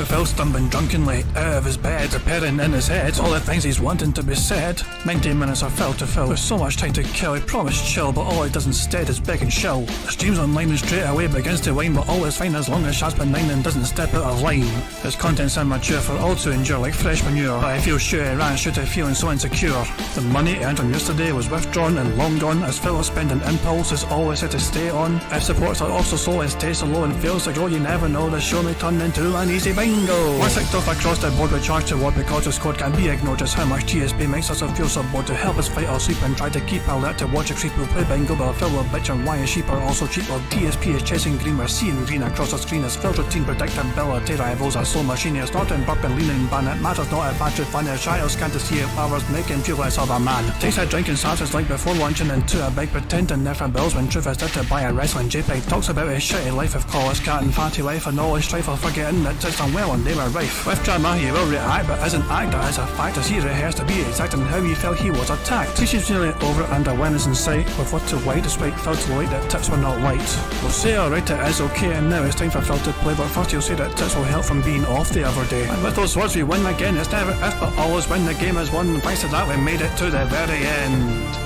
with Phil stumbling drunkenly out of his bed, appearing in his head all the things he's wanting to be said. 19 minutes of Phil to Phil, with so much time to kill. He promised chill, but all he does instead is beg and show. The stream's online and straight away begins to whine, but all is fine as long as Shad's benign and doesn't step out of line. His content's immature for all to endure like fresh manure, but I feel sure he ran straight to feeling so insecure. The money he earned on yesterday was withdrawn and long gone, as Phil's spending impulse is always had to stay on. If supports are also slow and stays so low and fails to grow, you never know, the show may turn into an easy bingo. Once kicked off across the board with charge to what because his code can be ignored, just how much DSP makes us feel so bored. To help us fight or sleep and try to keep alert to watch a creep who play bingo, but Phil will bitch and why his sheep are also cheap, while DSP is chasing green. We're seeing green across the screen as Phil's routine predictability rivals are slow machine. He's not in burping, leaning, ban. It matters not if battery fun is shy or scan to see if hours make him feel less of a man. Takes a drink and starts his like before launching into a big pretending there for bills when truth is there to buy a wrestling JPEG. Talks about his shitty life of college cat and fatty wife and all his strife of forgetting that it's unwell and they were rife. With drama he will react but isn't act, that is a fact as he rehearsed to be exact in how he felt he was attacked. He's nearly over it and awareness in sight with what to white despite Phil to light that tips were not light. We'll say alright it is okay and now it's time for Phil to play, but first he'll say that tips will help from being off the other day. And with those words we win again, it's never if but always when the game is won. Thanks to that we made it to the very end.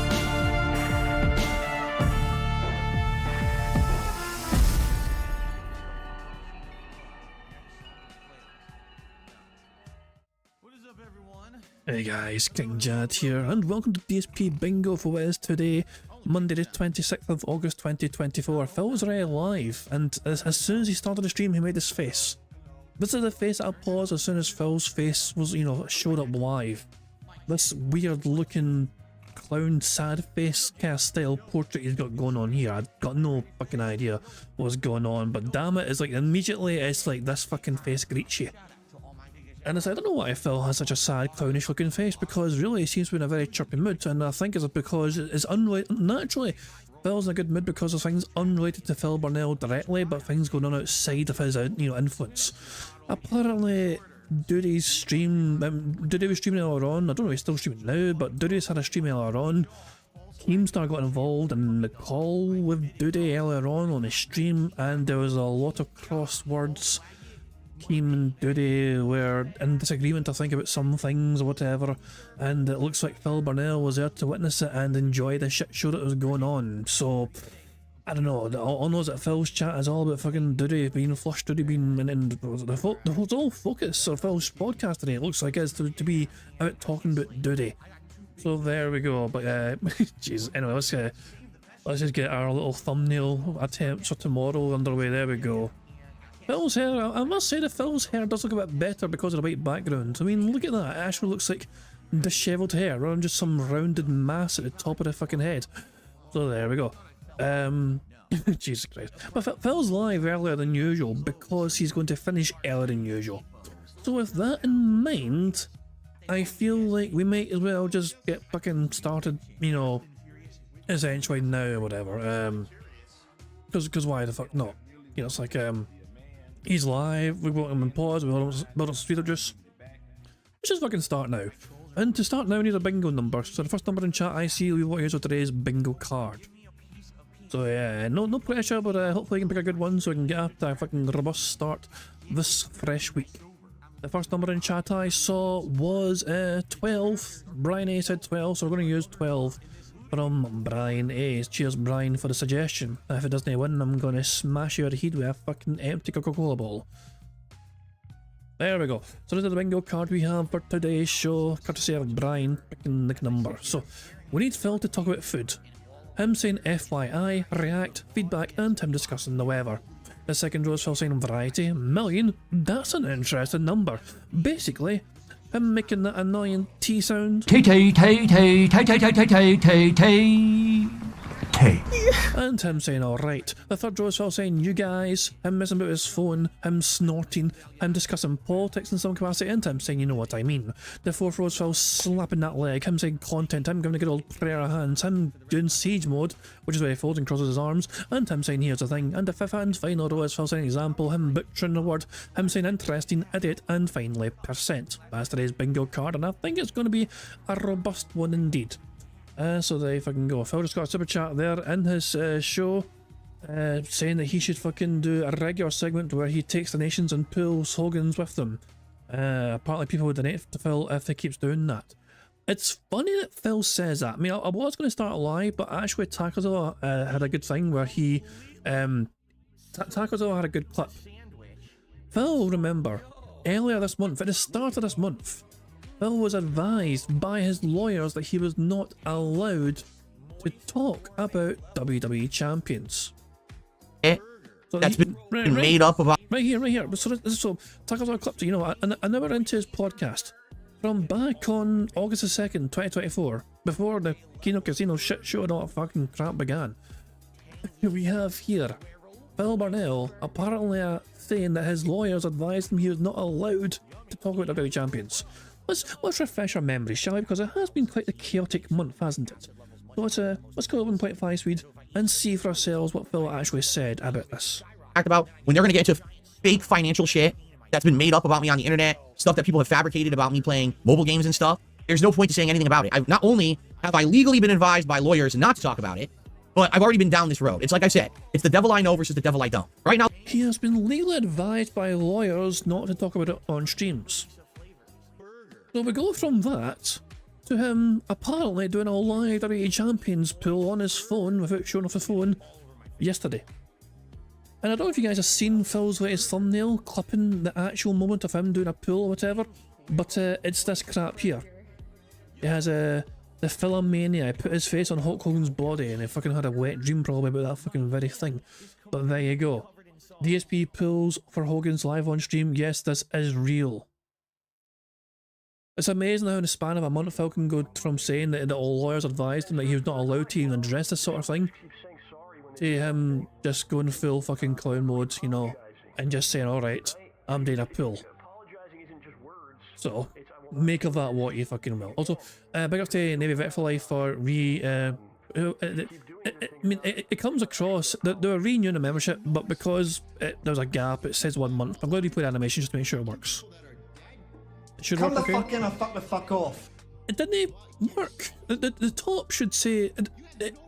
Hey guys, King Jad here, and welcome to DSP Bingo for what is today, Monday the 26th of August 2024. Phil was already live, and as soon as he started the stream he made this face. This is the face I paused as soon as Phil's face was, showed up live. This weird looking clown sad face kind of style portrait he's got going on here. I've got no fucking idea what's going on, but damn it, it's like immediately it's like this fucking face greets you. And I don't know why Phil has such a sad, clownish looking face, because really he seems to be in a very chirpy mood, and I think it's because it's unrelated. Naturally, Phil's in a good mood because of things unrelated to Phil Burnell directly, but things going on outside of his, influence. Apparently, Doody's stream, Doody was streaming earlier on. I don't know if he's still streaming now, but Doody's had a stream earlier on. Keemstar got involved in the call with Doody earlier on his stream, and there was a lot of crosswords. Keem and Doody were in disagreement, I think, about some things or whatever, and it looks like Phil Burnell was there to witness it and enjoy the shit show that was going on. So, I don't know, all I know is that Phil's chat is all about fucking Doody being flushed, Doody being, and the whole focus of Phil's podcast today, it looks like, is to be out talking about Doody. So there we go, but jeez, anyway, let's just get our little thumbnail attempts for tomorrow underway. There we go. Phil's hair, I must say that Phil's hair does look a bit better because of the white background. I mean, look at that, it actually looks like dishevelled hair rather than just some rounded mass at the top of the fucking head. So there we go. Jesus Christ. But Phil's live earlier than usual because he's going to finish earlier than usual. So with that in mind, I feel like we might as well just get fucking started, essentially now or whatever. Because why the fuck not? It's like, he's live, we want him in pause, we want some sweeter juice. Let's just fucking start now. And to start now we need a bingo number. So the first number in chat I see we want to use for today's bingo card. So yeah, no pressure, but hopefully you can pick a good one so we can get up to a fucking robust start this fresh week. The first number in chat I saw was 12. Brian A said 12, so we're going to use 12. From Brian A. Cheers, Brian, for the suggestion. If it doesn't win, I'm gonna smash your head with a fucking empty Coca-Cola bottle. There we go. So this is the bingo card we have for today's show, courtesy of Brian picking the number. So, we need Phil to talk about food. Him saying FYI, react, feedback, and him discussing the weather. The second row is Phil saying variety, million, that's an interesting number. Basically, him making that annoying T sound. T. And him saying alright. The third row is Phil saying you guys, him messing about his phone, him snorting, him discussing politics in some capacity, and him saying you know what I mean. The fourth row is Phil slapping that leg, him saying content, him giving a good old prayer of hands, him doing siege mode, which is where he folds and crosses his arms, and him saying here's the thing. And the fifth and final row is Phil saying example, him butchering the word, him saying interesting, idiot, and finally percent. That's today's bingo card, and I think it's going to be a robust one indeed. So there if I can go. Phil just got a super chat there in his show. saying that he should fucking do a regular segment where he takes the nations and pulls Hogan's with them. Apparently people would donate to Phil if he keeps doing that. It's funny that Phil says that. I mean, I was going to start a lie, but actually Takazawa had a good thing where he... Takazawa had a good clip. Phil, remember, earlier this month, at the start of this month, Phil was advised by his lawyers that he was not allowed to talk about WWE champions. That's been made up about. Right here. So Takazawa clipped, you know, an hour into his podcast from back on August the 2nd, 2024, before the Kino Casino shit show and all that fucking crap began. We have here Phil Burnell apparently saying that his lawyers advised him he was not allowed to talk about WWE champions. Let's refresh our memory, shall we? Because it has been quite a chaotic month, hasn't it? So let's go 1.5 speed and see for ourselves what Phil actually said about this. About when they're going to get into fake financial shit that's been made up about me on the internet, stuff that people have fabricated about me playing mobile games and stuff. There's no point to saying anything about it. Not only have I legally been advised by lawyers not to talk about it, but I've already been down this road. It's like I said, it's the devil I know versus the devil I don't. Right now, he has been legally advised by lawyers not to talk about it on streams. So we go from that to him apparently doing a live WWE Champions pull on his phone without showing off the phone yesterday. And I don't know if you guys have seen Phil's latest thumbnail clipping the actual moment of him doing a pull or whatever, but it's this crap here. It has the Philomania. He put his face on Hulk Hogan's body and he fucking had a wet dream probably about that fucking very thing. But there you go. DSP pulls for Hogan's live on stream. Yes, this is real. It's amazing how in the span of a month Phil can go from saying that all lawyers advised him that he was not allowed to even address this sort of thing, to him just going full fucking clown mode, you know, and just saying, alright, I'm doing a pull. So, make of that what you fucking will. Also, big up to Navy Vet for Life for it comes across that they were renewing the membership, but because there was a gap, it says 1 month. I'm glad we played animation just to make sure it works. It should Come work, the okay? fuck in or fuck the fuck off. It didn't work. The top should say...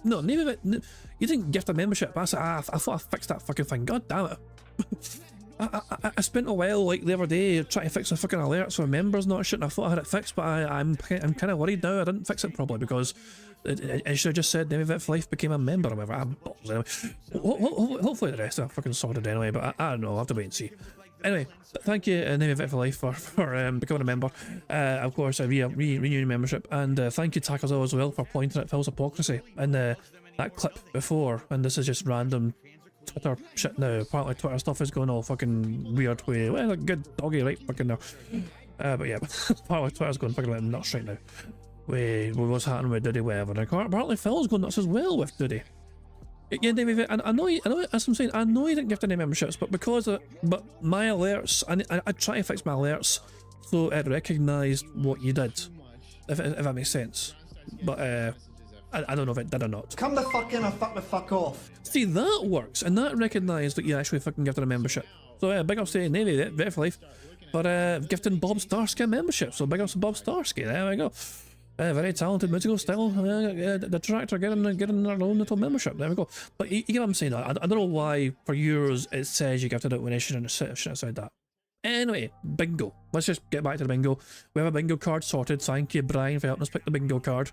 no, Navy Vet... You didn't gift a membership. I thought I fixed that fucking thing. God damn it. I spent a while like the other day trying to fix the fucking alerts for members not shit, and I thought I had it fixed, but I'm kind of worried now I didn't fix it properly because it should have just said Navy Vet for Life became a member or whatever. Anyway, hopefully the rest are fucking sorted anyway, but I don't know, I'll have to wait and see. Anyway, thank you Navy Vet for Life for becoming a member. Of course, renewing membership, and thank you Takazawa as well for pointing at Phil's hypocrisy and that clip before, and this is just random Twitter shit now. Apparently Twitter stuff is going all fucking weird way. Well, a good doggy right fucking now. But yeah, apparently Twitter's going fucking nuts right now. With what's happening with Doody, whatever. And apparently Phil's going nuts as well with Doody. Yeah, David, I know, as I'm saying, I know you didn't gift any memberships, but because but my alerts, I try to fix my alerts so it recognised what you did, if that makes sense. But I don't know if it did or not. Come the fuck in or fuck the fuck off. See, that works, and that recognised that you actually fucking gifted a membership. So big ups to Navy Vet for Life for gifting Bob Starsky a membership. So big ups to Bob Starsky. There we go. Very talented musical style. The detractor getting their own little membership. There we go. But you get what I'm saying. I don't know why for years it says you gifted it when it shouldn't have said that. Anyway, bingo. Let's just get back to the bingo. We have a bingo card sorted. Thank you, Brian, for helping us pick the bingo card.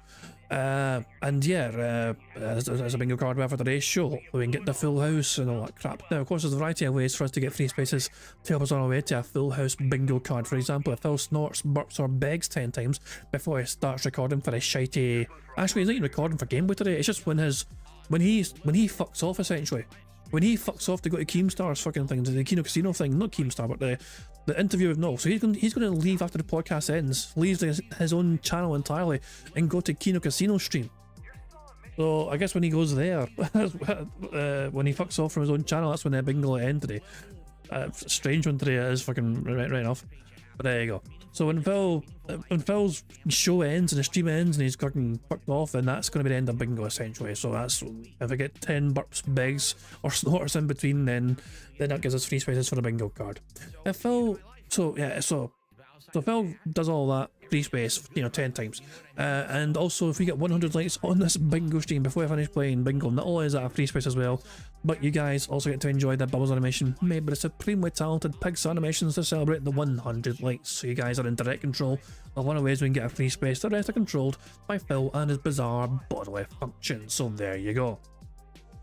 And yeah, there's a bingo card we have for today's show. We can get the full house and all that crap. Now, of course, there's a variety of ways for us to get free spaces to help us on our way to a full house bingo card. For example, if Phil snorts, burps, or begs 10 times before he starts recording for his shitey... Actually, he's not even recording for Game Boy today. It's just when he fucks off, essentially. When he fucks off to go to Keemstar's fucking thing, the Kino Casino thing, not Keemstar, but the interview with Noel. So he's going to leave after the podcast ends, leaves his own channel entirely, and go to Kino Casino stream. So I guess when he goes there, when he fucks off from his own channel, that's when the bingo will end today. Strange one today, it is fucking right enough. But there you go. So when Phil's show ends and the stream ends and he's fucking fucked off, then that's going to be the end of bingo essentially. So that's, if I get 10 burps, begs, or snorts in between, then that gives us free spaces for the bingo card. If Phil, so Phil does all that free space, 10 times. And also if we get 100 likes on this bingo stream before I finish playing bingo, not only is that a free space as well, But you guys also get to enjoy the Bubbles animation made by the supremely talented Pigs Animations to celebrate the 100 likes. So you guys are in direct control of one of the ways we can get a free space. The rest are controlled by Phil and his bizarre bodily functions. So there you go.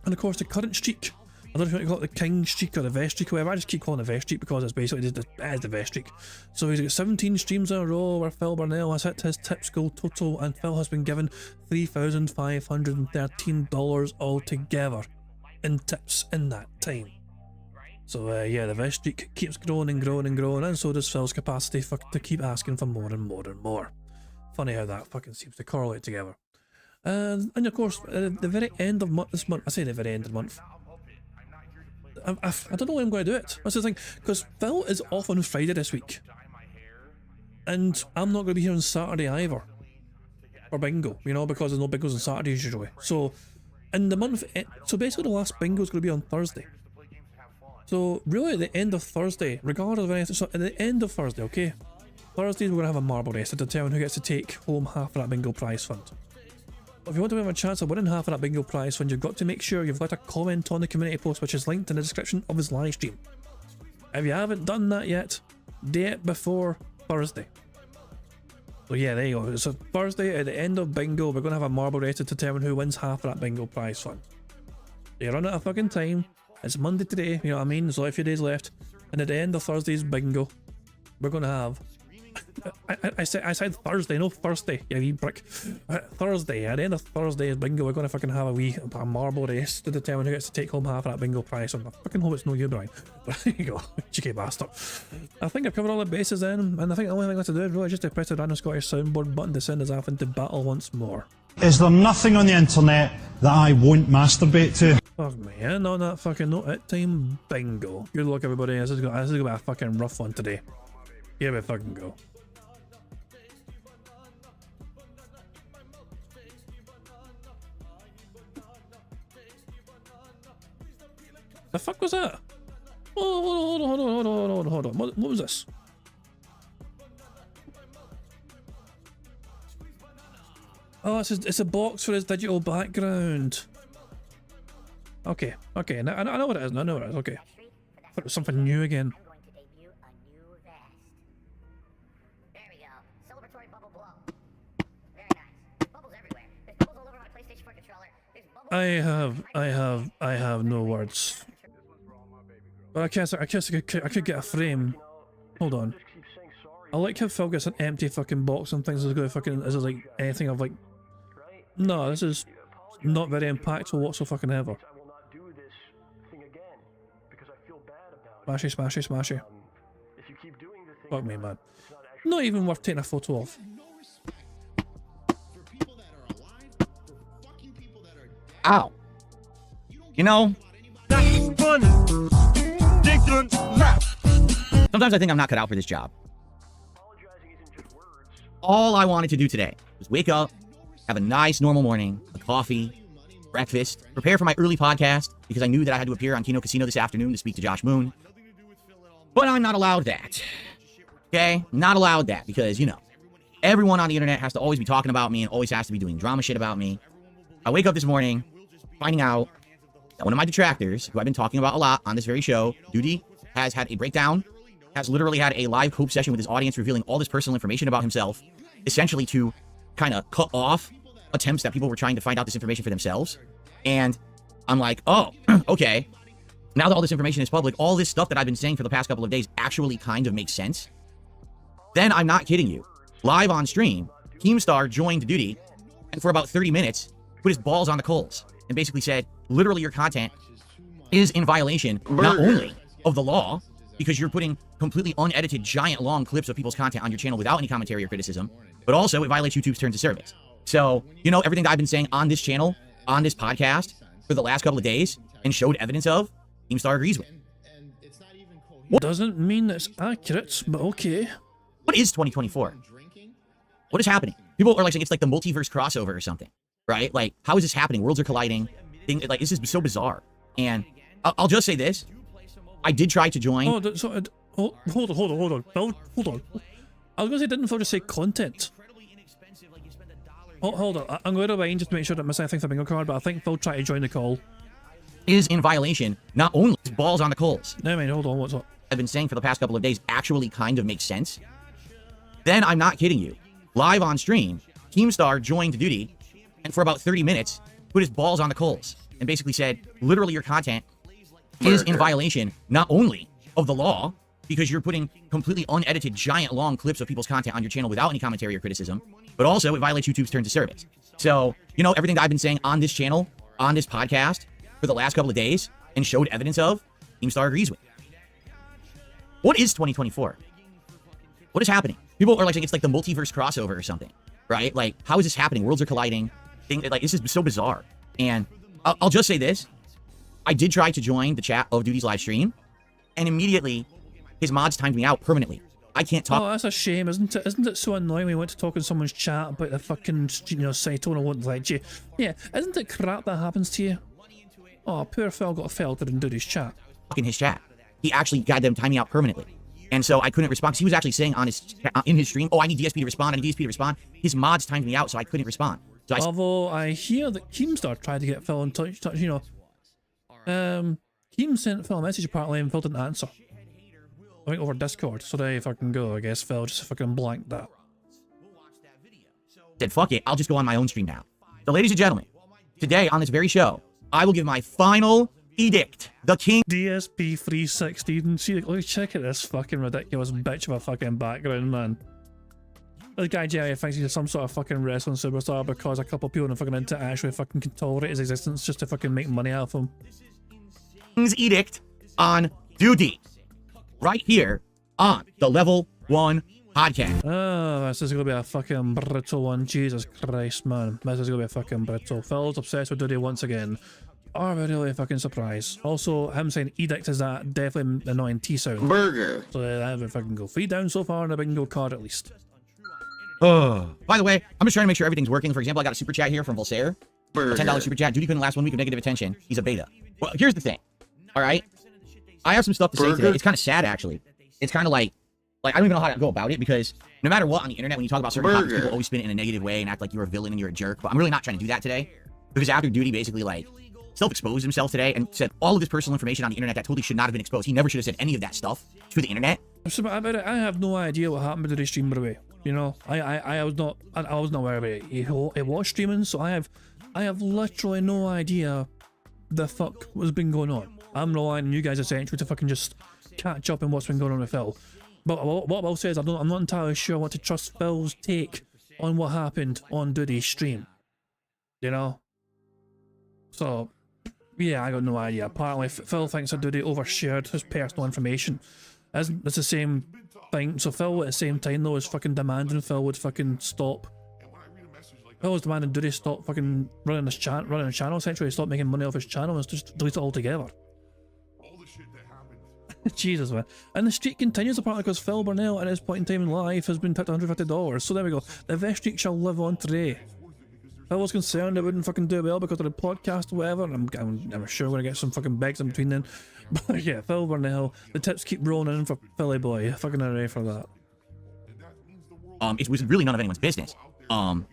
And of course the current streak, I don't know if you want to call it the king streak or the vest streak or whatever, I just keep calling it the vest streak because it's basically just the vest streak. So he's got 17 streams in a row where Phil Burnell has hit his tips goal total, and Phil has been given $3,513 altogether in tips in that time. So yeah, the vest streak keeps growing and growing and growing, and so does Phil's capacity to keep asking for more and more and more. Funny how that fucking seems to correlate together. And of course, at the very end of this month, I say the very end of the month, I don't know when I'm going to do it. That's the thing, because Phil is off on Friday this week, and I'm not going to be here on Saturday either for bingo, you know, because there's no bingos on Saturdays usually. So in the month, so basically the last bingo is going to be on Thursday. So really at the end of Thursday, regardless of anything, so at the end of Thursday, okay, Thursdays we're going to have a marble race to determine who gets to take home half of that bingo prize fund. If you want to have a chance of winning half of that bingo prize fund, you've got to make sure you've got a comment on the community post, which is linked in the description of his live stream. If you haven't done that yet, do it before Thursday. So yeah, there you go. So Thursday at the end of bingo, we're going to have a marble race to determine who wins half of that bingo prize fund. You're running out of fucking time. It's Monday today, you know what I mean? There's only a few days left. And at the end of Thursday's bingo, we're going to have... I said Thursday, no Thursday, you wee brick. Thursday, at the end of Thursday's bingo, we're going to fucking have a marble race to determine who gets to take home half of that bingo prize. So I fucking hope it's no you, Brian. But there you go, cheeky bastard. I think I've covered all the bases then, and I think the only thing left to do is really just to press the random Scottish soundboard button to send us off into battle once more. Is there nothing on the internet that I won't masturbate to? Fuck me, and on that fucking note, it time bingo. Good luck everybody, this is going to be a fucking rough one today. Here we fucking go. The fuck was that? Oh, hold on. What was this? Oh, it's a box for his digital background. Okay, I know what it is. I know what it is. Okay, I thought it was something new again. I have no words. But I guess I could get a frame. Hold on. I like how Phil gets an empty fucking box and things is going to fucking is like anything of like. No, this is not very impactful whatsoever. Smashy. Fuck me, man. Not even worth taking a photo of. Ow. You know, sometimes I think I'm not cut out for this job. All I wanted to do today was wake up, have a nice normal morning, a coffee, breakfast, prepare for my early podcast because I knew that I had to appear on Kino Casino this afternoon to speak to Josh Moon. But I'm not allowed that. Okay? Not allowed that because, you know, everyone on the internet has to always be talking about me and always has to be doing drama shit about me. I wake up this morning finding out that one of my detractors, who I've been talking about a lot on this very show, Doody, has had a breakdown, has literally had a live cope session with his audience revealing all this personal information about himself, essentially to kind of cut off attempts that people were trying to find out this information for themselves. And I'm like, oh, okay. Now that all this information is public, all this stuff that I've been saying for the past couple of days actually kind of makes sense. Then I'm not kidding you. Live on stream, Keemstar joined Doody, and for about 30 minutes, put his balls on the coals and basically said, literally your content is in violation not only of the law, because you're putting completely unedited, giant, long clips of people's content on your channel without any commentary or criticism, but also it violates YouTube's terms of service. So, you know, everything that I've been saying on this channel, on this podcast, for the last couple of days, and showed evidence of, Keemstar agrees with. What doesn't mean it's accurate, but okay. What is 2024? What is happening? People are like saying it's like the multiverse crossover or something, right? Like, how is this happening? Worlds are colliding. Like, this is so bizarre. And I'll just say this. I did try to join. Oh, so, hold on. Hold on. I was going to say, didn't Phil just say content? Hold on. I'm going to rewind just to make sure that I'm missing anything for bingo card, but I think Phil tried to join the call. is in violation, not only balls on the coals. No, man, hold on, what's up? I've been saying for the past couple of days actually kind of makes sense. Then I'm not kidding you. Live on stream, Keemstar joined Doody and for about 30 minutes put his balls on the coals and basically said, literally your content is in violation not only of the law, because you're putting completely unedited, giant, long clips of people's content on your channel without any commentary or criticism, but also it violates YouTube's terms of service. So, you know, everything that I've been saying on this channel, on this podcast for the last couple of days and showed evidence of, Keemstar agrees with. What is 2024? What is happening? People are like saying it's like the multiverse crossover or something, right? Like, how is this happening? Worlds are colliding. Like, this is so bizarre. And I'll just say this. I did try to join the chat of Doody's live stream, and immediately his mods timed me out permanently. I can't talk. Oh, that's a shame, isn't it? Isn't it so annoying when you want to talk in someone's chat about the fucking, you know, Saitona won't let you? Yeah, isn't it crap that happens to you? Oh, poor Phil got filtered in Doody's chat. In his chat. He actually got them timing out permanently. And so I couldn't respond because he was actually saying on his in his stream, oh, I need DSP to respond, I need DSP to respond. His mods timed me out, so I couldn't respond. So Although I hear that Keemstar tried to get Phil in touch, you know. Keem sent Phil a message apparently and Phil didn't answer. I think over Discord, so there if I can go, I guess Phil just fucking blanked that. Said, fuck it, I'll just go on my own stream now. So ladies and gentlemen, today on this very show, I will give my final edict. The king DSP 360. See, look, check out this fucking ridiculous bitch of a fucking background, man. This guy Jerry thinks he's some sort of fucking wrestling superstar because a couple of people in the fucking internet actually fucking can tolerate his existence just to fucking make money out of him. King's edict on Doody. Right here on the Level 1 podcast. Oh, this is gonna be a fucking brittle one. Jesus Christ, man. This is gonna be a fucking brittle. Phil's obsessed with Doody once again. Are we really fucking surprised? Also, him saying edict is that definitely annoying T sound. Burger. So that would fucking go 3 down so far on the bingo card at least. By the way, I'm just trying to make sure everything's working. For example, I got a super chat here from Volsair. A $10 super chat. Doody couldn't last 1 week of negative attention. He's a beta. Well, here's the thing. All right? I have some stuff to say today. It's kind of sad, actually. It's kind of like I don't even know how to go about it because no matter what on the internet, when you talk about certain topics, people always spin it in a negative way and act like you're a villain and you're a jerk. But I'm really not trying to do that today because after Doody basically like self-exposed himself today and said all of his personal information on the internet that totally should not have been exposed. He never should have said any of that stuff to the internet. I have no idea what happened to the stream, by the way. You know, I was not aware of it. It was streaming, so I have literally no idea the fuck was been going on. I'm relying on you guys essentially to fucking just catch up on what's been going on with Phil. But what I will say is I'm not entirely sure what to trust Phil's take on what happened on Doody's stream. You know? So, yeah, I got no idea. Apparently, Phil thinks that Doody overshared his personal information. It's the same thing. So Phil at the same time though is fucking demanding Phil would fucking stop. Phil was demanding Doody stop fucking running a channel essentially, stop making money off his channel and just delete it altogether. Jesus, man. And the streak continues apparently because Phil Burnell at this point in time in life has been tipped $150. So there we go. The best streak shall live on today. Phil was concerned it wouldn't fucking do well because of the podcast or whatever, and I'm sure we're gonna get some fucking begs in between then. But yeah, Phil Burnell, the tips keep rolling in for Philly Boy. Fucking array for that. It was really none of anyone's business. I'm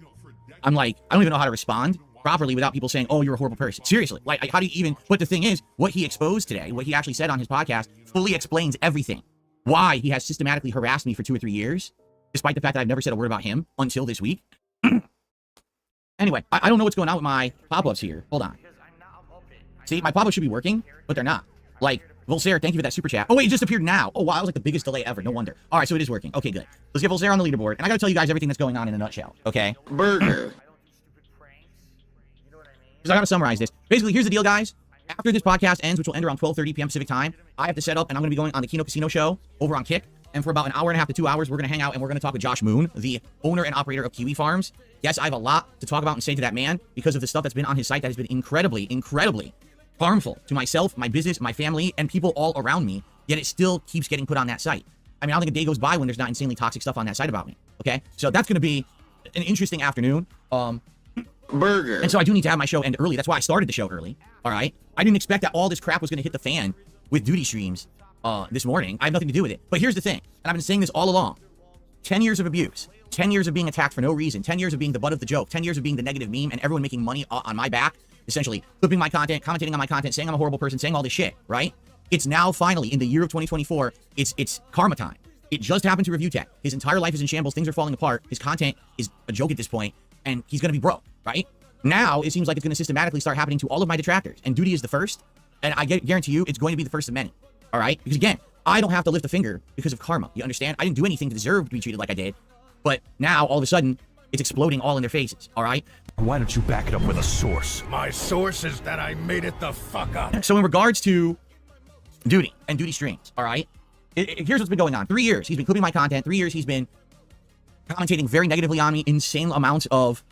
like, I don't even know how to respond properly without people saying, oh, you're a horrible person. Seriously, like how do you even, but the thing is, what he exposed today, what he actually said on his podcast, fully explains everything. Why he has systematically harassed me for 2 or 3 years, despite the fact that I've never said a word about him until this week. Anyway, I don't know what's going on with my pop-ups here. Hold on. See, my pop-ups should be working, but they're not. Like, Volsair, thank you for that super chat. Oh, wait, it just appeared now. Oh, wow, that was like the biggest delay ever. No wonder. All right, so it is working. Okay, good. Let's get Volsair on the leaderboard. And I got to tell you guys everything that's going on in a nutshell, okay? Burger. Because I got to summarize this. Basically, here's the deal, guys. After this podcast ends, which will end around 12:30 p.m. Pacific time, I have to set up, and I'm going to be going on the Kino Casino show over on Kick. And for about an hour and a half to 2 hours, we're going to hang out and we're going to talk with Josh Moon, the owner and operator of Kiwi Farms. Yes, I have a lot to talk about and say to that man because of the stuff that's been on his site that has been incredibly, incredibly harmful to myself, my business, my family, and people all around me, yet it still keeps getting put on that site. I mean, I don't think a day goes by when there's not insanely toxic stuff on that site about me, okay? So that's going to be an interesting afternoon. Burger. And so I do need to have my show end early. That's why I started the show early, all right? I didn't expect that all this crap was going to hit the fan with Doody streams this morning. I have nothing to do with it. But here's the thing, and I've been saying this all along. 10 years of abuse, 10 years of being attacked for no reason, 10 years of being the butt of the joke, 10 years of being the negative meme, and everyone making money on my back, essentially clipping my content, commentating on my content, saying I'm a horrible person, saying all this shit, right? It's now finally in the year of 2024, it's karma time. It just happened to Review Tech. His entire life is in shambles. Things are falling apart. His content is a joke at this point, and he's going to be broke, right? Now, it seems like it's going to systematically start happening to all of my detractors, and Doody is the first, and I guarantee you it's going to be the first of many, all right? Because again, I don't have to lift a finger because of karma. You understand? I didn't do anything to deserve to be treated like I did, but now, all of a sudden, it's exploding all in their faces, all right? Why don't you back it up with a source? My source is that I made it the fuck up. So in regards to Doody and Doody streams, all right? Here's what's been going on. 3 years, he's been clipping my content. 3 years, he's been commentating very negatively on me, insane amounts of,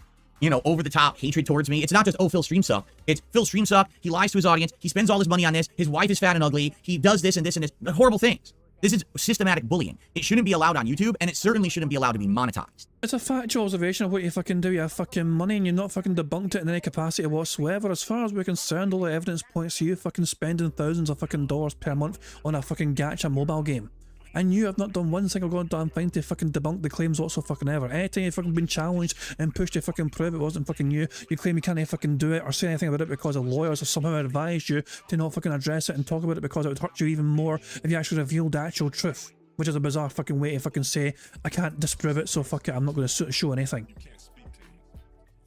you know, over-the-top hatred towards me. It's not just, oh, Phil stream suck. It's Phil stream suck. He lies to his audience. He spends all his money on this. His wife is fat and ugly. He does this and this and this. Horrible things. This is systematic bullying. It shouldn't be allowed on YouTube, and it certainly shouldn't be allowed to be monetized. It's a factual observation of what you fucking do. You have fucking money and you're not fucking debunked it in any capacity whatsoever. As far as we're concerned, all the evidence points to you fucking spending thousands of fucking dollars per month on a fucking gacha mobile game. And you have not done one single goddamn thing to fucking debunk the claims whatsoever. Anytime you've fucking been challenged and pushed to fucking prove it wasn't fucking you claim you can't fucking do it or say anything about it because the lawyers have somehow advised you to not fucking address it and talk about it because it would hurt you even more if you actually revealed the actual truth. Which is a bizarre fucking way to fucking say, I can't disprove it, so fuck it, I'm not going to show anything.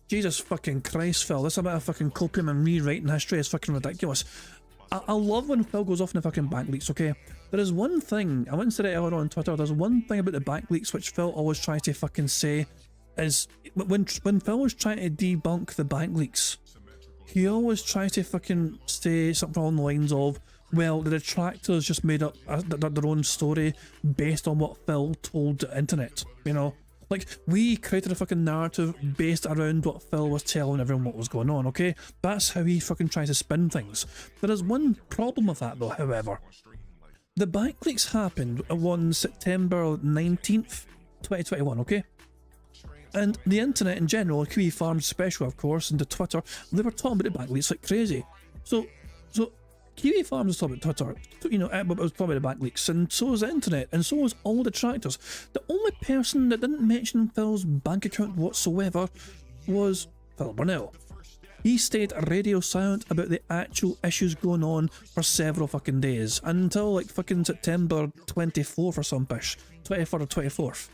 Jesus fucking Christ, Phil, this about a fucking copium and rewriting history is fucking ridiculous. I love when Phil goes off in the fucking back leaks, okay? There is one thing, I went and said it earlier on Twitter, there's one thing about the back leaks which Phil always tries to fucking say, is when Phil was trying to debunk the back leaks, he always tries to fucking say something along the lines of, well, the detractors just made up their own story based on what Phil told the internet, you know? Like, we created a fucking narrative based around what Phil was telling everyone what was going on, okay? That's how he fucking tries to spin things. There is one problem with that though, however. The backleaks happened on September 19th, 2021, okay? And the internet in general, Kiwi Farms special of course, and the Twitter, they were talking about the backleaks like crazy. So Kiwi Farms was talking about Twitter, you know, it was talking about the backleaks, and so was the internet, and so was all the detractors. The only person that didn't mention Phil's bank account whatsoever was Phil Burnell. He stayed radio silent about the actual issues going on for several fucking days, until like fucking September 24th or some pish, 23rd or 24th.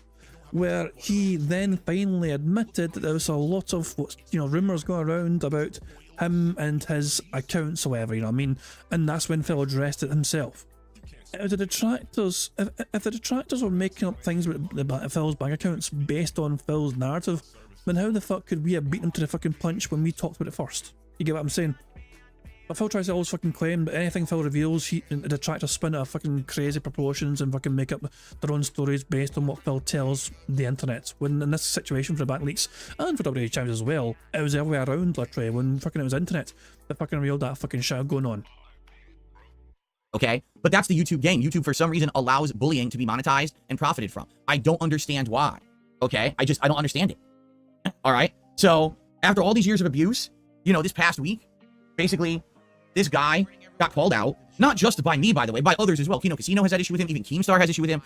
Where he then finally admitted that there was a lot of, you know, rumours going around about him and his accounts or whatever, you know what I mean? And that's when Phil addressed it himself. If the detractors, if the detractors were making up things about Phil's bank accounts based on Phil's narrative, then how the fuck could we have beaten him to the fucking punch when we talked about it first? You get what I'm saying? But Phil tries to always fucking claim that anything Phil reveals, the detractors spin out of fucking crazy proportions and fucking make up their own stories based on what Phil tells the internet. When in this situation for the back leaks, and for WWE Champions as well, it was the other way around literally, when fucking it was internet that fucking revealed that fucking shit going on. Okay? But that's the YouTube game. YouTube, for some reason, allows bullying to be monetized and profited from. I don't understand why. Okay? I don't understand it. Alright? So, after all these years of abuse, you know, this past week, basically, this guy got called out, not just by me, by the way, by others as well. Kino Casino has that issue with him, even Keemstar has issue with him.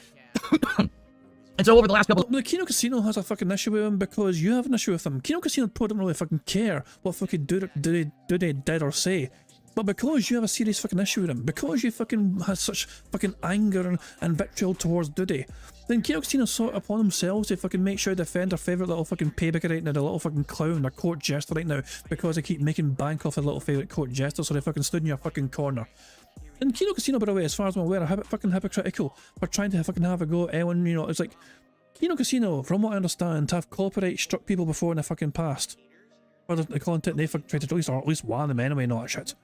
And so over the last couple... The Kino Casino has a fucking issue with him because you have an issue with him. Kino Casino don't really fucking care what fucking Doody did or say. But because you have a serious fucking issue with him, because you fucking have such fucking anger and vitriol towards Doody, then Kino Casino sought upon themselves to fucking make sure they defend their favourite little fucking paybacker right now, the little fucking clown, their court jester right now, because they keep making bank off their little favourite court jester, so they fucking stood in your fucking corner. And Kino Casino, by the way, as far as I'm aware, are fucking hypocritical for trying to fucking have a go at anyone, you know, it's like, Kino Casino, from what I understand, have copyright struck people before in the fucking past. Or the content they fucking tried to release, or at least one of them anyway, not that shit.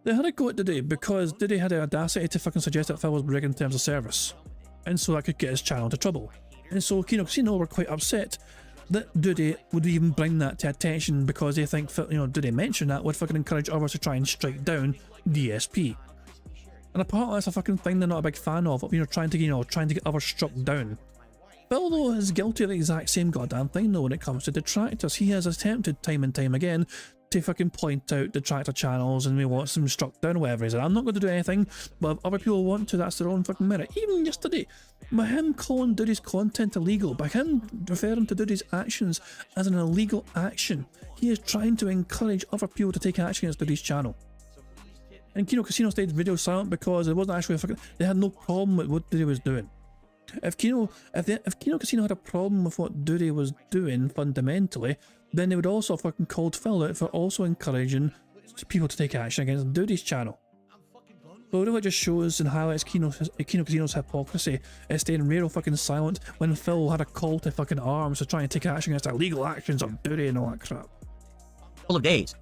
They had a go at Doody because Doody had the audacity to fucking suggest that Phil was breaking terms of service, and so that could get his channel into trouble. And so Kino Casino were quite upset that Doody would even bring that to attention because they think, you know, Doody mentioned that would fucking encourage others to try and strike down DSP. And apparently that's a fucking thing they're not a big fan of, you know, trying to get others struck down. Phil, though, is guilty of the exact same goddamn thing, though, when it comes to detractors. He has attempted time and time again to fucking point out detractor channels and we want them struck down or whatever. He said, I'm not going to do anything, but if other people want to, that's their own fucking merit. Even yesterday, by him calling Doody's content illegal, by him referring to Doody's actions as an illegal action, he is trying to encourage other people to take action against Doody's channel. And Kino Casino stayed video silent because it wasn't actually they had no problem with what Doody was doing. If Kino Casino had a problem with what Doody was doing fundamentally, then they would also have fucking called Phil out for also encouraging people to take action against Doody's channel. So it really just shows and highlights Kino Casino's hypocrisy. It's staying real fucking silent when Phil had a call to fucking arms to try and take action against illegal actions of Doody and all that crap. Couple of days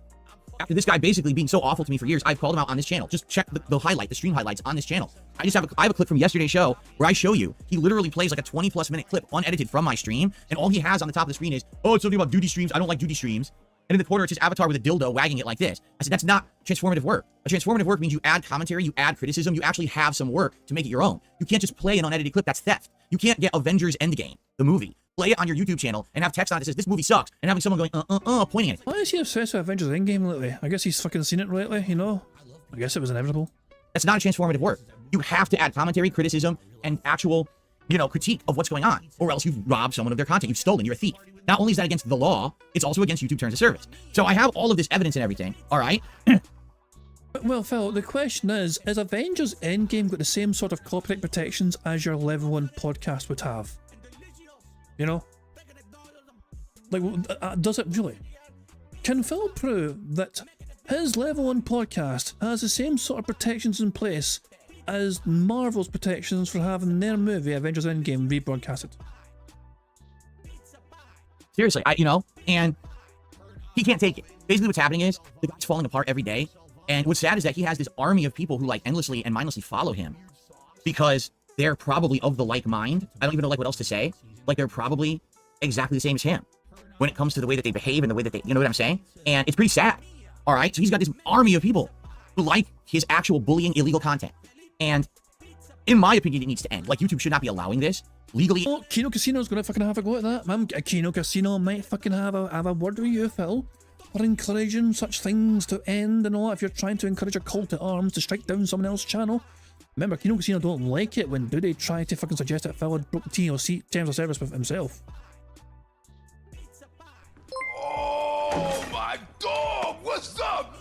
after this guy basically being so awful to me for years, I've called him out on this channel. Just check the stream highlights on this channel. I have a clip from yesterday's show where I show you he literally plays like a 20+ minute clip unedited from my stream, and all he has on the top of the screen is, oh, it's something about Doody streams. I don't like Doody streams. And in the corner, it's his avatar with a dildo wagging it like this. I said, that's not transformative work. A transformative work means you add commentary, you add criticism, you actually have some work to make it your own. You can't just play an unedited clip. That's theft. You can't get Avengers Endgame, the movie, play it on your YouTube channel and have text on it that says, this movie sucks, and having someone going, pointing at it. Why is he obsessed with Avengers Endgame lately? I guess he's fucking seen it lately, you know? I guess it was inevitable. That's not a transformative work. You have to add commentary, criticism, and actual, critique of what's going on, or else you've robbed someone of their content. You've stolen. You're a thief. Not only is that against the law, it's also against YouTube terms of service. So I have all of this evidence and everything, all right? Well, Phil, the question is Avengers Endgame got the same sort of copyright protections as your Level 1 podcast would have? You know? Like, does it really? Can Phil prove that his Level 1 podcast has the same sort of protections in place as Marvel's protections for having their movie Avengers Endgame rebroadcasted? Seriously, and he can't take it. Basically what's happening is the guy's falling apart every day. And what's sad is that he has this army of people who like endlessly and mindlessly follow him because they're probably of the like mind. I don't even know like what else to say. Like they're probably exactly the same as him when it comes to the way that they behave and the way that they, you know what I'm saying? And it's pretty sad. All right. So he's got this army of people who like his actual bullying, illegal content. And in my opinion, it needs to end. Like YouTube should not be allowing this legally. Oh, Kino Casino's gonna fucking have a go at that, man. Kino Casino might fucking have a word with you, Phil, for encouraging such things to end and all that. If you're trying to encourage a call to arms to strike down someone else's channel. Remember, Kino Casino don't like it when Doody tried to fucking suggest that Phil had broke TOC terms of service with himself. Oh my dog! What's up?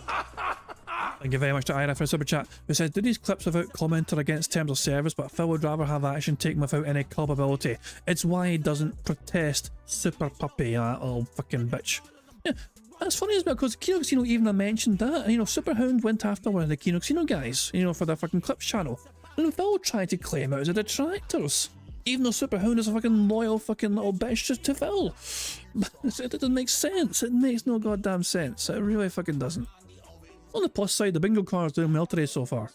Thank you very much to Ira for a super chat, who says, Doody's clips without comment are against terms of service, but Phil would rather have action taken without any culpability. It's why he doesn't protest Super Puppy, that little fucking bitch. Yeah, that's funny as well, because Kino Casino even mentioned that. Superhound went after one of the Kino Casino guys, for their fucking clips channel. And Phil tried to claim it as a detractors. Even though Superhound is a fucking loyal fucking little bitch just to Phil. It doesn't make sense. It makes no goddamn sense. It really fucking doesn't. On the plus side, the bingo card's doing well today so far.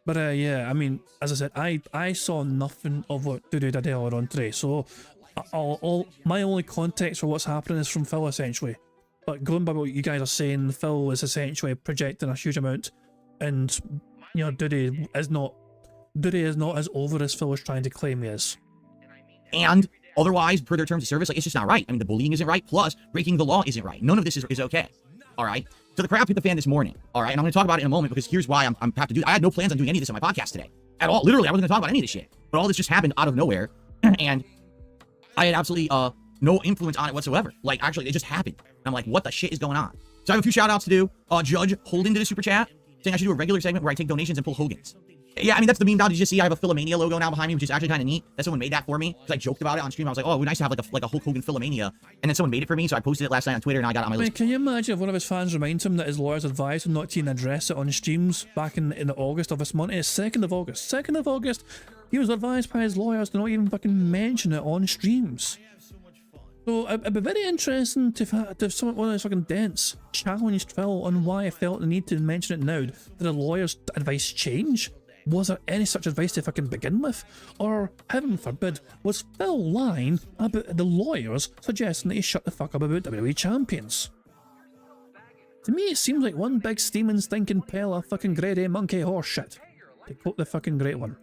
But yeah, I mean, as I said, I saw nothing of what Doody did earlier on today. So my only context for what's happening is from Phil essentially. But going by what you guys are saying, Phil is essentially projecting a huge amount, and Doody is not as over as Phil is trying to claim he is. And otherwise, per their terms of service, like it's just not right. I mean, the bullying isn't right. Plus, breaking the law isn't right. None of this is okay. All right. So the crap hit the fan this morning. All right. And I'm going to talk about it in a moment because here's why I'm have to do. I had no plans on doing any of this on my podcast today at all. Literally, I wasn't going to talk about any of this shit. But all this just happened out of nowhere, and I had absolutely no influence on it whatsoever. Like actually, it just happened. I'm like, what the shit is going on? So I have a few shout outs to do. Judge Holden did a super chat saying I should do a regular segment where I take donations and pull Hogan's. Yeah, I mean, that's the meme now. Did you just see I have a Philomania logo now behind me, which is actually kind of neat. That someone made that for me because I joked about it on stream. I was like, oh, it would be nice to have like a Hulk Hogan Philomania. And then someone made it for me, so I posted it last night on Twitter and I got it on my list. Can you imagine if one of his fans reminds him that his lawyers advised him not to even address it on streams back in August of this month? It's 2nd of August. 2nd of August, he was advised by his lawyers to not even fucking mention it on streams. So it'd be very interesting to have someone, one of those fucking dents, challenged Phil on why I felt the need to mention it now. Did the lawyer's advice change? Was there any such advice to fucking begin with? Or, heaven forbid, was Phil lying about the lawyers suggesting that he shut the fuck up about WWE champions? To me, it seems like one big steaming stinking pail of fucking grade A monkey horse shit. To quote the fucking great one.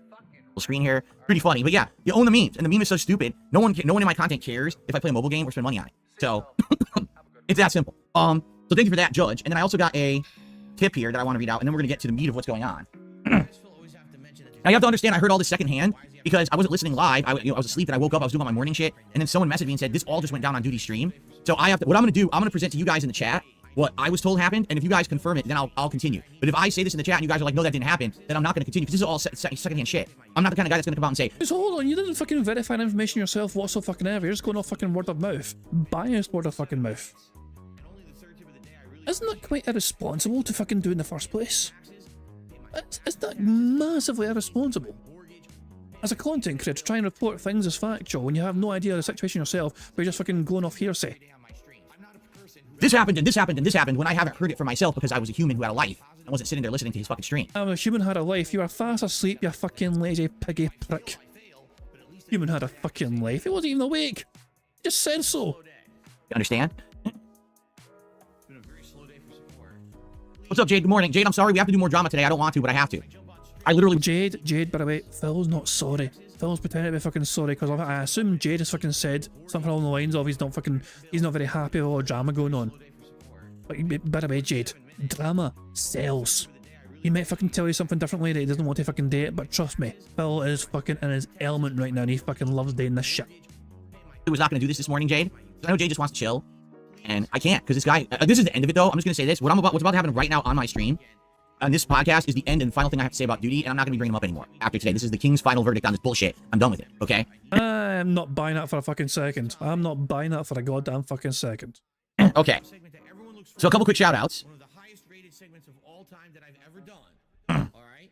Screen here, pretty funny, but yeah, you own the memes, and the meme is so stupid. No one in my content cares if I play a mobile game or spend money on it. So it's that simple. So thank you for that, Judge. And then I also got a tip here that I want to read out, and then we're going to get to the meat of what's going on. Now, you have to understand, I heard all this secondhand because I wasn't listening live. I was asleep, and I woke up, I was doing all my morning shit, and then someone messaged me and said, this all just went down on Doody stream. So what I'm going to do, I'm going to present to you guys in the chat what I was told happened, and if you guys confirm it, then I'll continue. But if I say this in the chat and you guys are like, no, that didn't happen, then I'm not going to continue, because this is all secondhand shit. I'm not the kind of guy that's going to come out and say, So hold on, you didn't fucking verify the information yourself whatsoever. You're just going off fucking word of mouth. Biased word of fucking mouth. Isn't that quite irresponsible to fucking do in the first place? Is that massively irresponsible? As a content creator, try and report things as factual when you have no idea of the situation yourself, but you're just fucking going off hearsay. this happened and this happened and this happened, when I haven't heard it for myself because I was a human who had a life. I wasn't sitting there listening to his fucking stream. I'm a human had a life. You are fast asleep, you fucking lazy piggy prick. Human had a fucking life. He wasn't even awake. Just said so. You understand? What's up, Jade? Good morning. Jade, I'm sorry. We have to do more drama today. I don't want to, but I have to. I literally... Jade, by the way, Phil's not sorry. Phil's pretending to be fucking sorry because I assume Jade has fucking said something along the lines of he's not very happy with all the drama going on. But by the way, Jade, drama sells. He might fucking tell you something differently that he doesn't want to fucking do it, but trust me, Phil is fucking in his element right now and he fucking loves doing this shit. I was not going to do this morning, Jade. I know Jade just wants to chill. And I can't, because this guy... this is the end of it, though. I'm just going to say this. What's about to happen right now on my stream, on this podcast, is the end and final thing I have to say about Doody, and I'm not going to be bringing him up anymore after today. This is the king's final verdict on this bullshit. I'm done with it, okay? I'm not buying that for a fucking second. I'm not buying that for a goddamn fucking second. Okay. So a couple quick shout-outs. One of the highest rated segments of all time that I've ever done. All right?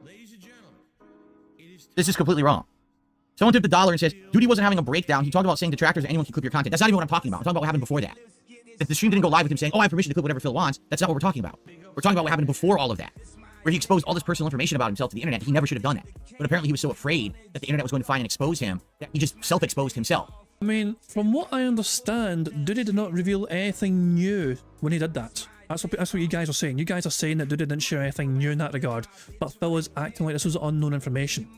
Ladies and gentlemen, it is... This is completely wrong. Someone tipped $1 and says, Doody wasn't having a breakdown. He talked about saying detractors and anyone can clip your content. That's not even what I'm talking about. I'm talking about what happened before that. If the stream didn't go live with him saying, oh, I have permission to clip whatever Phil wants, that's not what we're talking about. We're talking about what happened before all of that, where he exposed all this personal information about himself to the internet. He never should have done that. But apparently he was so afraid that the internet was going to find and expose him that he just self-exposed himself. I mean, from what I understand, Doody did not reveal anything new when he did that. That's what you guys are saying. You guys are saying that Doody didn't share anything new in that regard, but Phil is acting like this was unknown information.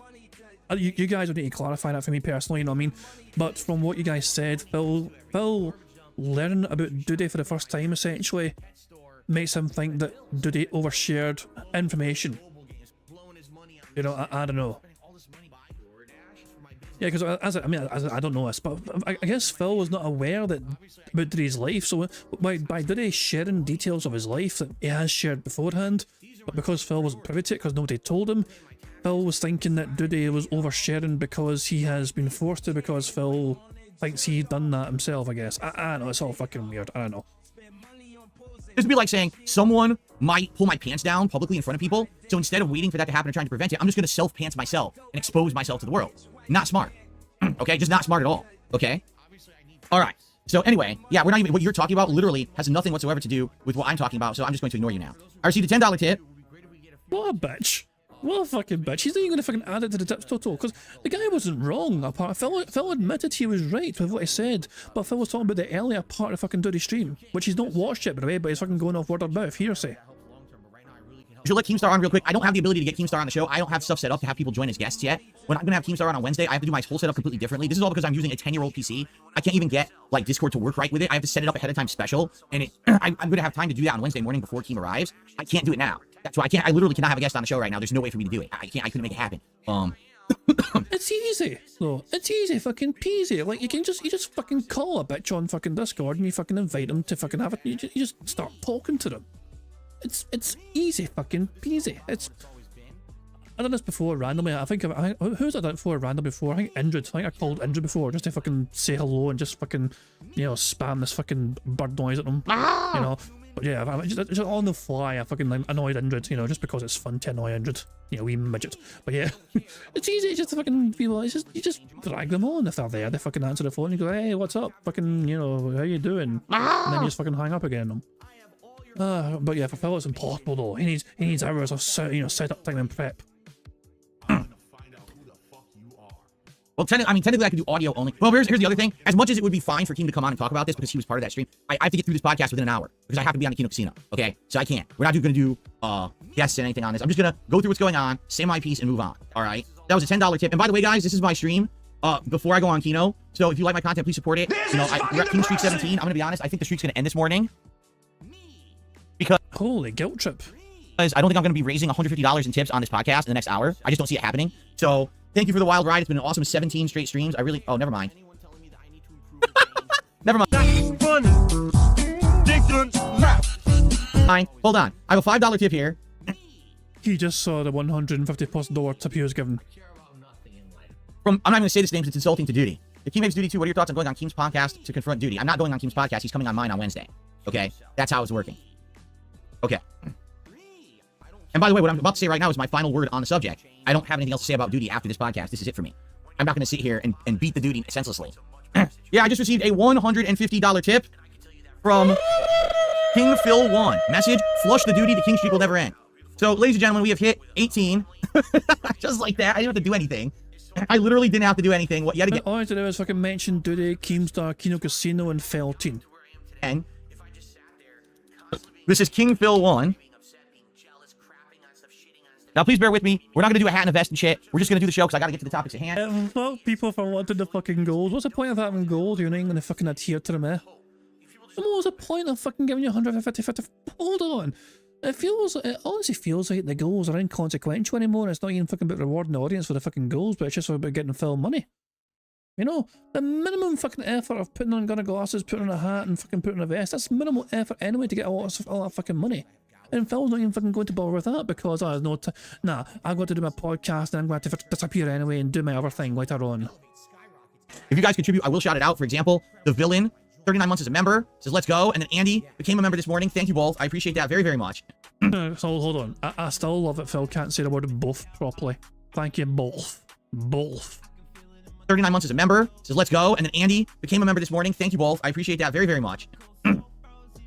You guys would need to clarify that for me personally, you know what I mean? But from what you guys said, Phil learning about Doody for the first time essentially makes him think that Doody overshared information. You know, I don't know. Yeah, because I don't know this, but I guess Phil was not aware that about Doody's life, so by Doody sharing details of his life that he has shared beforehand, but because Phil wasn't privy to it because nobody told him, Phil was thinking that Doody was oversharing because he has been forced to, because Phil thinks he'd done that himself, I guess. I don't know, it's all fucking weird, I don't know. This would be like saying someone might pull my pants down publicly in front of people, so instead of waiting for that to happen and trying to prevent it, I'm just going to self-pants myself and expose myself to the world. Not smart. Okay? Just not smart at all. Okay? Alright. So anyway, yeah, we're not even... What you're talking about literally has nothing whatsoever to do with what I'm talking about, so I'm just going to ignore you now. I received a $10 tip. What a bitch. What a fucking bitch. He's not even going to fucking add it to the tips total, because the guy wasn't wrong. Phil admitted he was right with what he said, but Phil was talking about the earlier part of fucking Doody stream, which he's not watched yet, by the way, but he's fucking going off word of mouth, hearsay. Should let Keemstar on real quick. I don't have the ability to get Keemstar on the show. I don't have stuff set up to have people join as guests yet. When I'm going to have Keemstar on Wednesday, I have to do my whole setup completely differently. This is all because I'm using a 10-year-old PC. I can't even get, like, Discord to work right with it. I have to set it up ahead of time special, and I'm going to have time to do that on Wednesday morning before Keem arrives. I can't do it now. That's why I literally cannot have a guest on the show right now. There's no way for me to do it. I couldn't make it happen. It's easy, though. It's easy, fucking peasy. Like, you just fucking call a bitch on fucking Discord and you fucking invite them to fucking have it. You just start talking to them. It's easy fucking peasy. I've done this before randomly. Who's I done it for randomly before? I think Indrid. I think I called Indrid before just to fucking say hello and just fucking, you know, spam this fucking bird noise at them. You know. But yeah, I'm just on the fly, I fucking annoyed Indrid, you know, just because it's fun to annoy Indrid. You know, wee midget. But yeah, it's easy just to fucking people, you just drag them on if they're there. They fucking answer the phone and you go, hey, what's up? Fucking, you know, how you doing? And then you just fucking hang up again. But yeah, for Phil it's impossible though. He needs hours of setup time and prep. Well, technically I could do audio only. Well, here's the other thing. As much as it would be fine for Keem to come on and talk about this because he was part of that stream, I have to get through this podcast within an hour because I have to be on the Kino Casino. Okay, so I can't. We're not going to do guests and anything on this. I'm just gonna go through what's going on, say my piece, and move on. All right. That was a $10 tip. And by the way, guys, this is my stream. Before I go on Kino, so if you like my content, please support it. You know, we're at King Streak 17. I'm gonna be honest. I think the streak's gonna end this morning. Holy guilt trip. I don't think I'm going to be raising $150 in tips on this podcast in the next hour. I just don't see it happening. So thank you for the wild ride. It's been an awesome 17 straight streams. I really... Oh, never mind. Never mind. Fine. Hold on. I have a $5 tip here. He just saw the $150+ tip he was given. I'm not going to say this name, it's insulting to Doody. The King makes Doody too. What are your thoughts on going on Keem's podcast to confront Doody? I'm not going on Keem's podcast. He's coming on mine on Wednesday. Okay? That's how it's working. Okay. And by the way, what I'm about to say right now is my final word on the subject. I don't have anything else to say about Doody after this podcast. This is it for me. I'm not going to sit here and beat the Doody senselessly. Yeah, I just received a $150 tip from King Phil 1. Message, flush the Doody, the King streak will never end. So, ladies and gentlemen, we have hit 18. Just like that. I didn't have to do anything. I literally didn't have to do anything. What yet again? All I had to do was fucking mention Doody, Keemstar, Kino Casino, and Felteen. And this is King Phil 1. Now, please bear with me. We're not going to do a hat and a vest and shit. We're just going to do the show because I got to get to the topics at hand. Fuck people for wanting the fucking gold. What's the point of having gold? You're not even going to fucking adhere to them, eh? What's the point of fucking giving you 150? Hold on. It honestly feels like the goals are inconsequential anymore. It's not even fucking about rewarding the audience for the fucking goals, but it's just about getting Phil money. You know, the minimum fucking effort of putting on gunner glasses, putting on a hat, and fucking putting on a vest, that's minimal effort anyway to get all that fucking money. And Phil's not even fucking going to bother with that because I've got to do my podcast and I'm going to have to disappear anyway and do my other thing later on. If you guys contribute, I will shout it out. For example, the villain, 39 months as a member, says let's go. And then Andy became a member this morning. Thank you both. I appreciate that very, very much. So hold on. I still love that Phil can't say the word both properly. Thank you both. Both. 39 months as a member, says let's go. And then Andy became a member this morning. Thank you both. I appreciate that very, very much.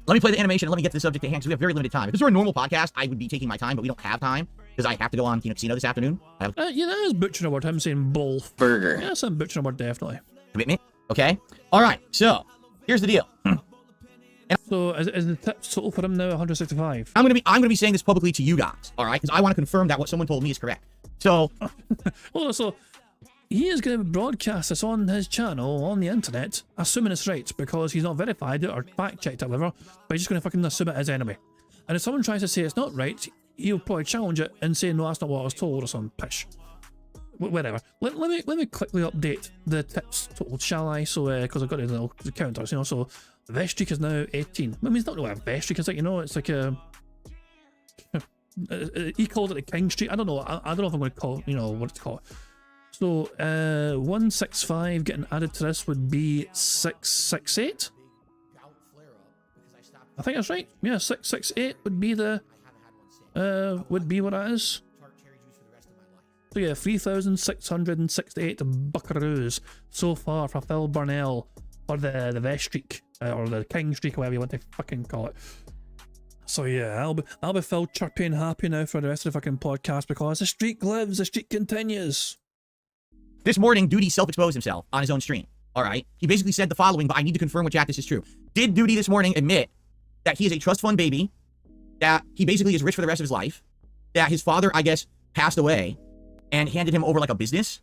Let me play the animation and let me get to the subject at hand because we have very limited time. If this were a normal podcast, I would be taking my time, but we don't have time because I have to go on Kino Casino this afternoon. Yeah, that is butchering a word. I'm saying both. Burger. Yeah, that's a butchering a word, definitely. Commitment. Okay. All right. So here's the deal. So is the tips total for him now 165? I'm gonna be saying this publicly to you guys. All right, because I want to confirm that what someone told me is correct. So, well, so he is going to broadcast this on his channel on the internet, assuming it's right because he's not verified it or fact checked it, whatever. But he's just going to fucking assume it is anyway. And if someone tries to say it's not right, he'll probably challenge it and say no, that's not what I was told or some pish. Whatever. Let me quickly update the tips total, shall I? So because I've got the counters, you know. So vest streak is now 18. I mean, it's not really a vest streak, it's like, you know, it's like a. He called it the king streak. I don't know. I don't know if I'm going to call, you know, what to call it. So 165 getting added to this would be 668. I think that's right. Yeah, 668 would be the would be what that is. So yeah, 3,668 buckaroos so far for Phil Burnell for the vest streak or the king streak, whatever you want to fucking call it. So yeah, I'll be Phil chirpy and happy now for the rest of the fucking podcast because the streak lives, the streak continues. This morning, Doody self-exposed himself on his own stream. All right, he basically said the following, but I need to confirm with chat this is true. Did Doody this morning admit that he is a trust fund baby, that he basically is rich for the rest of his life, that his father, I guess, passed away and handed him over like a business?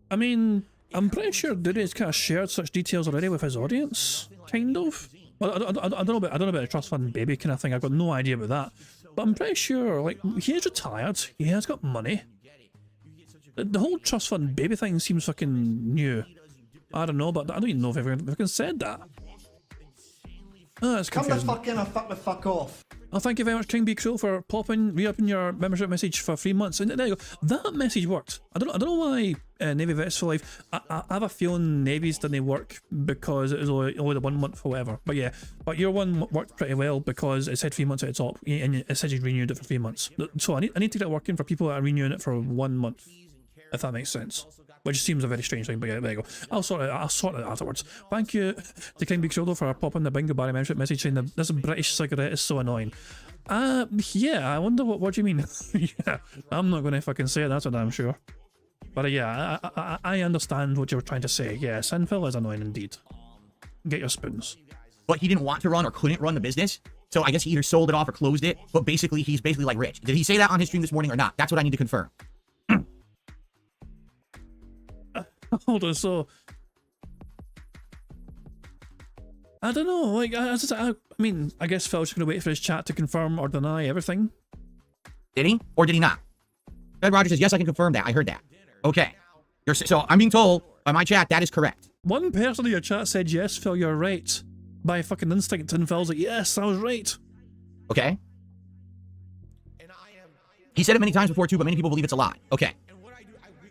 I mean, I'm pretty sure Doody has kind of shared such details already with his audience, kind of. Well, I don't know about a trust fund baby kind of thing. I've got no idea about that, but I'm pretty sure like he is retired. He has got money. The whole trust fund baby thing seems fucking new. I don't know, but I don't even know if everyone said that. Oh, that's confusing. Come the fuck in or fuck the fuck off. Oh, thank you very much, King Be Cruel, for re-upping your membership message for 3 months. And there you go. That message worked. I don't know why Navy Vets for Life. I have a feeling Navy's didn't work because it was only the 1 month or whatever. But yeah, but your one worked pretty well because it said 3 months at the top, and it said you renewed it for 3 months. So I need to get it working for people that are renewing it for 1 month, if that makes sense. Which seems a very strange thing, but yeah, there you go. I'll sort it out afterwards. Thank you to King Big Shoulder for popping the Bingo Barry membership message saying that this British cigarette is so annoying. Yeah, I wonder what do you mean? Yeah, I'm not going to fucking say it, that's what I'm sure. But yeah, I understand what you're trying to say. Yeah, Sinful is annoying indeed. Get your spoons. But he didn't want to run or couldn't run the business, so I guess he either sold it off or closed it, but basically he's basically like rich. Did he say that on his stream this morning or not? That's what I need to confirm. Hold on, so I don't know, like, I mean, I guess Phil's just gonna wait for his chat to confirm or deny everything. Did he? Or did he not? Ed Rogers says, yes, I can confirm that. I heard that. Okay. So I'm being told by my chat that is correct. One person in your chat said, yes, Phil, you're right. By fucking instinct, and Phil's like, yes, I was right. Okay. He said it many times before too, but many people believe it's a lie. Okay.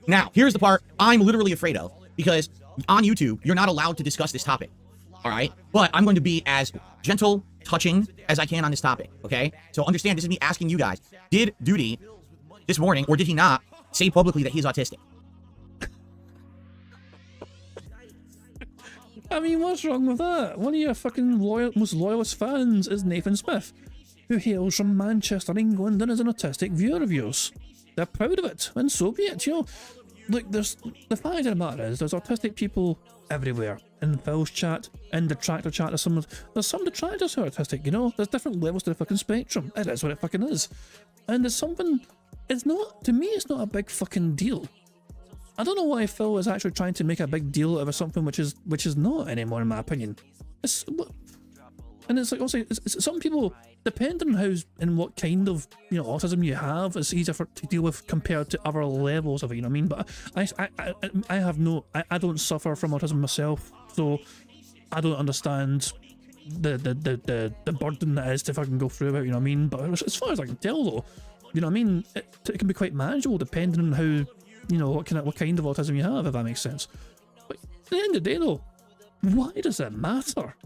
Now, here's the part I'm literally afraid of, because on YouTube, you're not allowed to discuss this topic. All right? But I'm going to be as gentle, touching as I can on this topic. Okay? So understand, this is me asking you guys, did Doody this morning, or did he not, say publicly that he's autistic? I mean, what's wrong with that? One of your fucking most loyalist fans is Nathan Smith, who hails from Manchester, England, and is an autistic viewer of yours. They're proud of it, and so be it, you know. Look, the fact of the matter is, there's autistic people everywhere. In Phil's chat, in detractor chat, there's some detractors who are autistic, you know? There's different levels to the fucking spectrum. It is what it fucking is. And there's something, it's not, to me, it's not a big fucking deal. I don't know why Phil is actually trying to make a big deal out of something which is not anymore, in my opinion. And it's like, also, some people, depending on how and what kind of, you know, autism you have, it's easier to deal with compared to other levels of it, you know what I mean? But I don't suffer from autism myself, so I don't understand the burden that is to fucking go through it, you know what I mean? But as far as I can tell, though, you know what I mean, it can be quite manageable depending on how, you know, what kind of autism you have, if that makes sense. But at the end of the day, though, why does it matter?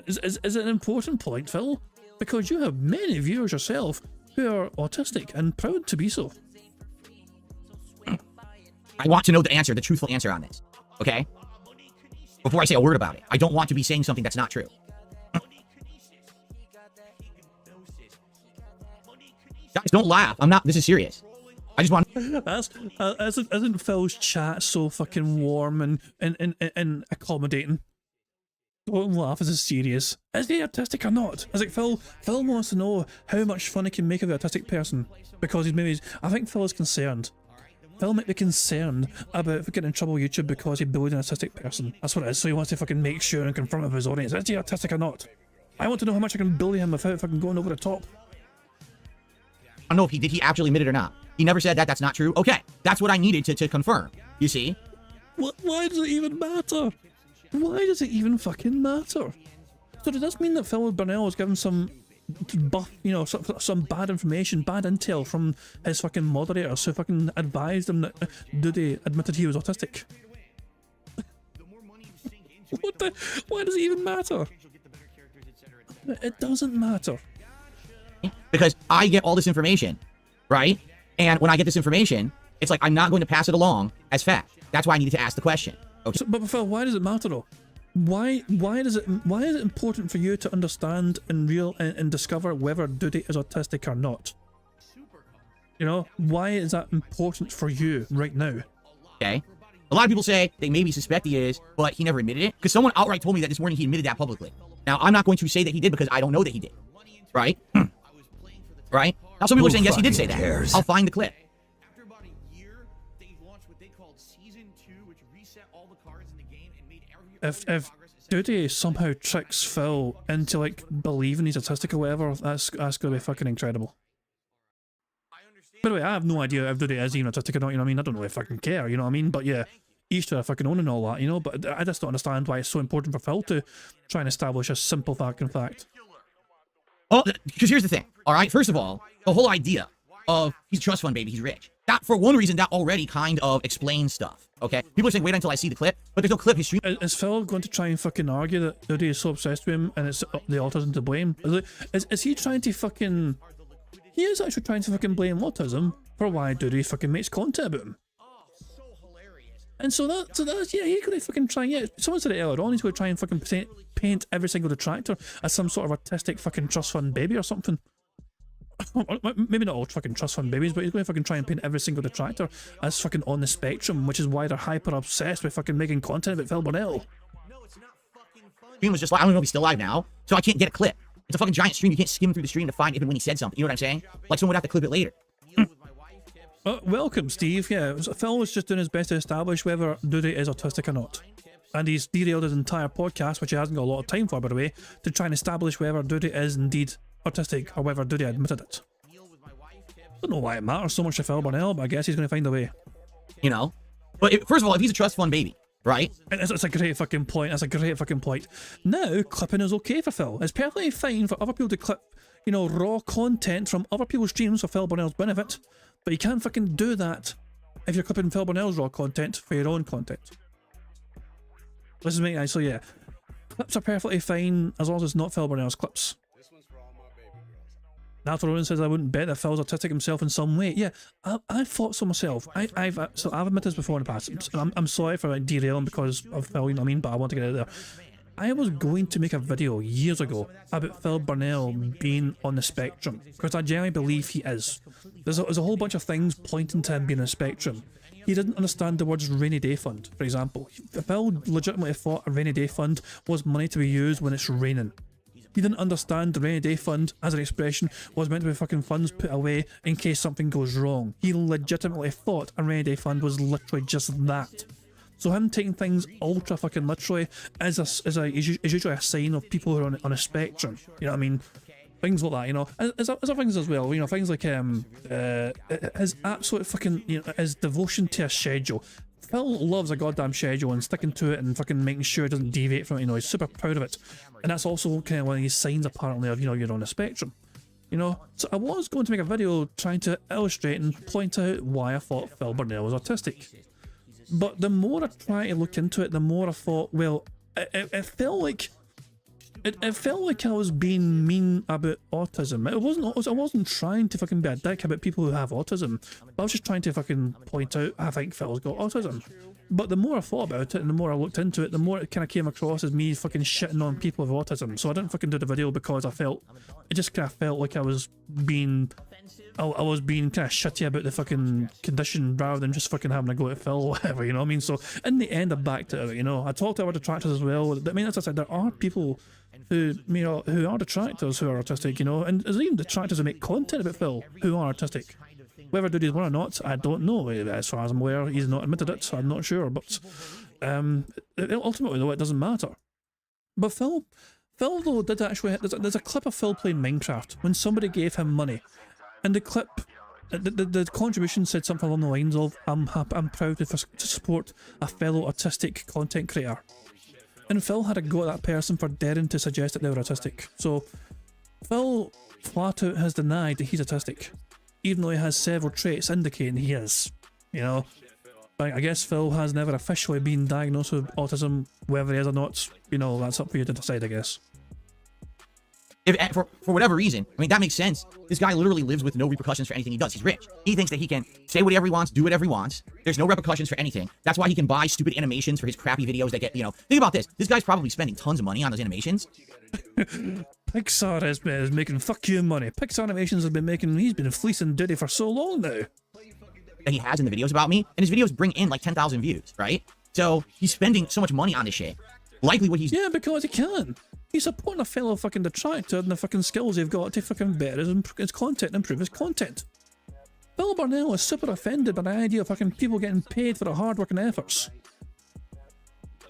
is it an important point, Phil? Because you have many viewers yourself who are autistic and proud to be so. I want to know the answer, the truthful answer on this, okay? Before I say a word about it. I don't want to be saying something that's not true. Guys, don't laugh. I'm not, this is serious. I just want... Isn't Phil's chat so fucking warm and accommodating? Don't laugh, this is serious. Is he autistic or not? It's like Phil wants to know how much fun he can make of the autistic person, because I think Phil is concerned. Phil might be concerned about getting in trouble with YouTube because he bullied an autistic person. That's what it is, so he wants to fucking make sure and confirm with his audience. Is he autistic or not? I want to know how much I can bully him without fucking going over the top. I don't know if he actually admit it or not. He never said that, that's not true. Okay, that's what I needed to confirm, you see? Why does it even matter? Why does it even fucking matter? So does this mean that Phil Burnell was given some you know, some bad information, bad intel from his fucking moderators who fucking advised him that Doody admitted he was autistic? Why does it even matter? It doesn't matter. Because I get all this information, right? And when I get this information, it's like I'm not going to pass it along as fact. That's why I needed to ask the question. Okay. So, but Phil, why does it matter though? Why is it important for you to understand and discover whether Doody is autistic or not? You know, why is that important for you right now? Okay. A lot of people say they maybe suspect he is, but he never admitted it. Because someone outright told me that this morning he admitted that publicly. Now, I'm not going to say that he did because I don't know that he did. Right? Right? Now, some people are saying, yes, he did say that. Cares? I'll find the clip. After about a year, they launched what they called Season 2, which reset all the cards in the game and made every If Doody somehow tricks Phil into like believing he's autistic or whatever, that's gonna be fucking incredible. By the way, I have no idea if Doody is even autistic or not, you know what I mean? I don't really fucking care, you know what I mean? But yeah, each to their fucking own and all that, you know? But I just don't understand why it's so important for Phil to try and establish a simple fucking fact. Well, because here's the thing, all right? First of all, the whole idea of he's a trust fund baby, he's rich. That, for one reason, that already kind of explains stuff, okay? People are saying, wait until I see the clip, but there's no clip. His stream... Is Phil going to try and fucking argue that Doody is so obsessed with him and it's the autism to blame? Is he trying to fucking... He is actually trying to fucking blame autism for why Doody fucking makes content about him. And so that's, yeah, he's going to fucking try, yeah, someone said it earlier on, he's going to try and fucking paint every single detractor as some sort of autistic fucking trust fund baby or something. Maybe not all fucking trust fund babies, but he's going to fucking try and paint every single detractor as fucking on the spectrum, which is why they're hyper obsessed with fucking making content about Phil Burnell. Stream was just like, I don't know if he's still alive now, so I can't get a clip. It's a fucking giant stream, you can't skim through the stream to find even when he said something, you know what I'm saying? Like someone would have to clip it later. Welcome, Steve. Yeah, Phil was just doing his best to establish whether Doody is autistic or not. And he's derailed his entire podcast, which he hasn't got a lot of time for, by the way, to try and establish whether Doody is indeed autistic or whether Doody admitted it. I don't know why it matters so much to Phil Burnell, but I guess he's going to find a way. You know? But first of all, if he's a trust fund baby, right? It's a great fucking point. That's a great fucking point. Now, clipping is okay for Phil. It's perfectly fine for other people to clip, you know, raw content from other people's streams for Phil Burnell's benefit, but you can't fucking do that if you're clipping Phil Burnell's raw content for your own content. This is me. So yeah, clips are perfectly fine as long as it's not Phil Burnell's clips. Nathan Rowan says I wouldn't bet that Phil's autistic himself in some way. Yeah, I thought so myself. I've admitted this before in the past. I'm sorry for like, derailing because of Phil, you know what I mean? But I want to get out there. I was going to make a video years ago about Phil Burnell being on the spectrum because I genuinely believe he is. There's a whole bunch of things pointing to him being on the spectrum. He didn't understand the words rainy day fund, for example. Phil legitimately thought a rainy day fund was money to be used when it's raining. He didn't understand the rainy day fund as an expression was meant to be fucking funds put away in case something goes wrong. He legitimately thought a rainy day fund was literally just that. So him taking things ultra fucking literally is usually a sign of people who are on a spectrum. You know what I mean? Things like that, you know. As other things as well, you know, things like his absolute fucking, you know, his devotion to a schedule. Phil loves a goddamn schedule and sticking to it and fucking making sure it doesn't deviate from it, you know, he's super proud of it. And that's also kind of one of these signs apparently of, you know, you're on a spectrum. You know, so I was going to make a video trying to illustrate and point out why I thought Phil Burnell was autistic. But the more I try to look into it, the more I thought, well, it felt like I was being mean about autism. I wasn't trying to fucking be a dick about people who have autism. I was just trying to fucking point out I think Phil's got autism. But the more I thought about it and the more I looked into it, the more it kind of came across as me fucking shitting on people with autism. So I didn't fucking do the video because it just kind of felt like I was being kind of shitty about the fucking condition rather than just fucking having a go at Phil or whatever, you know what I mean? So in the end I backed it out, you know. I talked to our detractors as well. I mean, as I said, there are people who, you know, who are detractors who are autistic, you know, and there's even detractors who make content about Phil who are autistic. Whether Doody's one or not, I don't know. As far as I'm aware, he's not admitted it, so I'm not sure. But ultimately, though, it doesn't matter. But Phil though did actually. There's a clip of Phil playing Minecraft when somebody gave him money, and the clip, the contribution said something along the lines of, "I'm proud to support a fellow autistic content creator." And Phil had a go at that person for daring to suggest that they were autistic. So Phil flat out has denied that he's autistic, even though he has several traits indicating he is, you know. But I guess Phil has never officially been diagnosed with autism. Whether he is or not, you know, that's up for you to decide, I guess. If for whatever reason, I mean, that makes sense. This guy literally lives with no repercussions for anything he does. He's rich. He thinks that he can say whatever he wants, do whatever he wants. There's no repercussions for anything. That's why he can buy stupid animations for his crappy videos that get, you know, think about this. This guy's probably spending tons of money on those animations. Pixar is making fuck you money. Pixar Animations has been making, he's been fleecing Doody for so long now. That he has in the videos about me, and his videos bring in like 10,000 views, right? So he's spending so much money on this shit. Likely what he's... Yeah, because he can. He's supporting a fellow fucking detractor and the fucking skills they've got to fucking better his content and improve his content. Phil Burnell is super offended by the idea of fucking people getting paid for their hard work and efforts.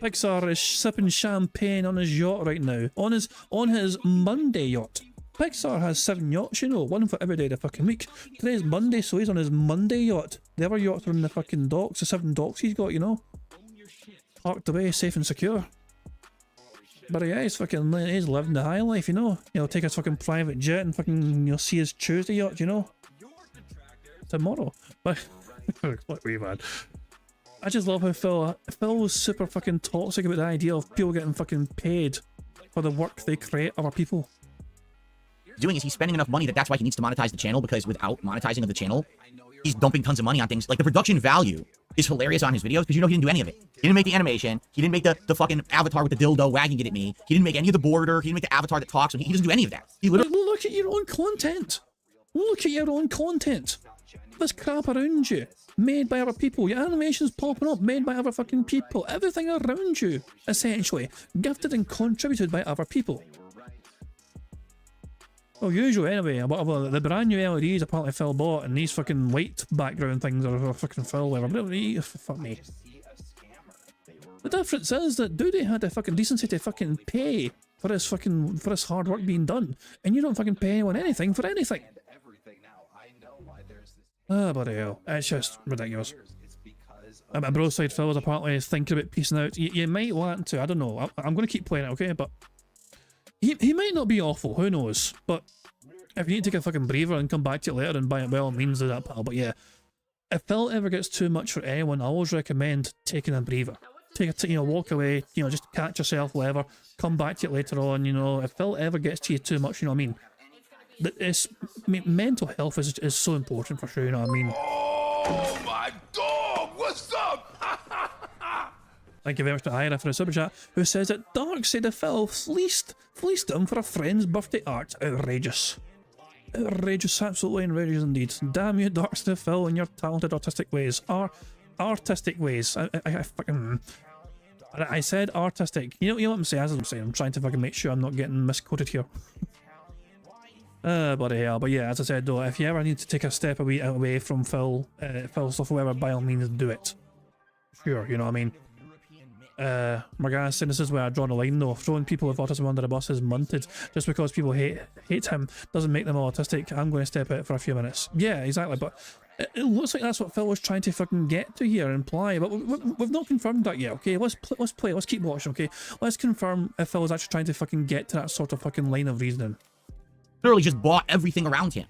Pixar is sipping champagne on his yacht right now. On his Monday yacht. Pixar has 7 yachts, you know, one for every day of the fucking week. Today's Monday, so he's on his Monday yacht. The other yachts are in the fucking docks, the 7 docks he's got, you know. Parked away, safe and secure. But yeah, he's living the high life, you know. He'll take his fucking private jet and fucking, you'll see his Tuesday yacht, you know. Tomorrow. But, what were you, man? I just love how Phil was super fucking toxic about the idea of people getting fucking paid for the work they create other people. Doing is he's spending enough money that's why he needs to monetize the channel, because without monetizing of the channel, he's dumping tons of money on things. Like the production value is hilarious on his videos because you know he didn't do any of it. He didn't make the animation. He didn't make the fucking avatar with the dildo wagging it at me. He didn't make any of the border. He didn't make the avatar that talks. He doesn't do any of that. He literally... Look at your own content. Look at your own content. This crap around you, made by other people. Your animations popping up, made by other fucking people. Everything around you, essentially, gifted and contributed by other people. Well, usually anyway, whatever, the brand new LEDs apparently Phil bought, and these fucking white background things are fucking Phil, whatever. Fuck me. The difference is that Doody had the fucking decency to fucking pay for his hard work being done, and you don't fucking pay anyone anything for anything. Ah, bloody hell. It's just ridiculous. My broadside Phil is apparently thinking about peacing out. You might want to, I don't know. I'm going to keep playing it, okay? But he might not be awful, who knows? But if you need to take a fucking breather and come back to it later, and by all means do that, pal. But yeah, if Phil ever gets too much for anyone, I always recommend taking a breather. Take a, walk away, just catch yourself, whatever. Come back to it later on, If Phil ever gets to you too much, you know what I mean? Mental health is so important for sure, you know what I mean? Oh my dog, what's up? Thank you very much to Ira for the super chat, who says that Dark said the Phil fleeced him for a friend's birthday art. Outrageous. Outrageous, absolutely outrageous indeed. Damn you, Dark said the Phil, and your talented artistic ways. Artistic ways. I said artistic. You know what I'm saying? As I'm saying, I'm trying to fucking make sure I'm not getting misquoted here. Bloody hell. But yeah, as I said though, if you ever need to take a step away from Phil stuff or whatever, by all means do it. Sure, you know what I mean? Morgana said this is where I draw the line though. Throwing people with autism under the bus is munted. Just because people hate him doesn't make them autistic. I'm going to step out for a few minutes. Yeah, exactly, but it looks like that's what Phil was trying to fucking get to here and imply, but we've not confirmed that yet, okay? Let's play, let's keep watching, okay? Let's confirm if Phil was actually trying to fucking get to that sort of fucking line of reasoning. Literally just bought everything around him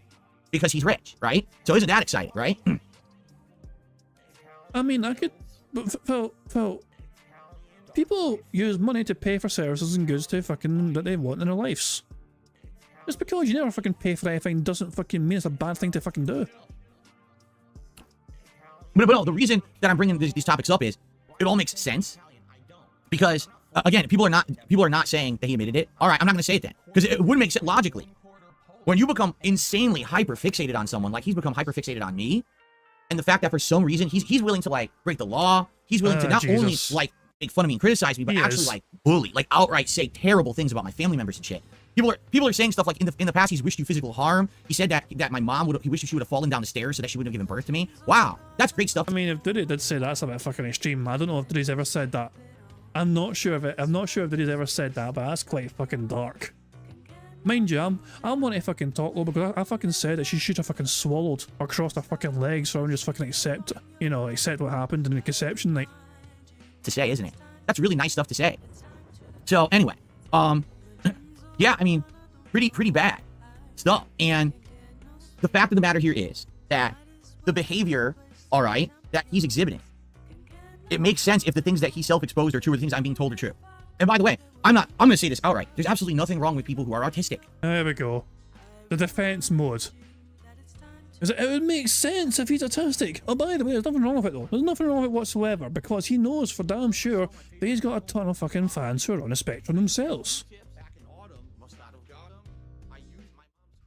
because he's rich, right? So isn't that exciting, right? I mean, I could... But Phil... People use money to pay for services and goods to fucking that they want in their lives. Just because you never fucking pay for anything doesn't fucking mean it's a bad thing to fucking do. But no, the reason that I'm bringing these topics up is it all makes sense because again, people are not saying that he admitted it. All right, I'm not going to say it then because it would make sense logically. When you become insanely hyper fixated on someone, like he's become hyper fixated on me, and the fact that for some reason he's willing to like break the law, he's willing to not only like make fun of me and criticize me, but actually like bully, like outright say terrible things about my family members and shit. People are saying stuff like in the past he's wished you physical harm. He said that my mom he wished she would have fallen down the stairs so that she wouldn't have given birth to me. Wow, that's great stuff. I mean, if Doody did say that's a bit fucking extreme. I don't know if Doody's ever said that. I'm not sure if Doody's ever said that, but that's quite fucking dark. Mind you, I'm one to fucking talk though, because I fucking said that she should have fucking swallowed or crossed her fucking legs rather than just fucking accept what happened in the conception night. To say, isn't it? That's really nice stuff to say. So anyway, yeah, I mean, pretty bad stuff. And the fact of the matter here is that the behavior, all right, that he's exhibiting, it makes sense if the things that he self-exposed are true or the things I'm being told are true. And by the way, I'm going to say this outright. There's absolutely nothing wrong with people who are autistic. There we go. The defense mode. It would make sense if he's autistic. Oh, by the way, there's nothing wrong with it though. There's nothing wrong with it whatsoever, because he knows for damn sure that he's got a ton of fucking fans who are on the spectrum themselves.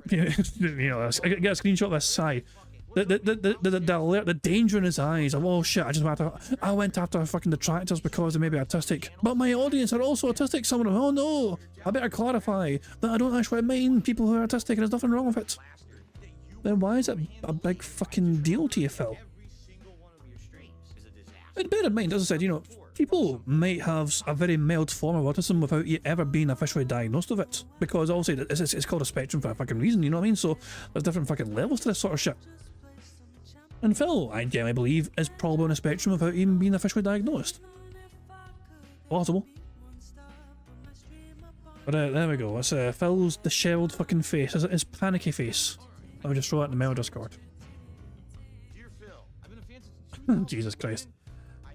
Get a screenshot of this side. The alert, the danger in his eyes. Oh shit! I went after fucking detractors because they may be autistic, but my audience are also autistic. Some of them. Oh no! I better clarify that I don't actually mind people who are autistic, and there's nothing wrong with it. Then why is it a big fucking deal to you, Phil? And bear in mind, as I said, people might have a very mild form of autism without ever being officially diagnosed with it, because obviously it's called a spectrum for a fucking reason. You know what I mean? So there's different fucking levels to this sort of shit. And Phil, I generally believe, is probably on a spectrum without even being officially diagnosed. Possible. But there we go. It's Phil's dishevelled fucking face. His panicky face. I'll just throw that in the mail Discord. Jesus Christ.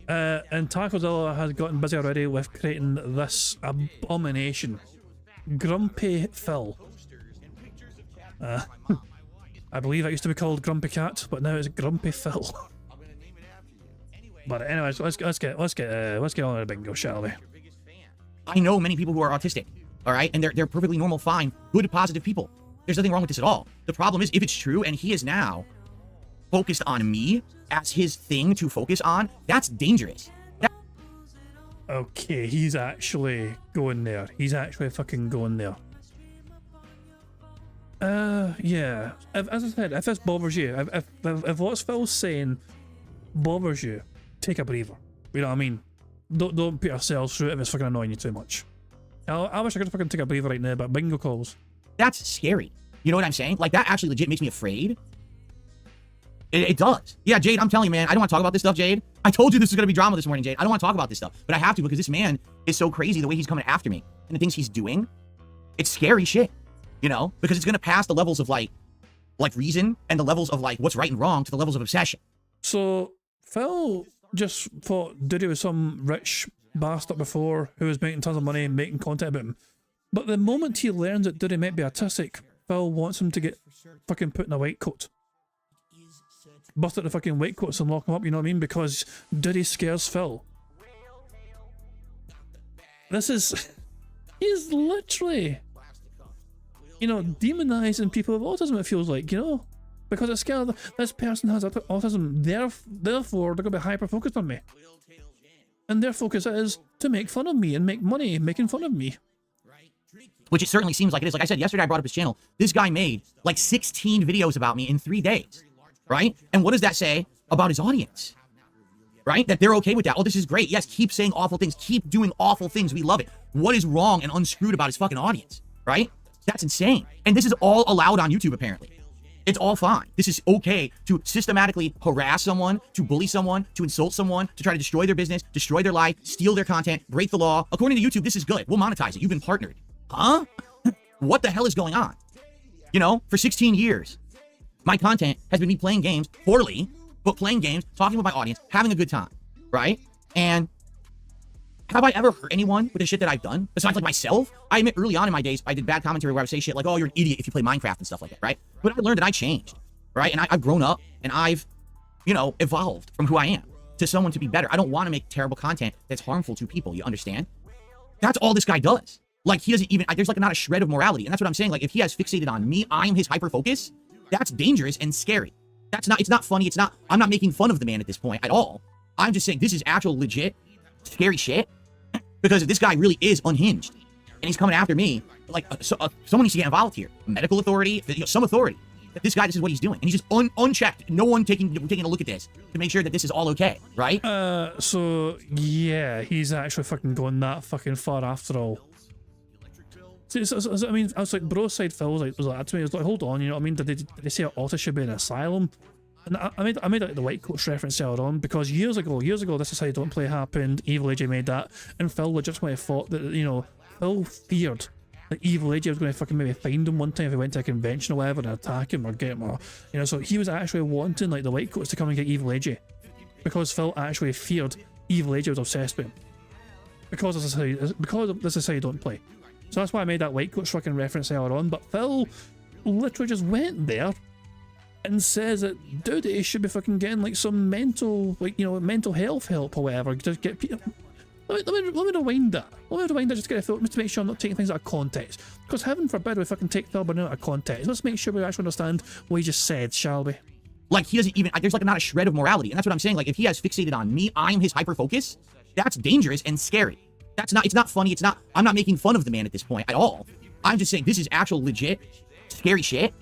And Tacozilla has gotten busy already with creating this abomination. Grumpy Phil. I believe it used to be called Grumpy Cat, but now it's Grumpy Phil. But anyways, let's get on to the bingo, shall we? I know many people who are autistic, all right, and they're perfectly normal, fine, good, positive people. There's nothing wrong with this at all. The problem is if it's true and he is now focused on me as his thing to focus on, that's dangerous. Okay, he's actually going there. He's actually fucking going there. Yeah. As I said, if this bothers you, if what Phil's saying bothers you, take a breather. You know what I mean? don't put yourselves through it if it's fucking annoying you too much. I wish I could fucking take a breather right now, but bingo calls. That's scary. You know what I'm saying? Like, that actually legit makes me afraid. It does. Yeah, Jade, I'm telling you, man, I don't want to talk about this stuff, Jade. I told you this was going to be drama this morning, Jade. I don't want to talk about this stuff, but I have to because this man is so crazy the way he's coming after me and the things he's doing. It's scary shit, you know, because it's going to pass the levels of like reason and the levels of like what's right and wrong to the levels of obsession. So Phil just thought Doody was some rich bastard before who was making tons of money making content about him. But the moment he learns that Doody might be autistic, Phil wants him to get fucking put in a white coat. Bust out the fucking white coats and lock him up, you know what I mean? Because Doody scares Phil. This is... He's literally... You know, demonizing people with autism, it feels like, you know? Because it's scared this person has autism, therefore they're going to be hyper-focused on me. And their focus is to make fun of me and make money making fun of me. Which it certainly seems like it is. Like I said, yesterday I brought up his channel. This guy made like 16 videos about me in 3 days. Right? And what does that say about his audience? Right? That they're okay with that. Oh, this is great. Yes, keep saying awful things. Keep doing awful things. We love it. What is wrong and unscrewed about his fucking audience? Right? That's insane. And this is all allowed on YouTube, apparently. It's all fine. This is okay to systematically harass someone, to bully someone, to insult someone, to try to destroy their business, destroy their life, steal their content, break the law. According to YouTube, this is good. We'll monetize it. You've been partnered. Huh? What the hell is going on? You know, for 16 years. My content has been me playing games poorly, but playing games, talking with my audience, having a good time, right? And have I ever hurt anyone with the shit that I've done? Besides, like, myself? I admit early on in my days, I did bad commentary where I would say shit like, oh, you're an idiot if you play Minecraft and stuff like that, right? But I learned and I changed, right? And I've grown up and I've, you know, evolved from who I am to someone to be better. I don't want to make terrible content that's harmful to people, you understand? That's all this guy does. Like, he doesn't even, there's like not a shred of morality. And that's what I'm saying. Like, if he has fixated on me, I'm his hyper-focus. That's dangerous and scary. That's not, it's not funny. It's not, I'm not making fun of the man at this point at all. I'm just saying this is actual legit scary shit because this guy really is unhinged and he's coming after me. Like someone needs to get involved here. A medical authority, you know, some authority. That this guy, this is what he's doing. And he's just unchecked. No one taking a look at this to make sure that this is all okay, right? So yeah, he's actually fucking going that fucking far after all. So, I mean, I was like, bro side Phil was like that to me. I was like, hold on, you know what I mean? Did they say Autism should be in an asylum? And I made like the white coats reference earlier on because years ago, This Is How You Don't Play happened. Evil AJ made that, and Phil legitimately thought that, you know, Phil feared that Evil AJ was going to fucking maybe find him one time if he went to a convention or whatever and attack him or get him, or, you know. So he was actually wanting like the white coats to come and get Evil AJ because Phil actually feared Evil AJ was obsessed with him because This Is How You Don't Play. So that's why I made that white coats fucking reference earlier on. But Phil literally just went there and says that Doody should be fucking getting like some mental, like, you know, mental health help or whatever. Just get people. Let me rewind that. Let me rewind that just to make sure I'm not taking things out of context. Because heaven forbid we fucking take Phil Burnett out of context. Let's make sure we actually understand what he just said, shall we? Like, he doesn't even, there's like not a shred of morality. And that's what I'm saying. Like, if he has fixated on me, I'm his hyper-focus. That's dangerous and scary. That's not, it's not funny. It's not, I'm not making fun of the man at this point at all. I'm just saying this is actual legit scary shit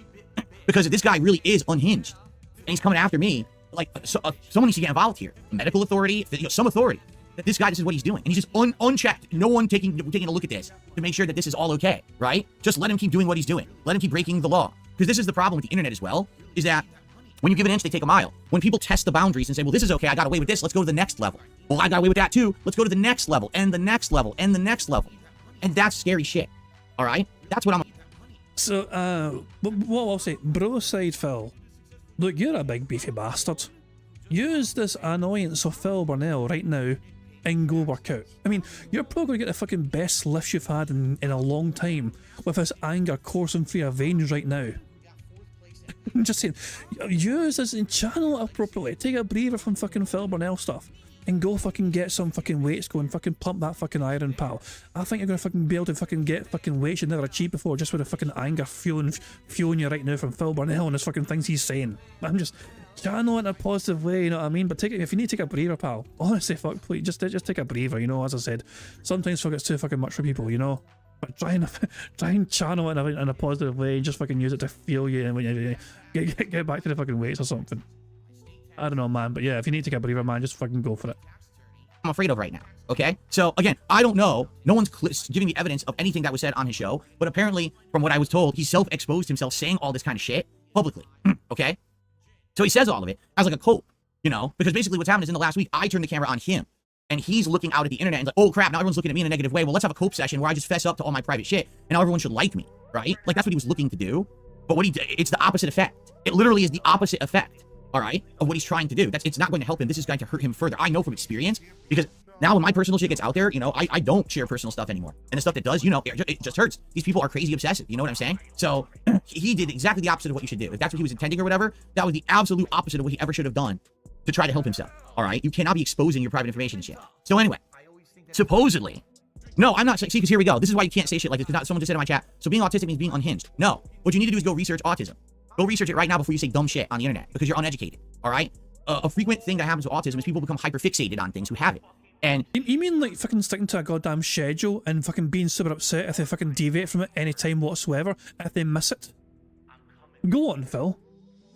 because this guy really is unhinged and he's coming after me. Like, someone needs to get involved here. A medical authority, you know, some authority. That this guy, this is what he's doing. And he's just unchecked. No one taking a look at this to make sure that this is all okay, right? Just let him keep doing what he's doing. Let him keep breaking the law. Because this is the problem with the internet as well, is that when you give an inch, they take a mile. When people test the boundaries and say, well, this is okay, I got away with this, let's go to the next level. Well, I got away with that too, let's go to the next level, and the next level, and the next level. And that's scary shit, all right? That's what I'm... So, what I'll say, bro side Phil, look, you're a big beefy bastard. Use this annoyance of Phil Burnell right now and go work out. I mean, you're probably going to get the fucking best lift you've had in a long time with this anger coursing through your veins right now. I'm just saying, use this and channel it appropriately. Take a breather from fucking Phil Burnell stuff and go fucking get some fucking weights, go and fucking pump that fucking iron, pal. I think you're gonna fucking be able to fucking get fucking weights you never achieved before just with the fucking anger fueling you right now from Phil Burnell and his fucking things he's saying. I'm just channel it in a positive way, you know what I mean? But take it, if you need to take a breather, pal, honestly, fuck, please, just take a breather, you know, as I said. Sometimes fuck, it's too fucking much for people, you know? But try and channel it in a positive way and just fucking use it to fuel you and when you get back to the fucking weights or something. I don't know, man, but yeah, if you need to take a breather, man, just fucking go for it. I'm afraid of right now. Okay. So again, I don't know. No one's giving me evidence of anything that was said on his show, but apparently from what I was told, he self-exposed himself saying all this kind of shit publicly. Okay. So he says all of it as like a cope, you know, because basically what's happened is in the last week, I turned the camera on him and he's looking out at the internet and like, oh crap, now everyone's looking at me in a negative way. Well, let's have a cope session where I just fess up to all my private shit and now everyone should like me, right? Like that's what he was looking to do. But what he did, it's the opposite effect. It literally is the opposite effect, all right, of what he's trying to do. It's not going to help him. This is going to hurt him further. I know from experience because now when my personal shit gets out there, you know, I don't share personal stuff anymore. And the stuff that does, you know, it just hurts. These people are crazy obsessive. You know what I'm saying? So he did exactly the opposite of what you should do. If that's what he was intending or whatever, that was the absolute opposite of what he ever should have done to try to help himself. All right. You cannot be exposing your private information and shit. So anyway, supposedly, no, I'm not saying, see, because here we go. This is why you can't say shit like this, because someone just said in my chat, so being autistic means being unhinged. No, what you need to do is go research autism. Go research it right now before you say dumb shit on the internet, because you're uneducated. All right. A frequent thing that happens with autism is people become hyperfixated on things who have it. And you mean like fucking sticking to a goddamn schedule and fucking being super upset if they fucking deviate from it any time whatsoever, if they miss it? Go on, Phil.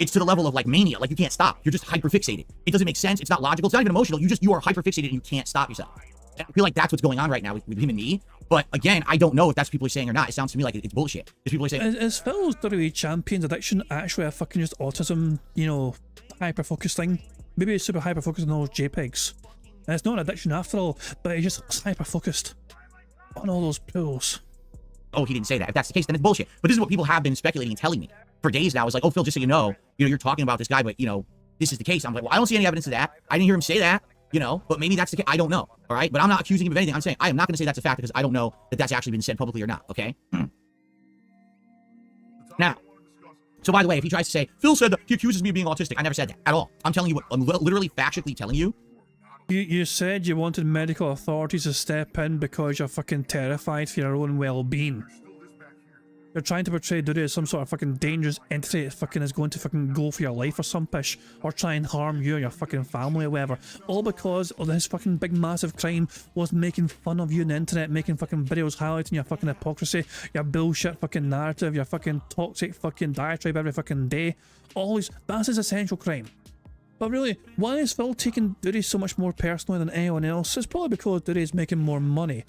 it's to the level of like mania, like you can't stop. You're just hyperfixated. It doesn't make sense. It's not logical. It's not even emotional. You are hyperfixated and you can't stop yourself. And I feel like that's what's going on right now with him and me. But again, I don't know if that's what people are saying or not. It sounds to me like it's bullshit. Because people are saying, is Phil's WWE Champion's addiction actually a fucking just autism, you know, hyper-focused thing? Maybe it's super hyper-focused on all those JPEGs. And it's not an addiction after all, but it's just hyper-focused on all those pills. oh, he didn't say that. If that's the case, then it's bullshit. But this is what people have been speculating and telling me for days now. It's like, oh, Phil, just so you know, you're talking about this guy, but, you know, this is the case. I'm like, well, I don't see any evidence of that. I didn't hear him say that, you know, but maybe that's the case. I don't know. All right. But I'm not accusing him of anything. I'm saying I am not going to say that's a fact because I don't know that that's actually been said publicly or not. Okay. Now, so by the way, if he tries to say, Phil said that he accuses me of being autistic, I never said that at all. I'm telling you what, I'm literally factually telling you. You said you wanted medical authorities to step in because you're fucking terrified for your own well-being. You're trying to portray Doody as some sort of fucking dangerous entity that fucking is going to fucking go for your life or some pish, or try and harm you or your fucking family or whatever. All because of his fucking big massive crime was making fun of you on the internet, making fucking videos highlighting your fucking hypocrisy, your bullshit fucking narrative, your fucking toxic fucking diatribe every fucking day. Always, that's his essential crime. But really, why is Phil taking Doody so much more personally than anyone else? It's probably because Doody's making more money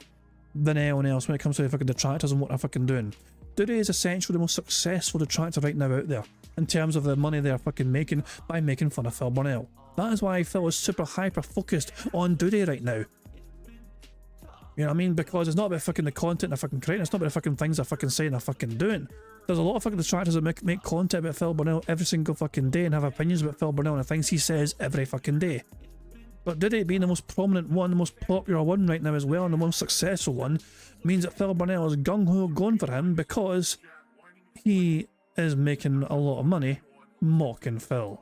than anyone else when it comes to the fucking detractors and what they're fucking doing. Doody is essentially the most successful detractor right now out there in terms of the money they're fucking making by making fun of Phil Burnell. That is why Phil is super hyper focused on Doody right now. You know what I mean? Because it's not about fucking the content they're fucking creating, it's not about the fucking things they're fucking saying they're fucking doing. There's a lot of fucking detractors that make content about Phil Burnell every single fucking day and have opinions about Phil Burnell and the things he says every fucking day. But Doody being the most prominent one, the most popular one right now as well, and the most successful one, means that Phil Burnell is gung-ho going for him because he is making a lot of money mocking Phil.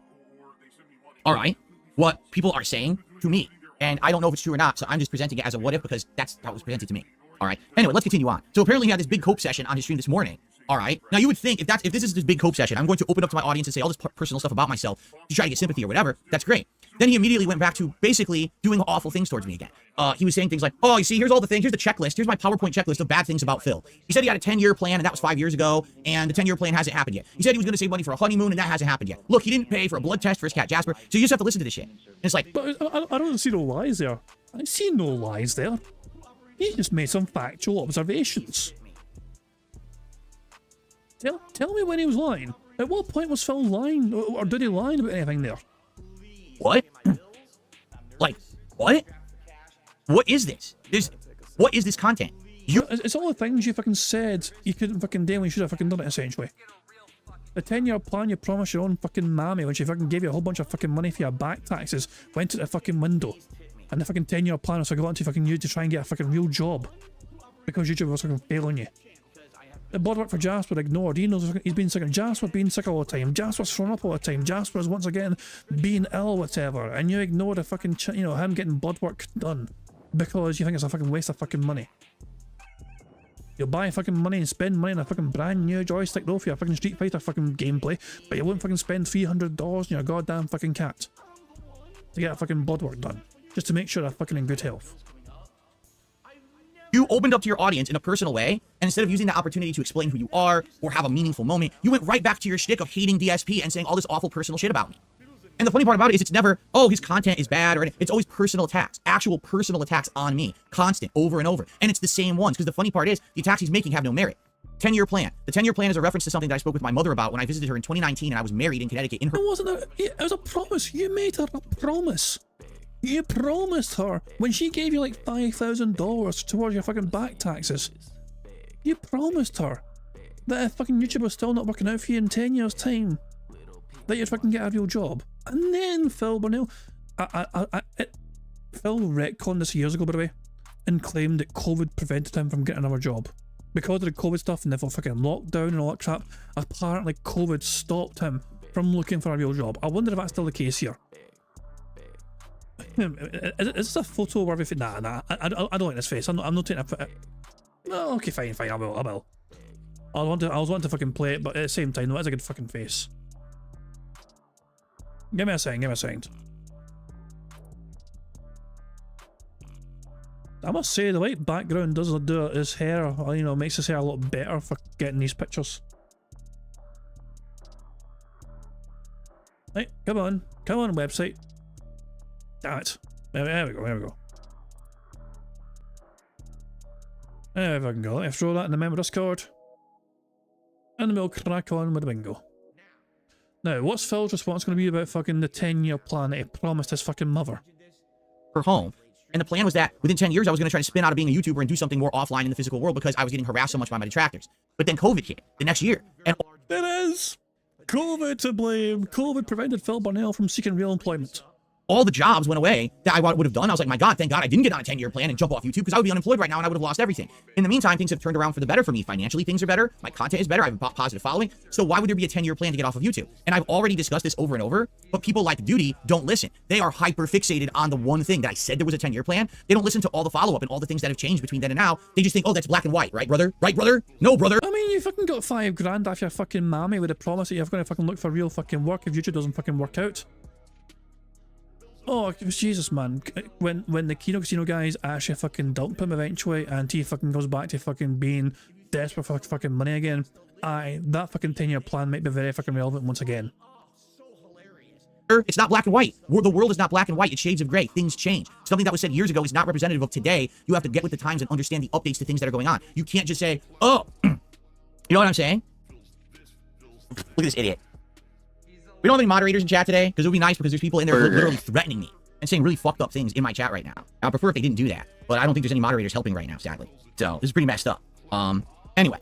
Alright, what people are saying to me, and I don't know if it's true or not, so I'm just presenting it as a what if because that's how it was presented to me. Alright, anyway, let's continue on. So apparently he had this big cope session on his stream this morning. Alright, now you would think if this is this big cope session, I'm going to open up to my audience and say all this personal stuff about myself to try to get sympathy or whatever. That's great. Then he immediately went back to basically doing awful things towards me again. He was saying things like, oh, you see, here's all the things, here's the checklist, here's my PowerPoint checklist of bad things about Phil. He said he had a 10-year plan and that was 5 years ago, and the 10-year plan hasn't happened yet. He said he was going to save money for a honeymoon and that hasn't happened yet. Look, he didn't pay for a blood test for his cat Jasper, so you just have to listen to this shit. And it's like, but I don't see no lies there. I see no lies there. He just made some factual observations. Tell me when he was lying. At what point was Phil lying, or did he lie about anything there? What? Like, what? What is this? What is this content? It's all the things you fucking said you couldn't fucking do when you should have fucking done it, essentially. The 10-year plan you promised your own fucking mammy when she fucking gave you a whole bunch of fucking money for your back taxes went out the fucking window. And the fucking 10-year plan was forgotten to fucking you to try and get a fucking real job. Because YouTube was fucking failing you. The blood work for Jasper ignored. He knows he's been sick. Jasper being sick all the time. Jasper's thrown up all the time. Jasper's once again being ill, whatever. And you ignore the fucking, you know, him getting blood work done because you think it's a fucking waste of fucking money. You'll buy fucking money and spend money on a fucking brand new joystick though for your fucking Street Fighter fucking gameplay, but you won't fucking spend $300 on your goddamn fucking cat to get a fucking blood work done just to make sure they're fucking in good health. You opened up to your audience in a personal way, and instead of using the opportunity to explain who you are or have a meaningful moment, you went right back to your shtick of hating DSP and saying all this awful personal shit about me. And the funny part about it is it's never, oh, his content is bad, or it's always personal attacks, actual personal attacks on me, constant, over and over. And it's the same ones, because the funny part is the attacks he's making have no merit. 10-year plan. The 10-year plan is a reference to something that I spoke with my mother about when I visited her in 2019 and I was married in Connecticut. It wasn't it was a promise. You made her a promise. You promised her when she gave you like $5,000 towards your fucking back taxes. You promised her that if fucking YouTube was still not working out for you in 10 years' time, that you'd fucking get a real job. And then Phil Burnell, Phil retconned this years ago, by the way, and claimed that COVID prevented him from getting another job. Because of the COVID stuff and the fucking lockdown and all that crap, apparently COVID stopped him from looking for a real job. I wonder if that's still the case here. Is this a photo where everything? Nah, I don't like this face. I'm not taking a. No, okay, fine, I will. I was wanting to fucking play it, but at the same time, no, that's a good fucking face. Give me a second. I must say, the white background does do his hair, you know, makes his hair a lot better for getting these pictures. Right, come on, website. Damn it. There we go. There we fucking go. Let me throw that in the member Discord. And then we'll crack on with the bingo. Now, what's Phil's response going to be about fucking the 10-year plan that he promised his fucking mother? Her home. And the plan was that within 10 years, I was going to try to spin out of being a YouTuber and do something more offline in the physical world because I was getting harassed so much by my detractors. But then COVID hit the next year. And it is COVID to blame. COVID prevented Phil Burnell from seeking real employment. all the jobs went away that I would have done. I was like, my God, thank God I didn't get on a 10-year plan and jump off YouTube because I would be unemployed right now and I would have lost everything. In the meantime, things have turned around for the better for me. Financially, things are better. My content is better. I have a positive following. So why would there be a 10-year plan to get off of YouTube? And I've already discussed this over and over, but people like Doody don't listen. They are hyper fixated on the one thing that I said there was a 10-year plan. They don't listen to all the follow-up and all the things that have changed between then and now. They just think, oh, that's black and white, right, brother? Right, brother? No, brother. I mean, you fucking got $5 off your fucking mammy with a promise that you're going to fucking look for real fucking work if YouTube doesn't fucking work out. Oh, Jesus, man. When the Kino Casino guys actually fucking dump him eventually and he fucking goes back to fucking being desperate for fucking money again, that fucking 10-year plan might be very fucking relevant once again. It's not black and white. The world is not black and white. It's shades of gray. Things change. Something that was said years ago is not representative of today. You have to get with the times and understand the updates to things that are going on. You can't just say, oh, you know what I'm saying? Look at this idiot. We don't have any moderators in chat today because it would be nice because there's people in there literally threatening me and saying really fucked up things in my chat right now. I prefer if they didn't do that, but I don't think there's any moderators helping right now, sadly. So this is pretty messed up. Anyway.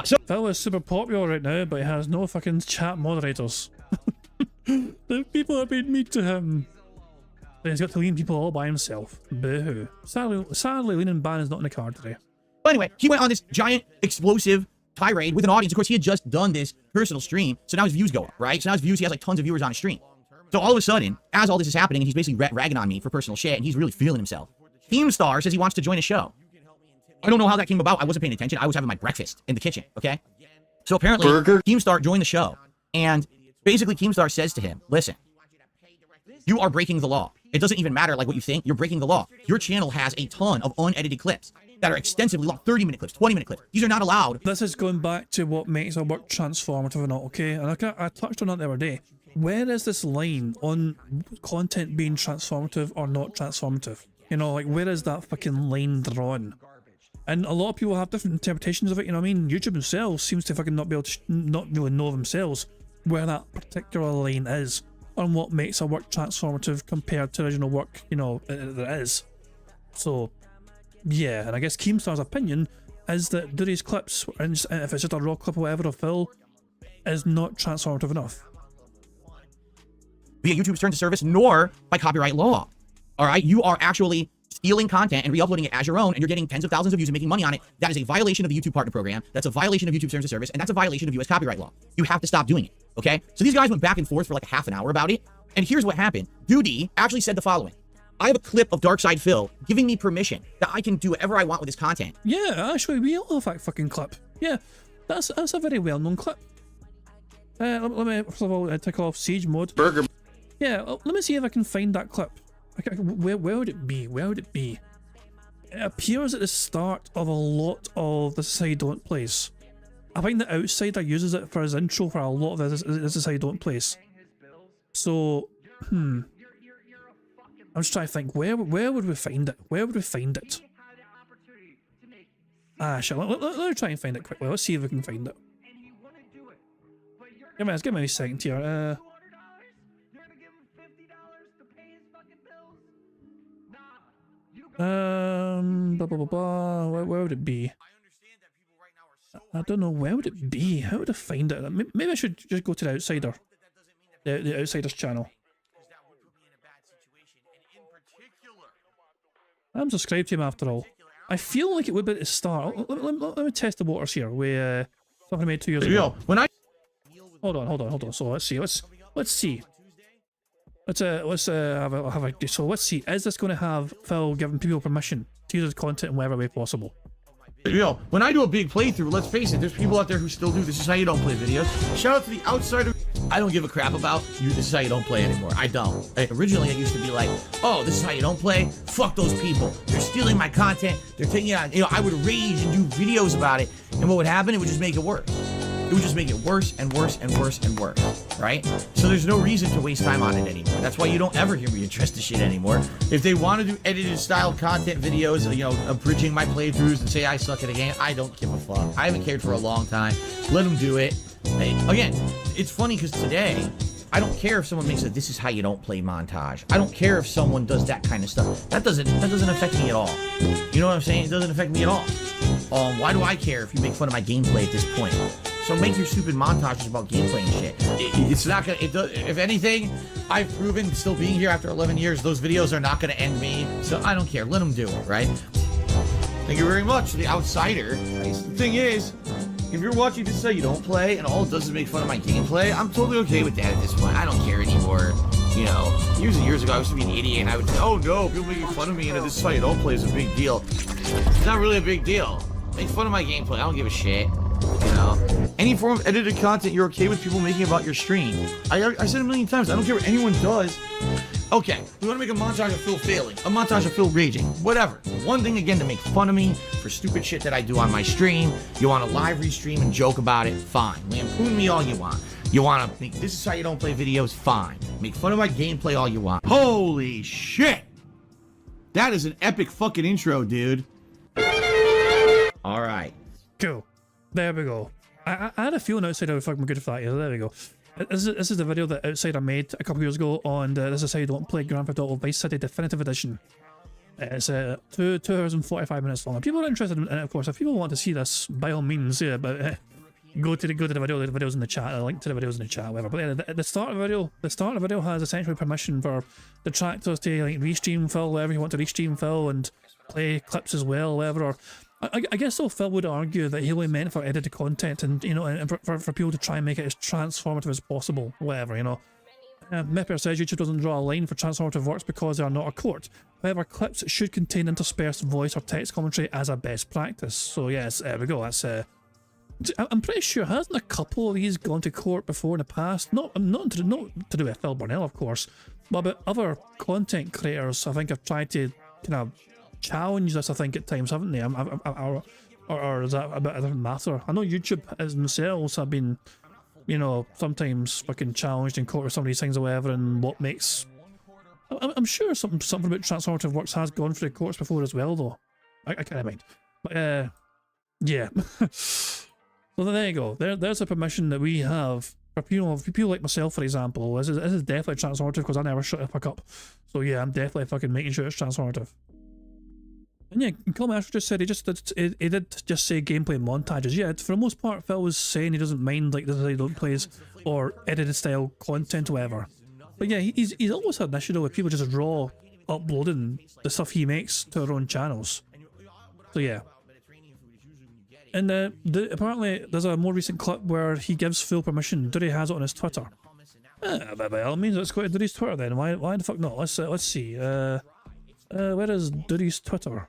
So Phil is super popular right now, but he has no fucking chat moderators. The people have been mean to him. Then he's got to lean people all by himself. Boo-hoo. Sadly, leaning ban is not in the card today. But anyway, he went on this giant, explosive tirade with an audience. Of course, he had just done this personal stream, so now his views go up, right? So now his views, he has like tons of viewers on his stream. So all of a sudden, as all this is happening, and he's basically ragging on me for personal shit, and he's really feeling himself. Keemstar says he wants to join a show. I don't know how that came about. I wasn't paying attention. I was having my breakfast in the kitchen, okay? So apparently, Keemstar joined the show, and basically Keemstar says to him, listen, you are breaking the law. It doesn't even matter like what you think. You're breaking the law. Your channel has a ton of unedited clips that are extensively long, 30-minute clips, 20-minute clips. These are not allowed. This is going back to what makes our work transformative or not, okay? And I touched on that the other day. Where is this line on content being transformative or not transformative? You know, like, where is that fucking line drawn? And a lot of people have different interpretations of it, you know what I mean? YouTube themselves seems to fucking not be able to, not really know themselves where that particular line is on what makes a work transformative compared to original work, you know, there is. So, yeah, and I guess Keemstar's opinion is that Doody's clips, and if it's just a raw clip or whatever of Phil, is not transformative enough. Via YouTube's terms of service, nor by copyright law. All right, you are actually stealing content and re-uploading it as your own, and you're getting tens of thousands of views and making money on it. That is a violation of the YouTube Partner Program. That's a violation of YouTube's terms of service, and that's a violation of US copyright law. You have to stop doing it, okay? So these guys went back and forth for like a half an hour about it, and here's what happened. Doody actually said the following. I have a clip of Darkside Phil giving me permission that I can do whatever I want with his content. Yeah, actually, we all have that fucking clip. Yeah, that's a very well-known clip. Let me, first of all, take off siege mode. Burger. Yeah, let me see if I can find that clip. Okay, where would it be? Where would it be? It appears at the start of a lot of This Is How You Don't plays. I think the Outsider uses it for his intro for a lot of This Is How You Don't plays. So, I'm just trying to think, where would we find it? Where would we find it? Ah, shit, let me try and find it quickly. Let's see if we can find it. Give me a second here. Blah, blah, blah, blah. Where would it be? I don't know, where would it be? How would I find it? Maybe I should just go to the Outsider. The Outsiders channel. I'm subscribed to him after all. I feel like it would be at the start. Let me test the waters here with something I made 2 years ago. When I Hold on. So let's see. Let's see. Let's have a so let's see. Is this going to have Phil giving people permission to use his content in whatever way possible? When I do a big playthrough, let's face it, there's people out there who still do This Is How You Don't Play videos. Shout out to the Outsider. I don't give a crap about you. This is how you don't play anymore. I don't. Originally, I used to be like, oh, this is how you don't play? Fuck those people. They're stealing my content. They're taking it on. I would rage and do videos about it. And what would happen? It would just make it worse. It would just make it worse and worse and worse and worse, right? So there's no reason to waste time on it anymore. That's why you don't ever hear me address the shit anymore. If they want to do edited style content videos, abridging my playthroughs and say I suck at a game, I don't give a fuck. I haven't cared for a long time. Let them do it. Hey, again, it's funny because today, I don't care if someone makes a This Is How You Don't Play montage. I don't care if someone does that kind of stuff. That doesn't affect me at all. You know what I'm saying? It doesn't affect me at all. Why do I care if you make fun of my gameplay at this point? So make your stupid montages about gameplay and shit. It's not gonna. If anything, I've proven still being here after 11 years, those videos are not gonna end me. So I don't care. Let them do it, right? Thank you very much, the Outsider. The thing is, if you're watching This Is How You Don't Play and all it does is make fun of my gameplay, I'm totally okay with that at this point. I don't care anymore. Years and years ago, I used to be an idiot and I would say, oh no, people making fun of me and This Is How You Don't Play is a big deal. It's not really a big deal. Make fun of my gameplay. I don't give a shit. Any form of edited content you're okay with people making about your stream. I said a million times, I don't care what anyone does. Okay, we want to make a montage of Phil failing, a montage of Phil raging, whatever. One thing again to make fun of me for stupid shit that I do on my stream. You want to live restream and joke about it? Fine. Lampoon me all you want. You want to make This Is How You Don't Play videos? Fine. Make fun of my gameplay all you want. Holy shit! That is an epic fucking intro, dude. Alright. Cool. There we go. I had a feeling Outsider would fucking be good for that. Yeah, there we go. This is the video that Outsider made a couple years ago on This Is How You Don't Play Grand Theft Auto Vice City Definitive Edition. It's 2 hours and 45 minutes long. If people are interested in it, of course, if people want to see this, by all means, yeah, but go to the video. The video's in the chat. A link to the video's in the chat, whatever. But yeah, the start of the video has essentially permission for detractors to like restream Phil wherever you want to restream Phil and play clips as well, whatever. Or I guess though Phil would argue that he only meant for edited content and and for people to try and make it as transformative as possible, whatever. Mepper says YouTube doesn't draw a line for transformative works because they are not a court. However, clips should contain interspersed voice or text commentary as a best practice. So yes, there we go. That's I'm pretty sure hasn't a couple of these gone to court before in the past? Not to do with Phil Burnell, of course, but other content creators. I think have tried to kind of challenge this. I think at times, haven't they? Or is that a bit of a different matter? I know YouTube as themselves have been, sometimes fucking challenged in court with some of these things or whatever, and what makes. I'm sure something about transformative works has gone through the courts before as well, though. I can't mind. But yeah. So there you go. There's a permission that we have for people like myself, for example. This is definitely transformative because I never shut the fuck up. So yeah, I'm definitely fucking making sure it's transformative. And yeah, Colin Asher just said he did just say gameplay montages. Yeah, for the most part, Phil was saying he doesn't mind like This Is How You Don't Plays or edited style content or whatever. But yeah, he's always had an issue with people just raw uploading the stuff he makes to their own channels. So yeah. And apparently there's a more recent clip where he gives full permission. Doody has it on his Twitter. By all means, let's go to Doody's Twitter then. Why the fuck not? Let's see. Where is Doody's Twitter?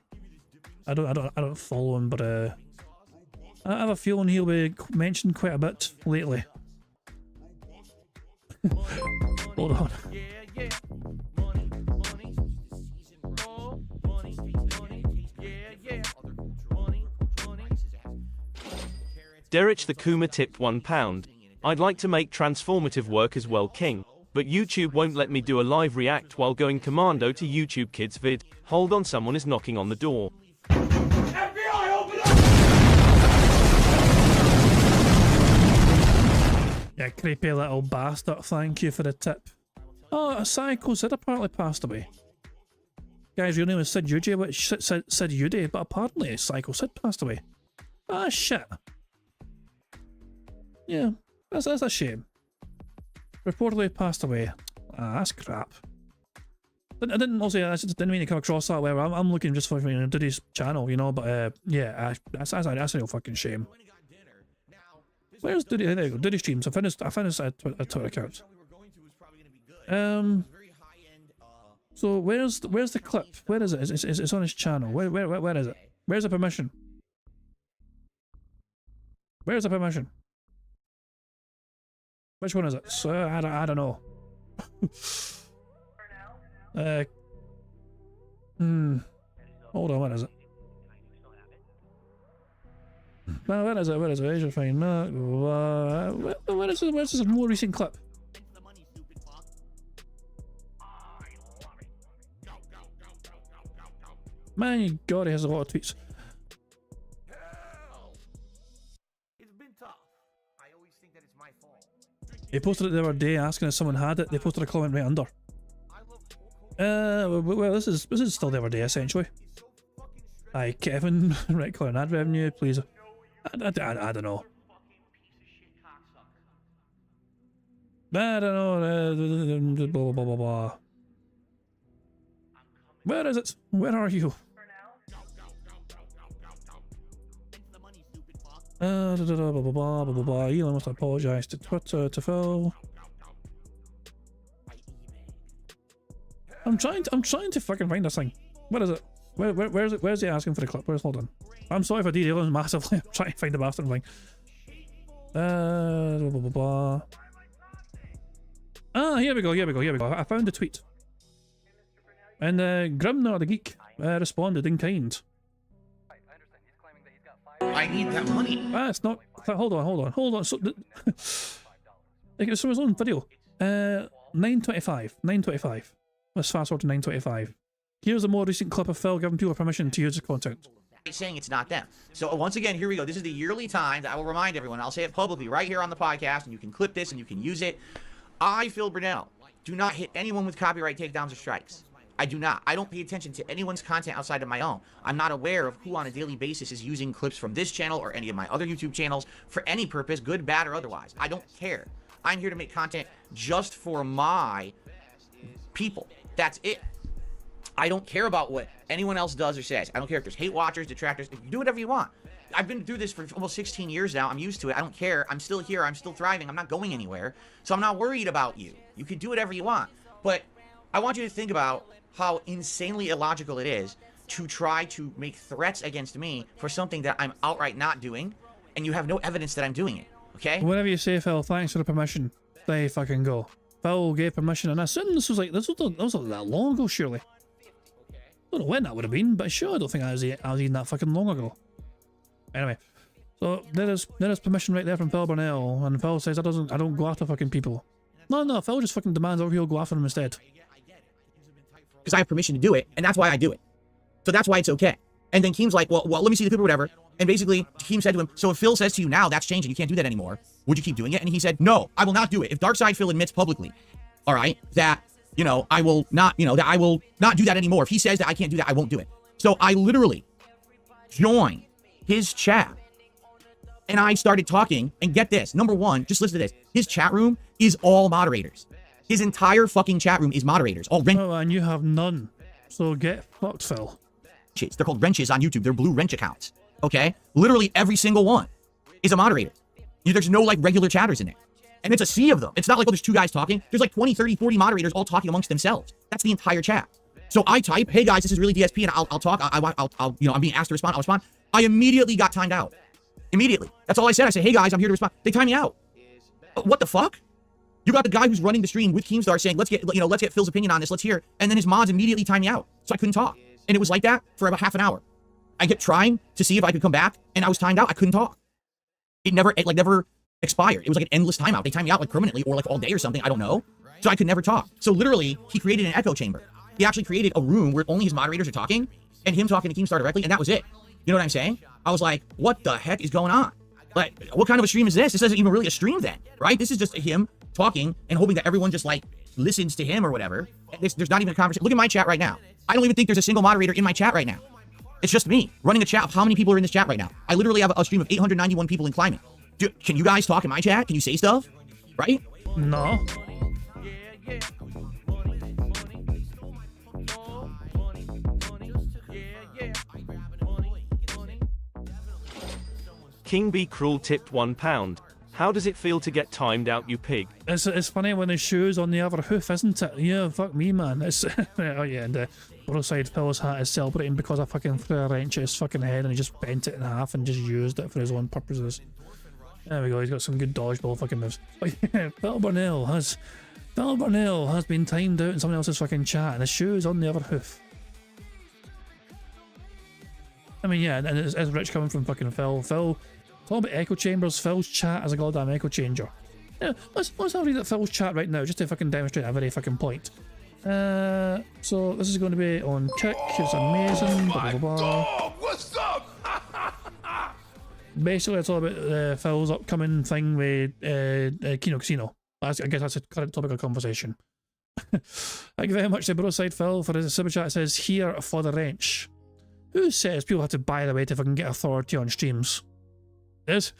I don't follow him, but I have a feeling he'll be mentioned quite a bit lately. Hold on. Derek the Kuma tipped £1. I'd like to make transformative work as well, King. but YouTube won't let me do a live react while going commando to YouTube Kids vid. Hold on, someone is knocking on the door. FBI, open up! Yeah, creepy little bastard. Thank you for the tip. Oh, Psycho Sid apparently passed away. Guy's real name is Sid Udy, Sid Udy, but apparently Psycho Sid passed away. Ah, shit. Yeah, that's a shame. Reportedly passed away. Ah, that's crap. I just didn't mean to come across that way. I'm looking just for Doody's channel, you know, but yeah, that's a real fucking shame. Where's Doody? There you go, Doody streams. I found his Twitter account. So where's the clip? Where is it? It's on his channel. Where is it? Where's the permission? Where's the permission? Which one is it? So, I don't know. Hold on, what is it? No, where is it? Where's your fine? Where's this more recent clip? Man, God, he has a lot of tweets. He posted it the other day asking if someone had it. They posted a comment right under. Well, this is still the other day essentially. Hi, Kevin. Right, calling ad revenue, please. I don't know. I don't know. Blah blah blah blah. Where is it? Where are you? Blah blah blah. Elon must apologize to Twitter, to Phil. I'm trying to fucking find this thing. What is it? Where's it? Where's he asking for the clip? Hold on. I'm sorry for derailing massively. I'm trying to find the bastard thing. Blah blah blah. Ah, here we go. I found the tweet. And Grimnar the Geek responded in kind. I need that money. Ah, it's not. Hold on. So, it's from his own video. 9:25. Let's fast forward to 9:25. Here's a more recent clip of Phil giving people permission to use his content. Saying it's not them. So once again, here we go. This is the yearly time that I will remind everyone. I'll say it publicly right here on the podcast, and you can clip this and you can use it. I, Phil Brunel, do not hit anyone with copyright takedowns or strikes. I do not. I don't pay attention to anyone's content outside of my own. I'm not aware of who on a daily basis is using clips from this channel or any of my other YouTube channels for any purpose, good, bad, or otherwise. I don't care. I'm here to make content just for my people. That's it. I don't care about what anyone else does or says. I don't care if there's hate watchers, detractors. You do whatever you want. I've been through this for almost 16 years now. I'm used to it. I don't care. I'm still here. I'm still thriving. I'm not going anywhere. So I'm not worried about you. You can do whatever you want. But I want you to think about how insanely illogical it is to try to make threats against me for something that I'm outright not doing, and you have no evidence that I'm doing it. Okay? Whatever you say, Phil, thanks for the permission. There you fucking go. Phil gave permission, and I assume this was that long ago, surely. I don't know when that would have been, but sure, I don't think I was even that fucking long ago. Anyway, so there is permission right there from Phil Burnell, and Phil says I don't go after fucking people. No, Phil just fucking demands other people go after him instead. Because I have permission to do it, and that's why I do it. So that's why it's okay. And then Keem's like, well, let me see the clip or whatever. And basically, Keem said to him, so if Phil says to you now that's changing, you can't do that anymore, would you keep doing it? And he said, no, I will not do it. If Darkside Phil admits publicly, all right, that, you know, I will not do that anymore. If he says that I can't do that, I won't do it. So I literally joined his chat, and I started talking, and get this, number one, just listen to this. His chat room is all moderators. His entire fucking chat room is moderators. All wrenches. Oh, and you have none. So get fucked, Phil. They're called wrenches on YouTube. They're blue wrench accounts. Okay? Literally every single one is a moderator. There's no like regular chatters in there. And it's a sea of them. It's not like, oh, there's two guys talking. There's like 20, 30, 40 moderators all talking amongst themselves. That's the entire chat. So I type, hey guys, this is really DSP, and I'll talk. I'll I'm being asked to respond. I'll respond. I immediately got timed out. Immediately. That's all I said. I said, hey guys, I'm here to respond. They time me out. What the fuck? You got the guy who's running the stream with Keemstar saying, let's get Phil's opinion on this. Let's hear. And then his mods immediately time me out. So I couldn't talk. And it was like that for about half an hour. I kept trying to see if I could come back, and I was timed out. I couldn't talk. It never expired. It was like an endless timeout. They timed me out like permanently or like all day or something. I don't know. So I could never talk. So literally, he created an echo chamber. He actually created a room where only his moderators are talking, and him talking to Keemstar directly, and that was it. You know what I'm saying? I was like, what the heck is going on? Like, what kind of a stream is this? This isn't even really a stream then, right? This is just him talking and hoping that everyone just like listens to him or whatever. There's not even a conversation. Look at my chat right now. I don't even think there's a single moderator in my chat right now. It's just me running a chat of how many people are in this chat right now. I literally have a stream of 891 people in climate. Can you guys talk in my chat? Can you say stuff? Right? No. King Be Cruel tipped £1. How does it feel to get timed out, you pig? It's funny when his shoe's on the other hoof, isn't it? Yeah, fuck me, man. It's oh yeah, and Broadside Phil's hat is celebrating because I fucking threw a wrench at his fucking head and he just bent it in half and just used it for his own purposes. There we go. He's got some good dodgeball fucking moves. But yeah, Phil Burnell has been timed out in someone else's fucking chat and his shoe's on the other hoof. I mean, yeah, and it's rich coming from fucking Phil. Talk about echo chambers. Phil's chat is a goddamn echo changer. Yeah, let's have a read at Phil's chat right now just to fucking demonstrate a very fucking point. So this is going to be on Kick. It's amazing. Blah, blah, blah. What's up? Basically, it's all about Phil's upcoming thing with Kino Casino. I guess that's a current topic of conversation. Thank you very much to Broadside Phil for his super chat. It says here for the wrench. Who says people have to buy the way to fucking get authority on streams? Thank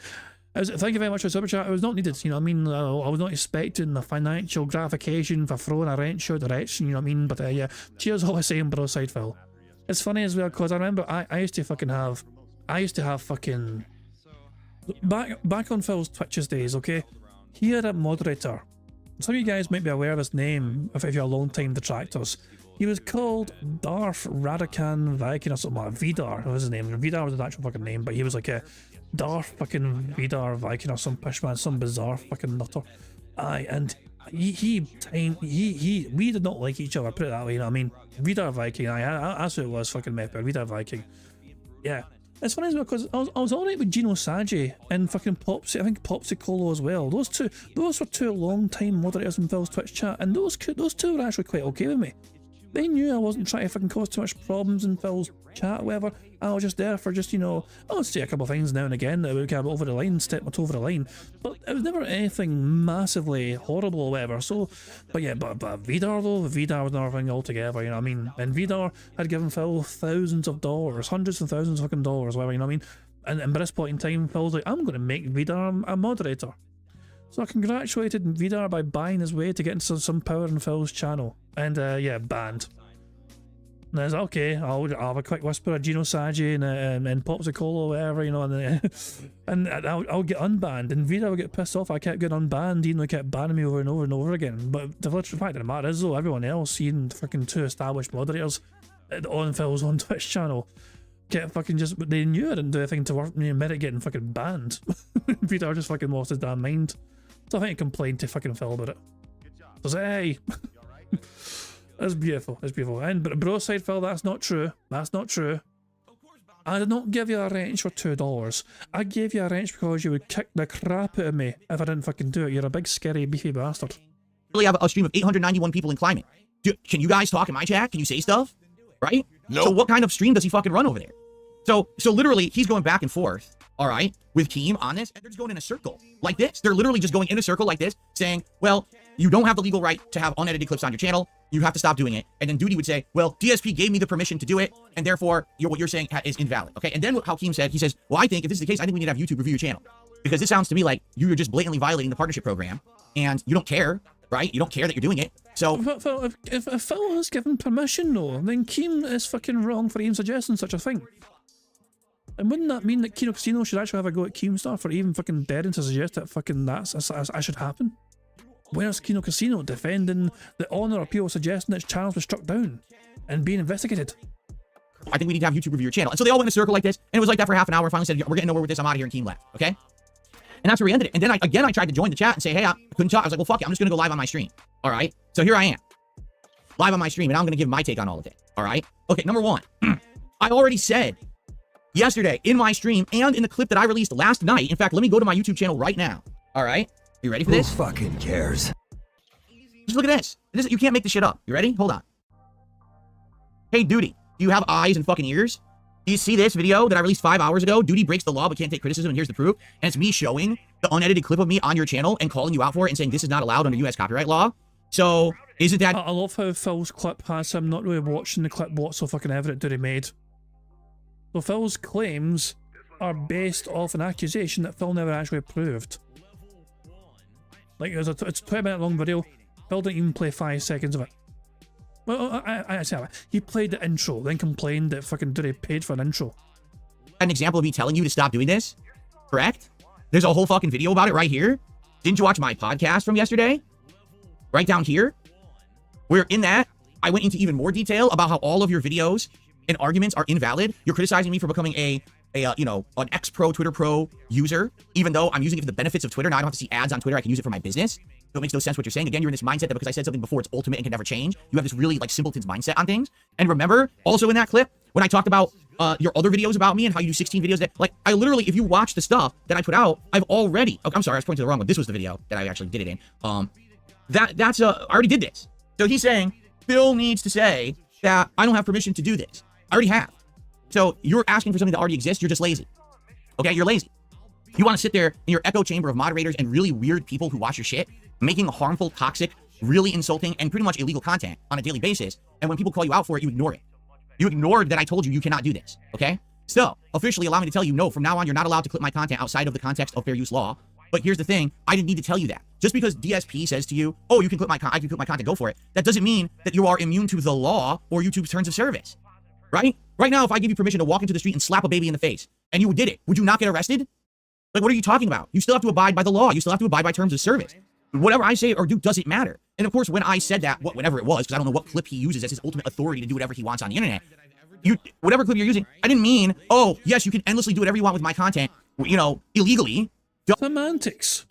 you very much for the super chat. It was not needed, you know what I mean? I was not expecting the financial gratification for throwing a wrench out the direction, you know what I mean? But yeah, cheers all the same, Broadside Phil. It's funny as well, because I remember I used to have fucking... Back on Phil's Twitch's days, okay? He had a moderator. Some of you guys might be aware of his name if you're long-time detractors. He was called Darth Radakan Viking or something like that. Vidar was his name. Vidar was his actual fucking name, but he was like a Darth fucking Vidar Viking or some pishman, some bizarre fucking nutter. Aye, and we did not like each other, put it that way, you know what I mean? Vidar Viking, that's who it was, fucking Mepper, Vidar Viking. Yeah. It's funny as well because I was alright with Gino Sagi and fucking Popsy, I think Popsicolo as well. Those were two long time moderators in Phil's Twitch chat, and those two were actually quite okay with me. They knew I wasn't trying to fucking cause too much problems in Phil's chat or whatever. I was just there for just, you know, I would say a couple of things now and again that would kind of over the line, step my toe over the line. But it was never anything massively horrible or whatever. So, but yeah, but Vidar though, Vidar was another thing altogether, you know what I mean? And Vidar had given Phil thousands of dollars, hundreds and thousands of fucking dollars, whatever, you know what I mean? And by this point in time, Phil's like, I'm going to make Vidar a moderator. So I congratulated Vidar by buying his way to get into some power in Phil's channel. And yeah, banned. And I was like, okay, I'll have a quick whisper of Gino Sagi and Popsicolo or whatever, you know, and I'll get unbanned. And Vidar would get pissed off. I kept getting unbanned, even though he kept banning me over and over and over again. But the fact of the matter is, though, everyone else, even fucking two established moderators on Phil's own Twitch channel, kept fucking just, they knew I didn't do anything to work me and merit getting fucking banned. Vidar just fucking lost his damn mind. So I think he complained to fucking Phil about it. So I was like, hey. That's beautiful, that's beautiful. And but Broadside Phil, that's not true. That's not true. I did not give you a wrench for $2. I gave you a wrench because you would kick the crap out of me if I didn't fucking do it. You're a big, scary, beefy bastard. Really have a stream of 891 people in climate. Can you guys talk in my chat? Can you say stuff? Right? No. So what kind of stream does he fucking run over there? So literally, he's going back and forth, all right, with Keem on this, and they're just going in a circle like this. They're literally just going in a circle like this, saying, well, you don't have the legal right to have unedited clips on your channel. You have to stop doing it. And then Doody would say, well, DSP gave me the permission to do it, and therefore, what you're saying is invalid, okay? And then how Keem said, he says, well, I think if this is the case, I think we need to have YouTube review your channel. Because this sounds to me like you're just blatantly violating the partnership program, and you don't care, right? You don't care that you're doing it. So if Phil has given permission, though, then Keem is fucking wrong for even suggesting such a thing. And wouldn't that mean that Kino Casino should actually have a go at Keemstar for even fucking daring to suggest that fucking that should happen? Where's Kino Casino defending the honour of people suggesting that channels were struck down and being investigated? I think we need to have YouTube review your channel. And so they all went in a circle like this, and it was like that for half an hour. And finally said, we're getting nowhere with this. I'm out of here, and Keem left. Okay? And that's where we ended it. And then I tried to join the chat and say, hey, I couldn't talk. I was like, well, fuck it. I'm just going to go live on my stream. All right? So here I am, live on my stream, and I'm going to give my take on all of it. All right? Okay, number one, I already said yesterday in my stream and in the clip that I released last night. In fact, let me go to my YouTube channel right now. All right? You ready for this? Who fucking cares? Just look at this. You can't make this shit up. You ready? Hold on. Hey, Doody, do you have eyes and fucking ears? Do you see this video that I released 5 hours ago? Doody breaks the law but can't take criticism, and here's the proof. And it's me showing the unedited clip of me on your channel and calling you out for it and saying this is not allowed under US copyright law. So, isn't that... I love how Phil's clip has him not really watching the clip what's so fucking evident Doody made. So Phil's claims are based off an accusation that Phil never actually proved. Like, it's a 20-minute long video. Phil didn't even play 5 seconds of it. Well, I say that. He played the intro, then complained that fucking Doody paid for an intro. An example of me telling you to stop doing this? Correct? There's a whole fucking video about it right here. Didn't you watch my podcast from yesterday? Right down here. Where in that, I went into even more detail about how all of your videos and arguments are invalid. You're criticizing me for becoming an ex-pro, Twitter pro user, even though I'm using it for the benefits of Twitter. Now I don't have to see ads on Twitter. I can use it for my business. So it makes no sense what you're saying. Again, you're in this mindset that because I said something before, it's ultimate and can never change. You have this really like simpleton's mindset on things. And remember, also in that clip, when I talked about your other videos about me and how you do 16 videos, like I literally, if you watch the stuff that I put out, I've already, I'm sorry, I was pointing to the wrong one. This was the video that I actually did it in. I already did this. So he's saying, Phil needs to say that I don't have permission to do this. I already have. So you're asking for something that already exists. You're just lazy. Okay, you're lazy. You want to sit there in your echo chamber of moderators and really weird people who watch your shit, making harmful, toxic, really insulting, and pretty much illegal content on a daily basis. And when people call you out for it, you ignore it. You ignored that I told you you cannot do this. Okay? So, officially allow me to tell you, no, from now on, you're not allowed to clip my content outside of the context of fair use law. But here's the thing, I didn't need to tell you that. Just because DSP says to you, oh, you can clip my content, go for it. That doesn't mean that you are immune to the law or YouTube's terms of service. Right? Right now, if I give you permission to walk into the street and slap a baby in the face, and you did it, would you not get arrested? Like, what are you talking about? You still have to abide by the law. You still have to abide by terms of service. Whatever I say or do doesn't matter. And of course, when I said that, whenever it was, because I don't know what clip he uses as his ultimate authority to do whatever he wants on the internet, whatever clip you're using, I didn't mean, oh, yes, you can endlessly do whatever you want with my content, illegally. Semantics.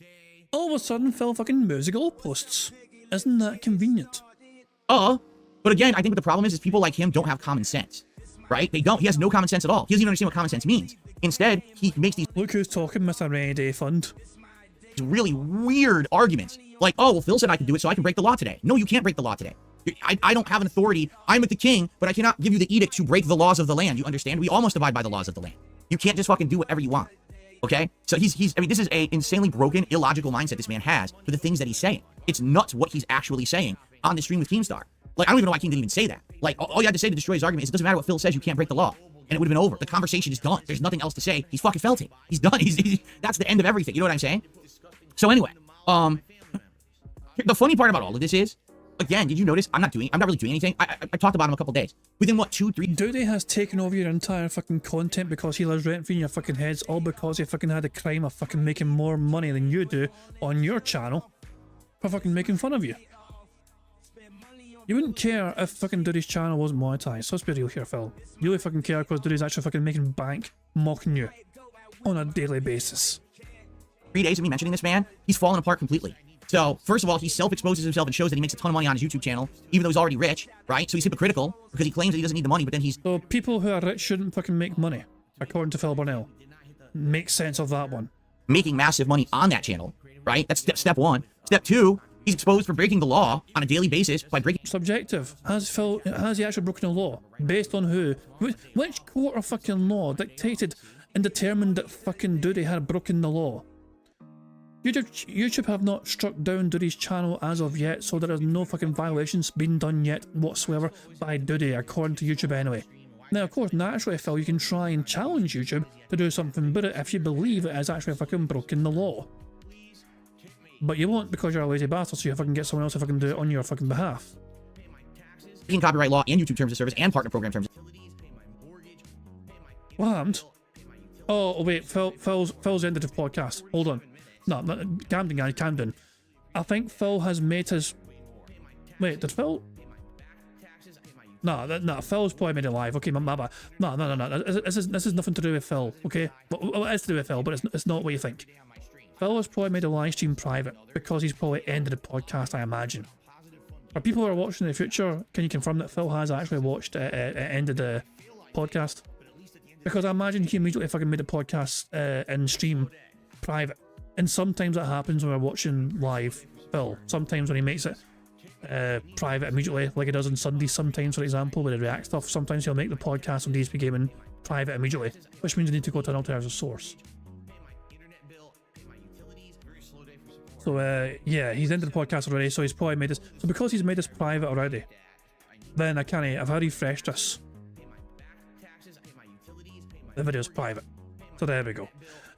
All of a sudden, Phil fucking moves the goalposts. Isn't that convenient? But again, I think what the problem is people like him don't have common sense. Right? They don't. He has no common sense at all. He doesn't even understand what common sense means. Instead, he makes these... Look who's talking, Mr. Rainy Day Fund. Really weird arguments. Like, oh, well, Phil said I could do it, so I can break the law today. No, you can't break the law today. I don't have an authority. I'm with the king, but I cannot give you the edict to break the laws of the land. You understand? We all must abide by the laws of the land. You can't just fucking do whatever you want. Okay? So this is a insanely broken, illogical mindset this man has for the things that he's saying. It's nuts what he's actually saying on the stream with Keemstar. Like, I don't even know why King didn't even say that. Like, all you had to say to destroy his argument is it doesn't matter what Phil says, you can't break the law. And it would have been over. The conversation is done. There's nothing else to say. He's fucking felting. He's done. That's the end of everything. You know what I'm saying? So anyway, the funny part about all of this is, again, did you notice I'm not really doing anything. I talked about him a couple days. Within what, 2, 3... Doody has taken over your entire fucking content because he lives rent-free in your fucking heads, all because he fucking had the crime of fucking making more money than you do on your channel for fucking making fun of you. You wouldn't care if fucking Doody's channel wasn't monetized. So let's be real here, Phil. You only fucking care because Doody's actually fucking making bank mocking you on a daily basis. 3 days of me mentioning this man, he's fallen apart completely. So, first of all, he self-exposes himself and shows that he makes a ton of money on his YouTube channel, even though he's already rich, right? So he's hypocritical because he claims that he doesn't need the money, but then he's... So people who are rich shouldn't fucking make money, according to Phil Burnell. Makes sense of that one. Making massive money on that channel, right? That's step 1. Step 2, he's exposed for breaking the law on a daily basis by breaking... Subjective. Has he actually broken the law? Based on who? Which court of fucking law dictated and determined that fucking Doody had broken the law? YouTube have not struck down Doody's channel as of yet, so there is no fucking violations being done yet whatsoever by Doody, according to YouTube anyway. Now, of course, naturally, Phil, you can try and challenge YouTube to do something about it if you believe it has actually fucking broken the law. But you won't because you're a lazy bastard, so you fucking get someone else to fucking do it on your fucking behalf. Breaking copyright law and YouTube terms of service and partner program terms. What happened? Oh, wait, Phil's ended the podcast. Hold on. No, calm down, guys, calm down. I think Phil has made his... Wait, did Phil... No, Phil's probably made it live. Okay, my bad. No. This is nothing to do with Phil, okay? Well, it is to do with Phil, but it's not what you think. Phil has probably made a live stream private because he's probably ended the podcast, I imagine. For people who are watching in the future, can you confirm that Phil has actually watched ended the podcast? Because I imagine he immediately fucking made the podcast in stream private. And sometimes that happens when we're watching live Phil. Sometimes when he makes it private immediately, like he does on Sundays sometimes, for example, when he reacts stuff. Sometimes he'll make the podcast on DSP Gaming private immediately, which means you need to go to an alternative source. So yeah, he's ended the podcast already, so he's probably made this. So because he's made this private already, then I can't. If I refresh this, the video's private. So there we go.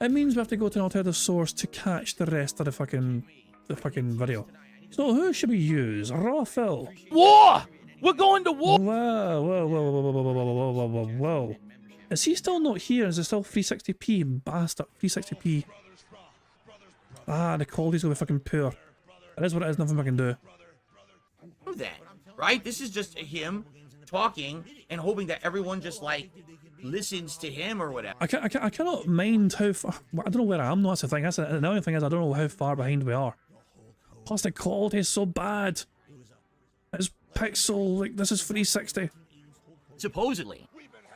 It means we have to go to an alternative source to catch the rest of the fucking video. So who should we use? Raw Phil. War! We're going to war! Whoa, whoa, whoa, whoa, whoa, whoa, whoa, whoa, whoa, whoa, whoa. Is he still not here? Is it still 360p? Bastard. 360p. Ah, the quality's gonna be fucking poor. It is what it is, nothing I can do. That, right? This is just him talking and hoping that everyone just like listens to him or whatever. I cannot mind how far. I don't know where I am. No, that's the thing. The only thing is I don't know how far behind we are. Plus the quality is so bad. It's pixel. Like this is 360. Supposedly.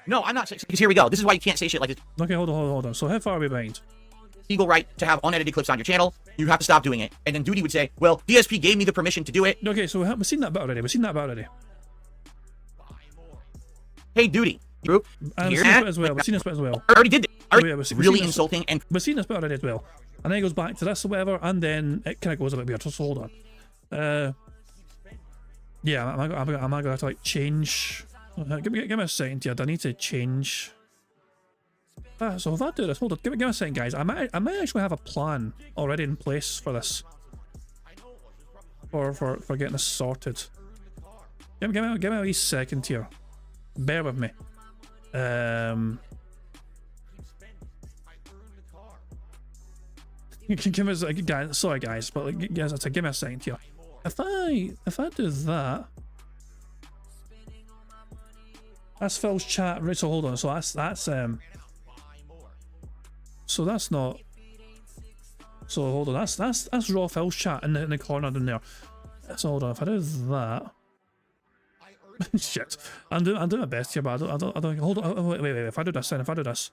No, I'm not. Because here we go. This is why you can't say shit like this. Okay, hold on. So how far are we behind? Legal right to have unedited clips on your channel. You have to stop doing it. And then Doody would say, "Well, DSP gave me the permission to do it." Okay, so we've seen that bit already. Hey, Doody. Group. And we've seen this bit as well. We've seen this bit as well. I already did it. Yeah, we've Really seen insulting and we've seen this bit already as well. And then it goes back to this or whatever, and then it kind of goes a bit weird. So hold on. Yeah, am I gonna have to like change? Give me a second here. I need to change. So if I do this, hold on. Give me a second, guys. I might actually have a plan already in place for this. For getting this sorted. Give me a wee second here. Bear with me. Give me a guys. Sorry, guys, but like, guys, give me a second here. If I do that, that's Phil's chat. Right. So hold on. So that's So that's not. So hold on. That's raw Phil's chat in the corner down there. So hold on. If I do that. Shit. I'm doing my best here, but I don't. Hold on. Wait. If I do this, then if I do this.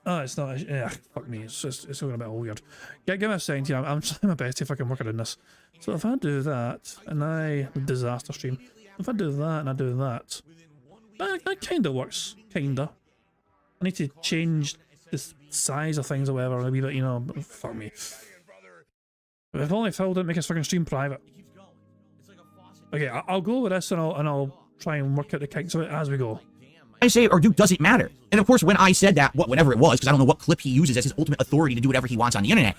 Oh, it's not. Yeah, fuck me. It's going a bit weird. Give me a second here. I'm trying my best if I can work around this. So if I do that, and disaster stream. If I do that and I do that, that kind of works. Kinda. I need to change the size of things or whatever. Maybe that, you know. Fuck me. If only Phil didn't make his fucking stream private. Okay, I'll go with this and I'll try and work out the kinks of it as we go. I say or do doesn't matter. And of course, when I said that, whatever it was, because I don't know what clip he uses as his ultimate authority to do whatever he wants on the internet.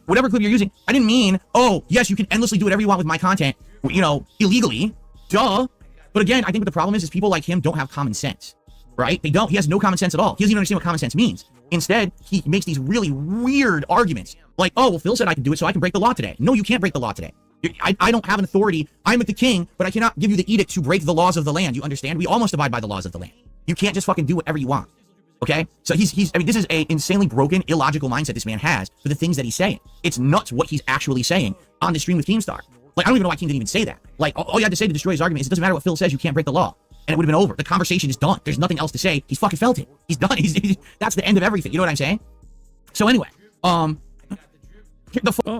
Whatever clip you're using, I didn't mean, oh, yes, you can endlessly do whatever you want with my content, you know, illegally. Duh. But again, I think what the problem is people like him don't have common sense, right? They don't. He has no common sense at all. He doesn't even understand what common sense means. Instead, he makes these really weird arguments. Like, oh, well, Phil said I can do it, so I can break the law today. No, you can't break the law today. I don't have an authority. I'm with the king, but I cannot give you the edict to break the laws of the land. You understand? We all must abide by the laws of the land. You can't just fucking do whatever you want. Okay? So I mean, this is a insanely broken, illogical mindset this man has for the things that he's saying. It's nuts what he's actually saying on the stream with Keemstar. Like, I don't even know why King didn't even say that. Like, all you had to say to destroy his argument is it doesn't matter what Phil says, you can't break the law. And it would have been over. The conversation is done. There's nothing else to say. He's fucking felt it. He's done. That's the end of everything. You know what I'm saying? So anyway, oh,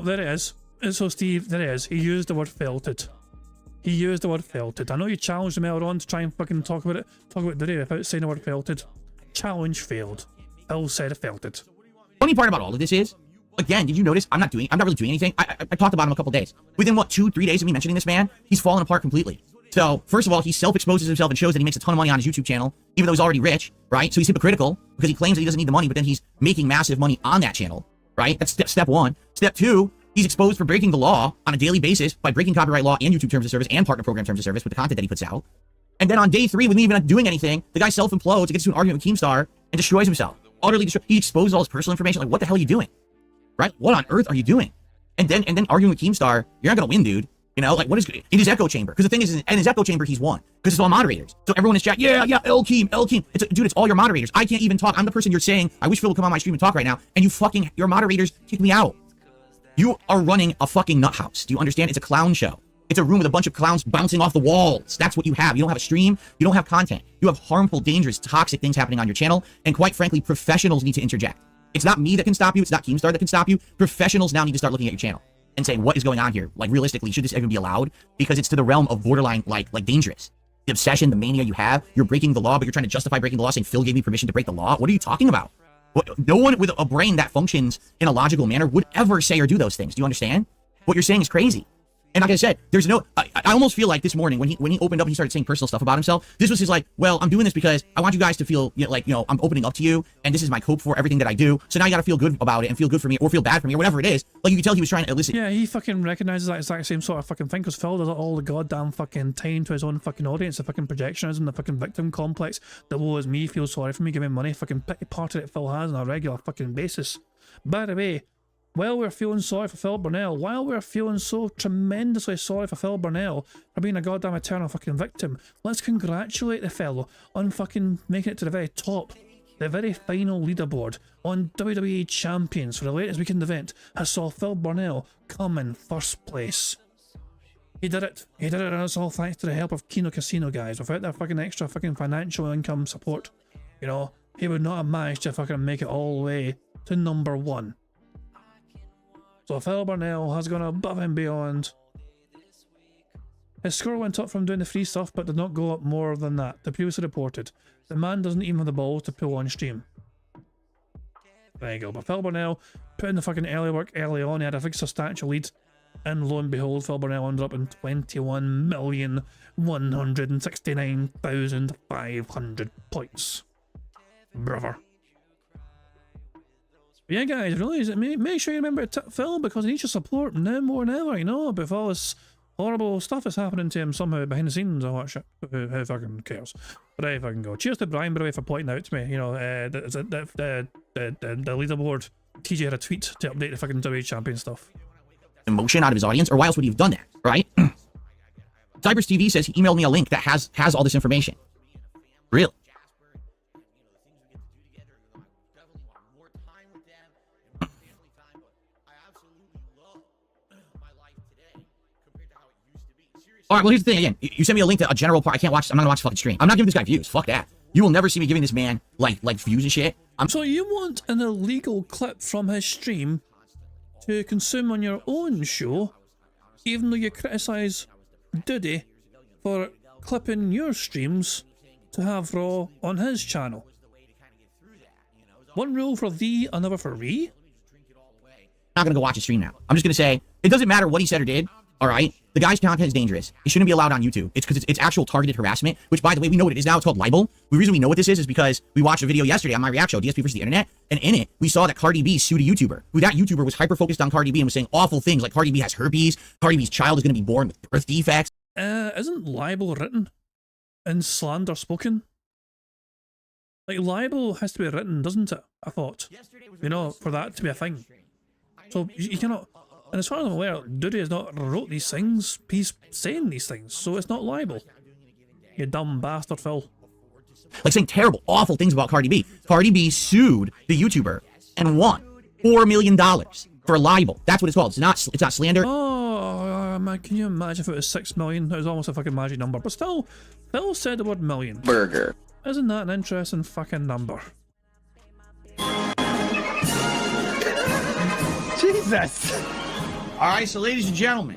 there it is. So Steve, there it is. He used the word felt it. He used the word felt it. I know you challenged him earlier on to try and fucking talk about Doody without saying the word felt it. Challenge failed. Phil said it felt it. Funny part about all of this is, again, did you notice I'm not really doing anything? I talked about him a couple days. Within what, 2-3 days of me mentioning this man, he's fallen apart completely. So, first of all, he self-exposes himself and shows that he makes a ton of money on his YouTube channel, even though he's already rich, right? So he's hypocritical because he claims that he doesn't need the money, but then he's making massive money on that channel, right? That's step one. Step two, he's exposed for breaking the law on a daily basis by breaking copyright law and YouTube terms of service and partner program terms of service with the content that he puts out. And then on day 3, with me even not doing anything, the guy self-implodes, gets into an argument with Keemstar, and destroys himself. Utterly destroyed. He exposes all his personal information. Like, what the hell are you doing? Right? What on earth are you doing? And then arguing with Keemstar, you're not gonna win, dude. You know, like, what is in his echo chamber? Because the thing is, in his echo chamber, he's won. Because it's all moderators. So everyone is chat, yeah, El Keem. Dude, it's all your moderators. I can't even talk. I'm the person you're saying, I wish Phil would come on my stream and talk right now. And your moderators kick me out. You are running a fucking nut house. Do you understand? It's a clown show. It's a room with a bunch of clowns bouncing off the walls. That's what you have. You don't have a stream. You don't have content. You have harmful, dangerous, toxic things happening on your channel. And quite frankly, professionals need to interject. It's not me that can stop you. It's not Keemstar that can stop you. Professionals now need to start looking at your channel. and saying, what is going on here? Like, realistically, should this even be allowed? Because it's to the realm of borderline, like dangerous. The obsession, the mania you have, you're breaking the law, but you're trying to justify breaking the law, saying Phil gave me permission to break the law. What are you talking about? No one with a brain that functions in a logical manner would ever say or do those things. Do you understand? What you're saying is crazy. And like I said, there's no, I almost feel like this morning when he opened up and he started saying personal stuff about himself, this was his like, well, I'm doing this because I want you guys to feel like, I'm opening up to you and this is my hope for everything that I do. So now you got to feel good about it and feel good for me or feel bad for me or whatever it is. Like you can tell he was trying to elicit. Yeah, he fucking recognizes that exact same sort of fucking thing because Phil does it all the goddamn fucking time to his own fucking audience, the fucking projectionism, the fucking victim complex, the woe is me, feel sorry for me, give me money, fucking pity party that Phil has on a regular fucking basis. By the way, while we're feeling sorry for Phil Burnell, while we're feeling so tremendously sorry for Phil Burnell for being a goddamn eternal fucking victim, let's congratulate the fellow on fucking making it to the very top. The very final leaderboard on WWE Champions for the latest weekend event has saw Phil Burnell come in first place. He did it. He did it, and it's all thanks to the help of Kino Casino, guys. Without their fucking extra fucking financial income support, he would not have managed to fucking make it all the way to number 1. So Phil Burnell has gone above and beyond. His score went up from doing the free stuff, but did not go up more than that. The previously reported. The man doesn't even have the balls to pull on stream. There you go. But Phil Burnell put in the fucking early work early on. He had a big substantial lead. And lo and behold, Phil Burnell ended up in 21,169,500 points. Brother. But yeah, guys, really, make sure you remember to tip Phil because he needs your support now more than ever, but if all this horrible stuff is happening to him somehow behind the scenes or what shit, who fucking cares? But I fucking go. Cheers to Brian, by the way, for pointing out to me, the leaderboard. TJ had a tweet to update the fucking WWE Champion stuff. Emotion out of his audience, or why else would he have done that, right? Cybers TV says he emailed me a link that has all this information. Really? All right, well, here's the thing. Again, you sent me a link to a general part. I can't watch. I'm not gonna watch the fucking stream. I'm not giving this guy views. Fuck that. You will never see me giving this man like views and shit. So you want an illegal clip from his stream to consume on your own show, even though you criticize Doody for clipping your streams to have Raw on his channel? One rule for thee, another for me? I'm not gonna go watch his stream now. I'm just gonna say it doesn't matter what he said or did. All right, the guy's content is dangerous. It shouldn't be allowed on YouTube. It's because it's actual targeted harassment, which, by the way, we know what it is now. It's called libel. The reason we know what this is because we watched a video yesterday on my react show, DSP versus the Internet, and in it, we saw that Cardi B sued a YouTuber. Who that YouTuber was hyper-focused on Cardi B and was saying awful things like Cardi B has herpes, Cardi B's child is going to be born with birth defects. Isn't libel written and slander spoken? Like, libel has to be written, doesn't it? I thought. For that to be a thing. So, you cannot... And as far as I'm aware, Doody has not wrote these things. He's saying these things, so it's not libel. You dumb bastard, Phil. Like saying terrible, awful things about Cardi B. Cardi B sued the YouTuber and won $4 million for libel. That's what it's called. It's not slander. Oh, man, can you imagine if it was 6 million? It was almost a fucking magic number. But still, Phil said the word million. Burger. Isn't that an interesting fucking number? Jesus! All right, so ladies and gentlemen,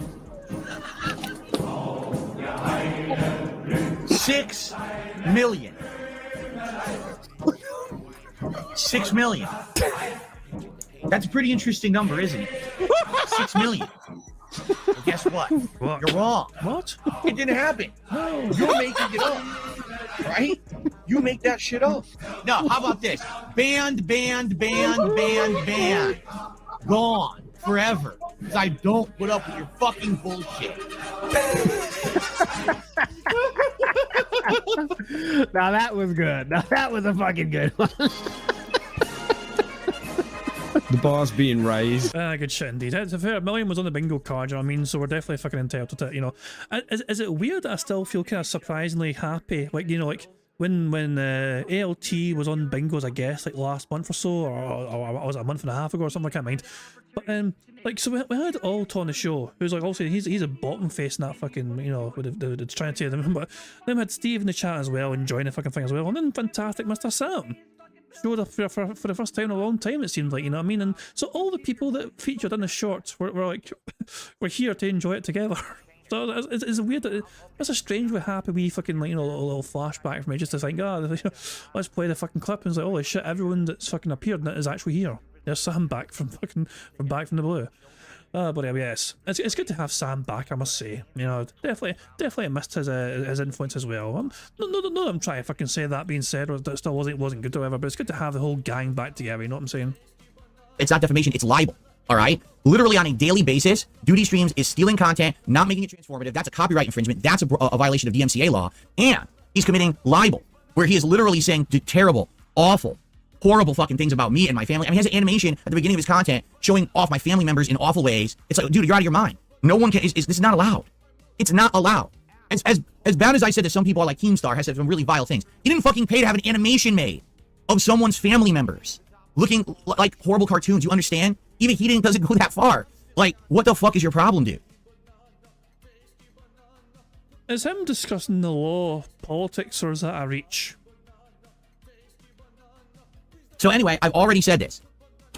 6 million. 6 million. That's a pretty interesting number, isn't it? 6 million. Well, guess what? You're wrong. What? It didn't happen. You're making it up. Right? You make that shit up. No, how about this? Banned. Gone. Forever. Because I don't put up with your fucking bullshit. Now that was good. Now that was a fucking good one. The bar's being raised. Good shit indeed. It's a fair $1 million was on the bingo card, you know what I mean? So we're definitely fucking entitled to it, you know. Is it weird that I still feel kind of surprisingly happy? Like, you know, like when ALT was on bingos, I guess, like last month or so, or was it a month and a half ago or something, I can't mind. But like, so we had Alt on the show, who's like, also he's a bottom face in that fucking, you know, with the trying to say them. But then we had Steve in the chat as well, enjoying the fucking thing as well, and then fantastic Mr. Sam. showed up for the first time in a long time, it seemed like, you know what I mean? And so all the people that featured in the short were like, we're here to enjoy it together. So it's weird that that's a strangely happy wee fucking, like, you know, little flashback for me, just to think, let's play the fucking clip, and it's like, holy shit, everyone that's fucking appeared in it is actually here. There's Sam back from back from the blue. But yes, it's good to have Sam back, I must say. You know, definitely missed his influence as well. No, I'm trying to fucking say that being said, or that it still wasn't good or whatever, but it's good to have the whole gang back together, you know what I'm saying? It's not defamation, it's libel. All right? Literally on a daily basis, Doody Streams is stealing content, not making it transformative. That's a copyright infringement. That's a violation of DMCA law. And he's committing libel, where he is literally saying terrible, awful, horrible fucking things about me and my family. I mean, he has an animation at the beginning of his content showing off my family members in awful ways. It's like, dude, you're out of your mind. No one can. This is not allowed. It's not allowed. As bad as I said that some people are like Keemstar has said some really vile things. He didn't fucking pay to have an animation made of someone's family members looking like horrible cartoons. You understand? Even he doesn't go that far. Like, what the fuck is your problem, dude? Is him discussing the law, politics, or is that a reach? So anyway, I've already said this.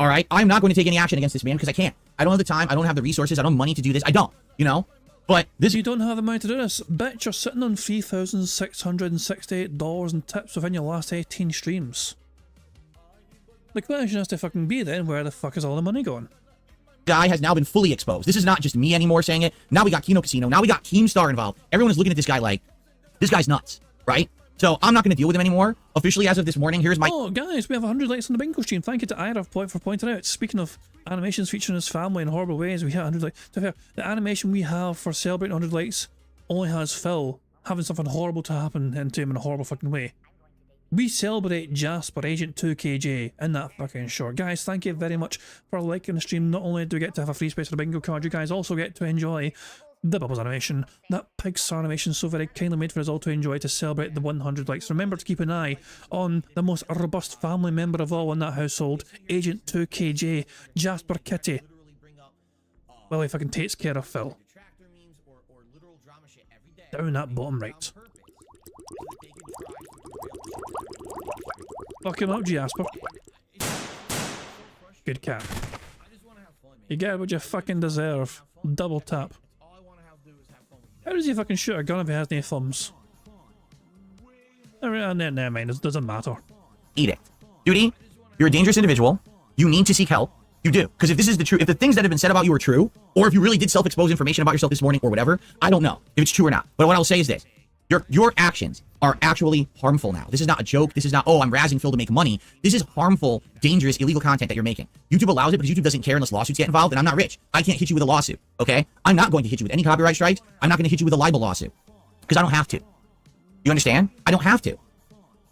All right? I'm not going to take any action against this man because I can't. I don't have the time. I don't have the resources. I don't have money to do this. I don't, you know? But this... You don't have the money to do this. Bitch, you're sitting on $3,668 in tips within your last 18 streams. The question has to fucking be then, where the fuck is all the money going? Guy has now been fully exposed. This is not just me anymore saying it. Now we got Kino Casino. Now we got Keemstar involved. Everyone is looking at this guy like, this guy's nuts, right? So I'm not going to deal with him anymore. Officially, as of this morning, here's my... Oh, guys, we have 100 likes on the bingo stream. Thank you to Ira for pointing out. Speaking of animations featuring his family in horrible ways, we hit 100 likes. To be fair, the animation we have for celebrating 100 likes only has Phil having something horrible to happen to him in a horrible fucking way. We celebrate Jasper, Agent 2KJ, in that fucking short. Guys, thank you very much for liking the stream. Not only do we get to have a free space for the bingo card, you guys also get to enjoy the Bubbles animation, that Pixar animation so very kindly made for us all to enjoy to celebrate the 100 likes. Remember to keep an eye on the most robust family member of all in that household, Agent 2KJ, Jasper Kitty. Well, if I can take care of Phil. Down that bottom right. Fuck him up, Jasper. Good cat. You get what you fucking deserve. Double tap. How does he fucking shoot a gun if he has no thumbs? Never mind, it doesn't matter. Edict. Doody, you're a dangerous individual. You need to seek help. You do. Because if this is the truth, if the things that have been said about you are true, or if you really did self-expose information about yourself this morning or whatever, I don't know if it's true or not. But what I'll say is this. Your actions are actually harmful now. This is not a joke. This is not, oh, I'm razzing Phil to make money. This is harmful, dangerous, illegal content that you're making. YouTube allows it because YouTube doesn't care unless lawsuits get involved, and I'm not rich. I can't hit you with a lawsuit, okay? I'm not going to hit you with any copyright strikes. I'm not going to hit you with a libel lawsuit because I don't have to. You understand? I don't have to.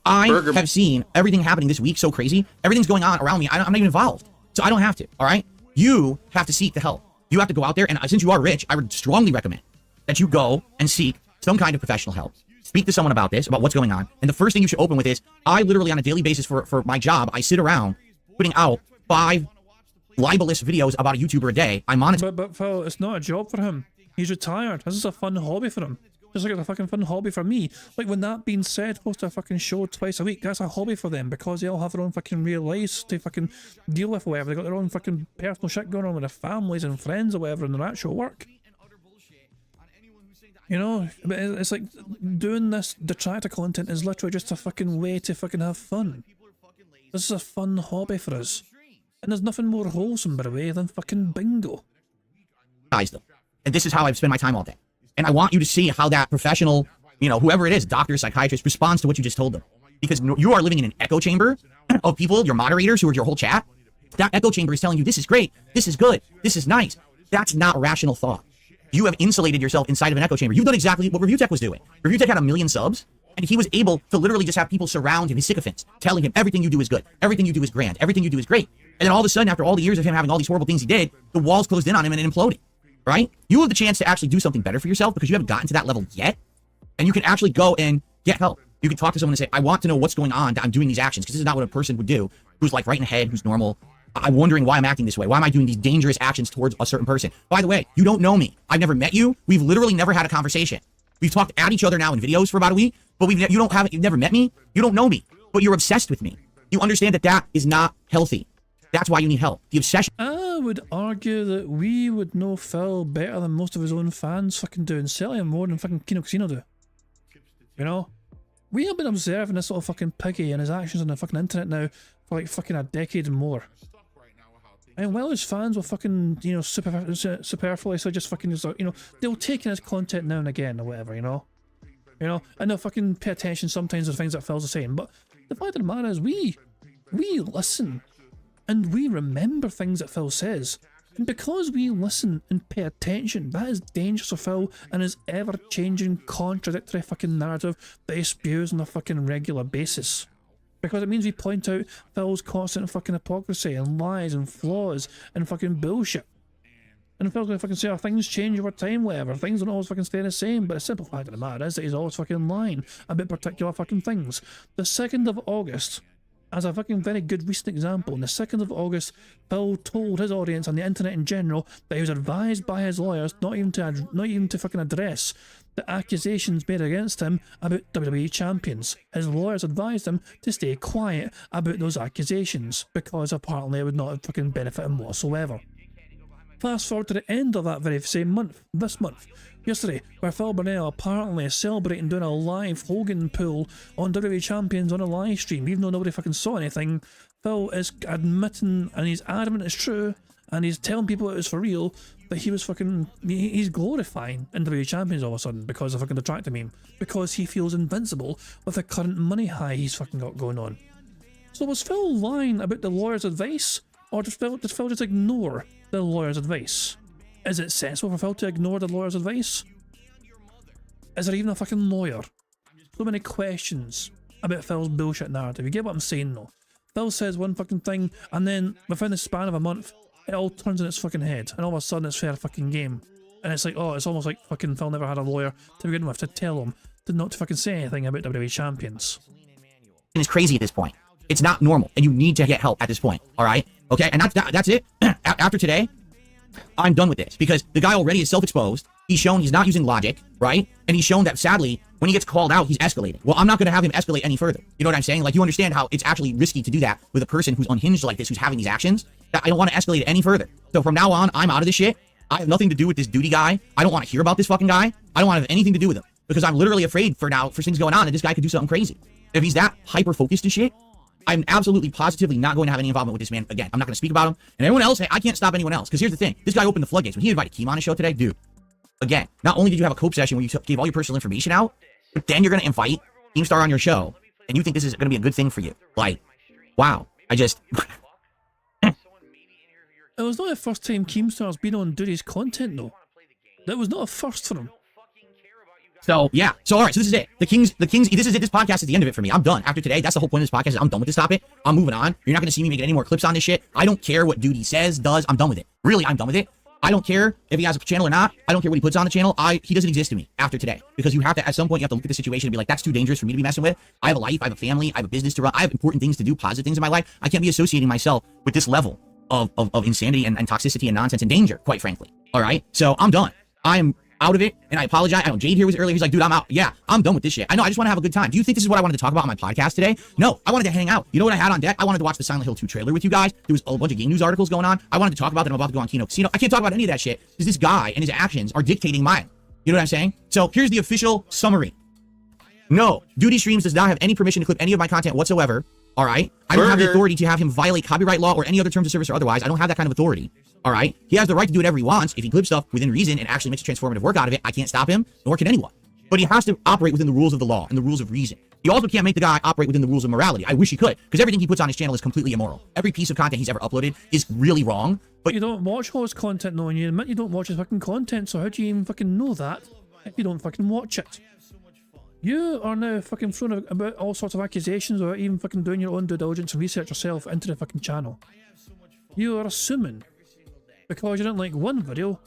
I have seen everything happening this week so crazy. Everything's going on around me. I'm not even involved. So I don't have to, all right? You have to seek the help. You have to go out there, and since you are rich, I would strongly recommend that you go and seek some kind of professional help. Speak to someone about this, about what's going on. And the first thing you should open with is, I literally on a daily basis for my job, I sit around putting out 5 libelous videos about a YouTuber a day. I monitor. But Phil, it's not a job for him. He's retired. This is a fun hobby for him. Just like it's a fucking fun hobby for me. Like, when that being said, post a fucking show twice a week, that's a hobby for them because they all have their own fucking real lives to fucking deal with or whatever. They got their own fucking personal shit going on with their families and friends or whatever in their actual work. You know, but it's like doing this detractor content is literally just a fucking way to fucking have fun. This is a fun hobby for us. And there's nothing more wholesome, by the way, than fucking bingo. Them. And this is how I spend my time all day. And I want you to see how that professional, you know, whoever it is, doctor, psychiatrist, responds to what you just told them. Because you are living in an echo chamber of people, your moderators, who are your whole chat. That echo chamber is telling you, this is great, this is good, this is nice. That's not rational thought. You have insulated yourself inside of an echo chamber. You've done exactly what Review Tech was doing. Review Tech had 1 million subs, and he was able to literally just have people surround him, his sycophants, telling him everything you do is good, everything you do is grand, everything you do is great. And then all of a sudden, after all the years of him having all these horrible things he did, the walls closed in on him and it imploded, right? You have the chance to actually do something better for yourself because you haven't gotten to that level yet, and you can actually go and get help. You can talk to someone and say, I want to know what's going on that I'm doing these actions, because this is not what a person would do who's like right in the head, who's normal. I'm wondering why I'm acting this way. Why am I doing these dangerous actions towards a certain person? By the way, you don't know me. I've never met you. We've literally never had a conversation. We've talked at each other now in videos for about a week, but you've never met me. You don't know me, but you're obsessed with me. You understand that that is not healthy. That's why you need help. The obsession. I would argue that we would know Phil better than most of his own fans fucking do, and certainly more than fucking Kino Casino do. You know? We have been observing this little fucking piggy and his actions on the fucking internet now for like fucking a decade and more. And while his fans will fucking, you know, superfluously just fucking, you know, they'll take in his content now and again or whatever, you know? You know? And they'll fucking pay attention sometimes to the things that Phil's saying, but the fact of the matter is we listen. And we remember things that Phil says. And because we listen and pay attention, that is dangerous for Phil and his ever-changing, contradictory fucking narrative that he spews on a fucking regular basis. Because it means we point out Phil's constant fucking hypocrisy and lies and flaws and fucking bullshit. And Phil's gonna fucking say, oh, things change over time, whatever. Things don't always fucking stay the same. But the simple fact of the matter is that he's always fucking lying about particular fucking things. The 2nd of August... as a fucking very good recent example, on the 2nd of August, Phil told his audience on the internet in general that he was advised by his lawyers not even to fucking address the accusations made against him about WWE champions. His lawyers advised him to stay quiet about those accusations because apparently it would not fucking benefit him whatsoever. Fast forward to the end of that very same month, this month, yesterday, where Phil Burnell apparently is celebrating doing a live Hogan pull on WWE Champions on a live stream, even though nobody fucking saw anything. Phil is admitting, and he's adamant it's true, and he's telling people it was for real, that he was fucking, he's glorifying WWE Champions all of a sudden because of fucking detractor meme, because he feels invincible with the current money high he's fucking got going on. So was Phil lying about the lawyer's advice, or did Phil just ignore the lawyer's advice? Is it sensible for Phil to ignore the lawyer's advice? Is there even a fucking lawyer? So many questions about Phil's bullshit narrative. You get what I'm saying though? Phil says one fucking thing, and then within the span of a month, it all turns in its fucking head, and all of a sudden it's fair fucking game. And it's like, oh, it's almost like fucking Phil never had a lawyer to begin with to tell him not to fucking say anything about WWE champions. It's crazy at this point. It's not normal, and you need to get help at this point, alright? Okay, and that's it. After today, I'm done with this, because the guy already is self-exposed. He's shown he's not using logic, right? And he's shown that, sadly, when he gets called out, he's escalating. Well, I'm not going to have him escalate any further. You know what I'm saying? Like, you understand how it's actually risky to do that with a person who's unhinged like this, who's having these actions? I don't want to escalate it any further. So from now on, I'm out of this shit. I have nothing to do with this Doody guy. I don't want to hear about this fucking guy. I don't want to have anything to do with him, because I'm literally afraid for things going on, and this guy could do something crazy. If he's that hyper-focused and shit, I'm absolutely positively not going to have any involvement with this man again. I'm not going to speak about him. And everyone else, I can't stop anyone else. Because here's the thing. This guy opened the floodgates. When he invited Kimo on his show today, dude, again, not only did you have a cope session where you gave all your personal information out, but then you're going to invite Keemstar on your show, and you think this is going to be a good thing for you. Like, wow. I just... It was not the first time Keemstar's been on Doody's content, though. That was not a first for him. So, yeah. So, all right. So, this is it. The Kings, this is it. This podcast is the end of it for me. I'm done. After today, that's the whole point of this podcast. Is I'm done with this topic. I'm moving on. You're not going to see me making any more clips on this shit. I don't care what Doody says, does. I'm done with it. Really, I'm done with it. I don't care if he has a channel or not. I don't care what he puts on the channel. He doesn't exist to me after today. Because you have to, at some point, you have to look at the situation and be like, that's too dangerous for me to be messing with. I have a life. I have a family. I have a business to run. I have important things to do, positive things in my life. I can't be associating myself with this level of insanity and toxicity and nonsense and danger, quite frankly. All right? So, I'm done. I'm out of it, and I apologize. I know Jade here was earlier. He's like, dude, I'm out. Yeah, I'm done with this shit. I know, I just want to have a good time. Do you think this is what I wanted to talk about on my podcast today? No, I wanted to hang out. You know what I had on deck? I wanted to watch the Silent Hill 2 trailer with you guys. There was a bunch of game news articles going on. I wanted to talk about that. I'm about to go on Kino Casino. I can't talk about any of that shit because this guy and his actions are dictating mine. You know what I'm saying? So here's the official summary. No, Doody Streams does not have any permission to clip any of my content whatsoever. All right? I don't have the authority to have him violate copyright law or any other terms of service or otherwise. I don't have that kind of authority. All right? He has the right to do whatever he wants if he clips stuff within reason and actually makes transformative work out of it. I can't stop him, nor can anyone. But he has to operate within the rules of the law and the rules of reason. He also can't make the guy operate within the rules of morality. I wish he could, because everything he puts on his channel is completely immoral. Every piece of content he's ever uploaded is really wrong. But you don't watch all his content, though, and you admit you don't watch his fucking content, so how do you even fucking know that if you don't fucking watch it? You are now fucking thrown about all sorts of accusations without even fucking doing your own due diligence and research yourself into the fucking channel. You are assuming, because you didn't like one video,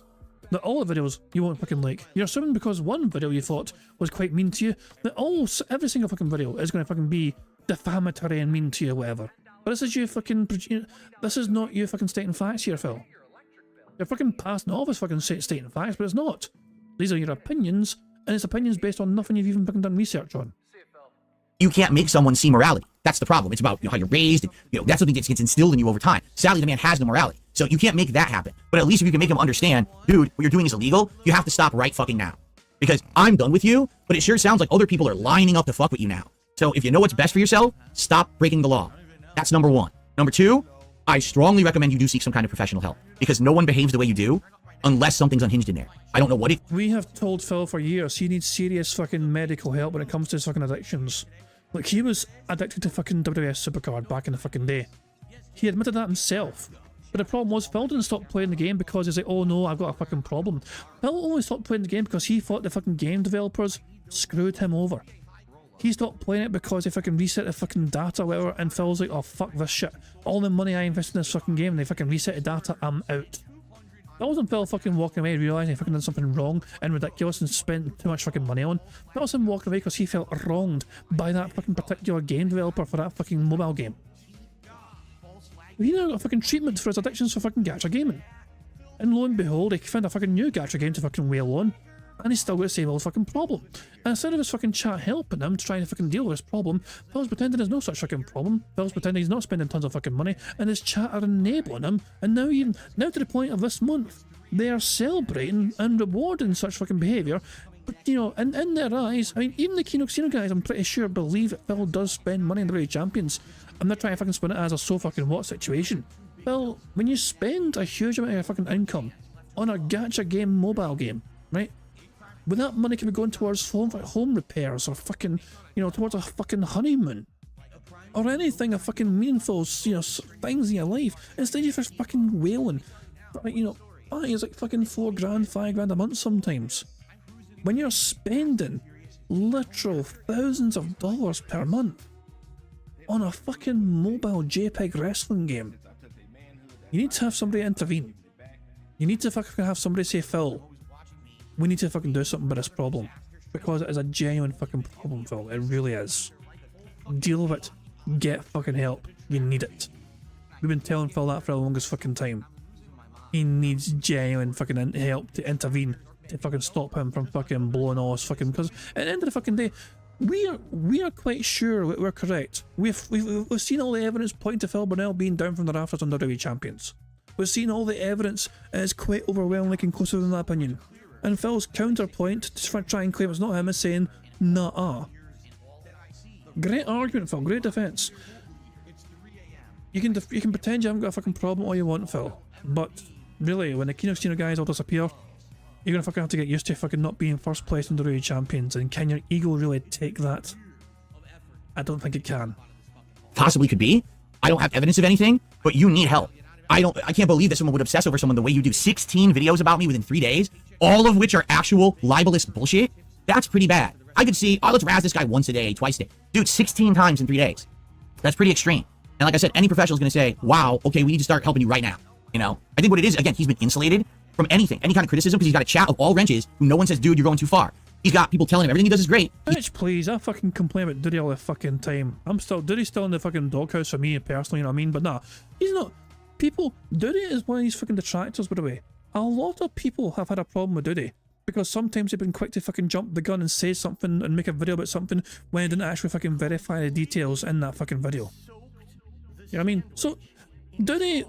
that all the videos you won't fucking like. You're assuming because one video you thought was quite mean to you, that every single fucking video is going to fucking be defamatory and mean to you or whatever. But this is you fucking, this is not you fucking stating facts here, Phil. You're fucking passing off as fucking stating facts, but it's not. These are your opinions, and it's opinions based on nothing you've even fucking done research on. You can't make someone see morality. That's the problem. It's about how you're raised. And, that's something that gets instilled in you over time. Sadly, the man has no morality. So you can't make that happen. But at least if you can make him understand, dude, what you're doing is illegal. You have to stop right fucking now. Because I'm done with you, but it sure sounds like other people are lining up to fuck with you now. So if you know what's best for yourself, stop breaking the law. That's number one. Number two, I strongly recommend you do seek some kind of professional help. Because no one behaves the way you do unless something's unhinged in there. I don't know what it... We have told Phil for years he needs serious fucking medical help when it comes to his fucking addictions. Like, he was addicted to fucking WWF Supercard back in the fucking day. He admitted that himself. But the problem was, Phil didn't stop playing the game because he's like, oh no, I've got a fucking problem. Phil only stopped playing the game because he thought the fucking game developers screwed him over. He stopped playing it because they fucking reset the fucking data or whatever, and Phil's like, oh fuck this shit. All the money I invested in this fucking game, and they fucking reset the data, I'm out. That wasn't Phil fucking walking away realising he fucking done something wrong and ridiculous and spent too much fucking money on. That was him walking away because he felt wronged by that fucking particular game developer for that fucking mobile game. He now got a fucking treatment for his addictions for fucking gacha gaming. And lo and behold, he found a fucking new gacha game to fucking wail on, and he's still got the same old fucking problem. And instead of his fucking chat helping him to try to fucking deal with his problem, Phil's pretending there's no such fucking problem. Phil's pretending he's not spending tons of fucking money, and his chat are enabling him. And now to the point of this month, they are celebrating and rewarding such fucking behaviour. But in their eyes, I mean, even the Kino Casino guys, I'm pretty sure, believe that Phil does spend money on the WWE Champions. I'm not trying to fucking spin it as a so fucking what situation. Phil, when you spend a huge amount of your fucking income on a gacha game mobile game, right? When that money can be going towards home repairs or fucking, towards a fucking honeymoon. Or anything of fucking meaningful, things in your life. Instead you're just fucking wailing. It's like fucking $4 grand, $5 grand a month sometimes. When you're spending literal thousands of dollars per month on a fucking mobile JPEG wrestling game, you need to have somebody intervene. You need to fucking have somebody say, Phil, we need to fucking do something about this problem. Because it is a genuine fucking problem, Phil. It really is. Deal with it. Get fucking help. You need it. We've been telling Phil that for the longest fucking time. He needs genuine fucking help to intervene to fucking stop him from fucking blowing all his fucking... Because at the end of the fucking day, we are quite sure that we're correct. We've seen all the evidence pointing to Phil Burnell being down from the rafters on WWE Champions. We've seen all the evidence, and it's quite overwhelmingly conclusive in that opinion. And Phil's counterpoint to try and claim it's not him is saying, nah. Great argument, Phil. Great defense. You can pretend you haven't got a fucking problem all you want, Phil. But really, when the Kino Casino guys all disappear, you're gonna fucking have to get used to fucking not being first place in the WWE Champions. And can your ego really take that? I don't think it can. Possibly could be. I don't have evidence of anything, but you need help. I can't believe that someone would obsess over someone the way you do. 16 videos about me within 3 days, all of which are actual libelous bullshit. That's pretty bad. I could see, let's razz this guy once a day, twice a day. Dude, 16 times in 3 days. That's pretty extreme. And like I said, any professional is going to say, wow, okay, we need to start helping you right now. I think what it is, again, he's been insulated from anything, any kind of criticism, because he's got a chat of all wrenches who no one says, dude, you're going too far. He's got people telling him everything he does is great. Bitch, please, I fucking complain about Doody all the fucking time. Doody's still in the fucking doghouse for me personally, you know what I mean? But nah, he's not. Doody is one of these fucking detractors, by the way. A lot of people have had a problem with Doody, because sometimes they've been quick to fucking jump the gun and say something and make a video about something when they didn't actually fucking verify the details in that fucking video. You know what I mean? So, Doody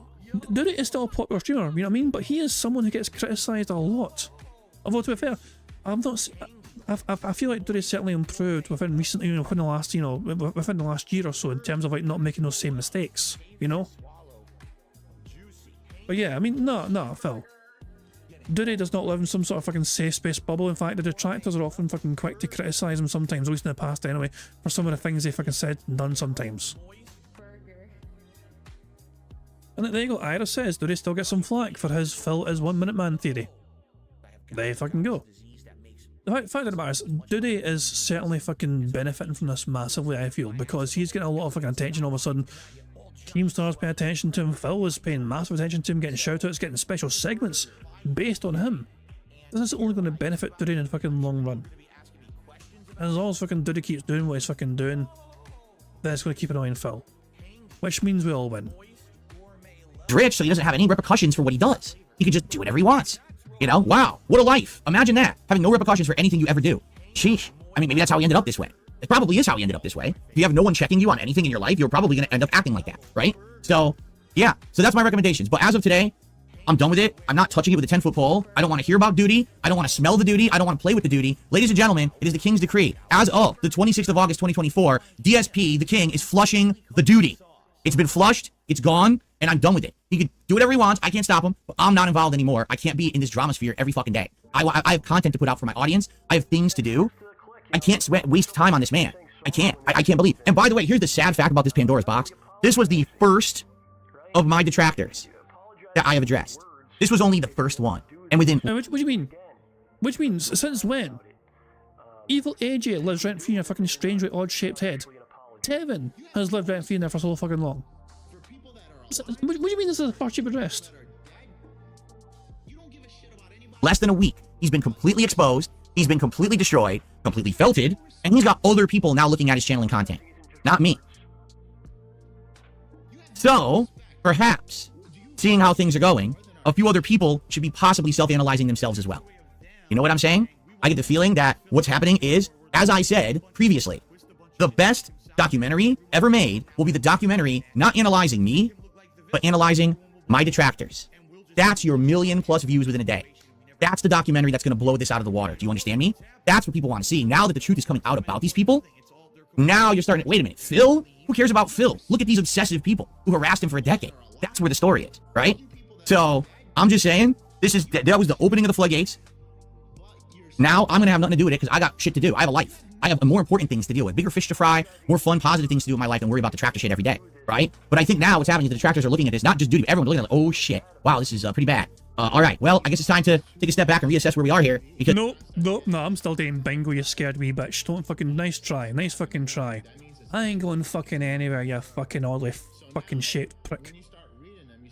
is still a popular streamer, you know what I mean? But he is someone who gets criticised a lot. Although, to be fair, I feel like Doody's certainly improved within recently, within the last year or so, in terms of like not making those same mistakes, But yeah, I mean, no, Phil. Doody does not live in some sort of fucking safe space bubble. In fact, the detractors are often fucking quick to criticise him sometimes, at least in the past anyway, for some of the things they fucking said and done sometimes. And there you go, Ira says Doody still gets some flack for his Phil is 1 minute man theory. There you fucking go. The fact of the matter is, Doody is certainly fucking benefiting from this massively, I feel, because he's getting a lot of fucking attention all of a sudden. Keemstar's paying attention to him, Phil is paying massive attention to him, getting shoutouts, getting special segments based on him. This is only going to benefit Doody in the fucking long run. And as long as fucking Doody keeps doing what he's fucking doing, then it's going to keep annoying Phil. Which means we all win. He's rich, so he doesn't have any repercussions for what he does. He can just do whatever he wants. Wow, what a life. Imagine that, having no repercussions for anything you ever do. Sheesh. I mean, maybe that's how he ended up this way. It probably is how he ended up this way. If you have no one checking you on anything in your life, you're probably going to end up acting like that, right? So, yeah. So that's my recommendations. But as of today, I'm done with it. I'm not touching it with a 10-foot pole. I don't want to hear about Doody. I don't want to smell the Doody. I don't want to play with the Doody. Ladies and gentlemen, it is the King's decree. As of the 26th of August, 2024, DSP, the King, is flushing the Doody. It's been flushed. It's gone. And I'm done with it. He can do whatever he wants. I can't stop him. But I'm not involved anymore. I can't be in this drama sphere every fucking day. I have content to put out for my audience. I have things to do. I can't waste time on this man. I can't. I can't believe. And by the way, here's the sad fact about this Pandora's box. This was the first of my detractors that I have addressed. This was only the first one. And within... What do you mean? Which means, since when? Evil AJ lives rent-free in a fucking strangely odd-shaped head. Tevin has lived rent-free in there for so fucking long. What do you mean this is the first you've addressed? Less than a week, he's been completely exposed, he's been completely destroyed, completely felted, and he's got other people now looking at his channeling content. Not me. So, perhaps, seeing how things are going, a few other people should be possibly self-analyzing themselves as well. You know what I'm saying? I get the feeling that what's happening is, as I said previously, the best documentary ever made will be the documentary not analyzing me, but analyzing my detractors. That's your 1 million+ views within a day. That's the documentary that's going to blow this out of the water. Do you understand me? That's what people want to see. Now that the truth is coming out about these people, now you're starting to, wait a minute, Phil? Who cares about Phil? Look at these obsessive people who harassed him for a decade. That's where the story is, right? So, I'm just saying, that was the opening of the floodgates. Now, I'm going to have nothing to do with it because I got shit to do. I have a life. I have more important things to deal with. Bigger fish to fry, more fun, positive things to do in my life than worry about detractor shit every day, right? But I think now what's happening is the detractors are looking at this, not just Doody, everyone's looking at it like, oh shit, wow, this is pretty bad. All right, well, I guess it's time to take a step back and reassess where we are here, because... No, I'm still doing bingo, you scared wee bitch. Don't fucking, nice fucking try. I ain't going fucking anywhere, you fucking oddly fucking shaped prick.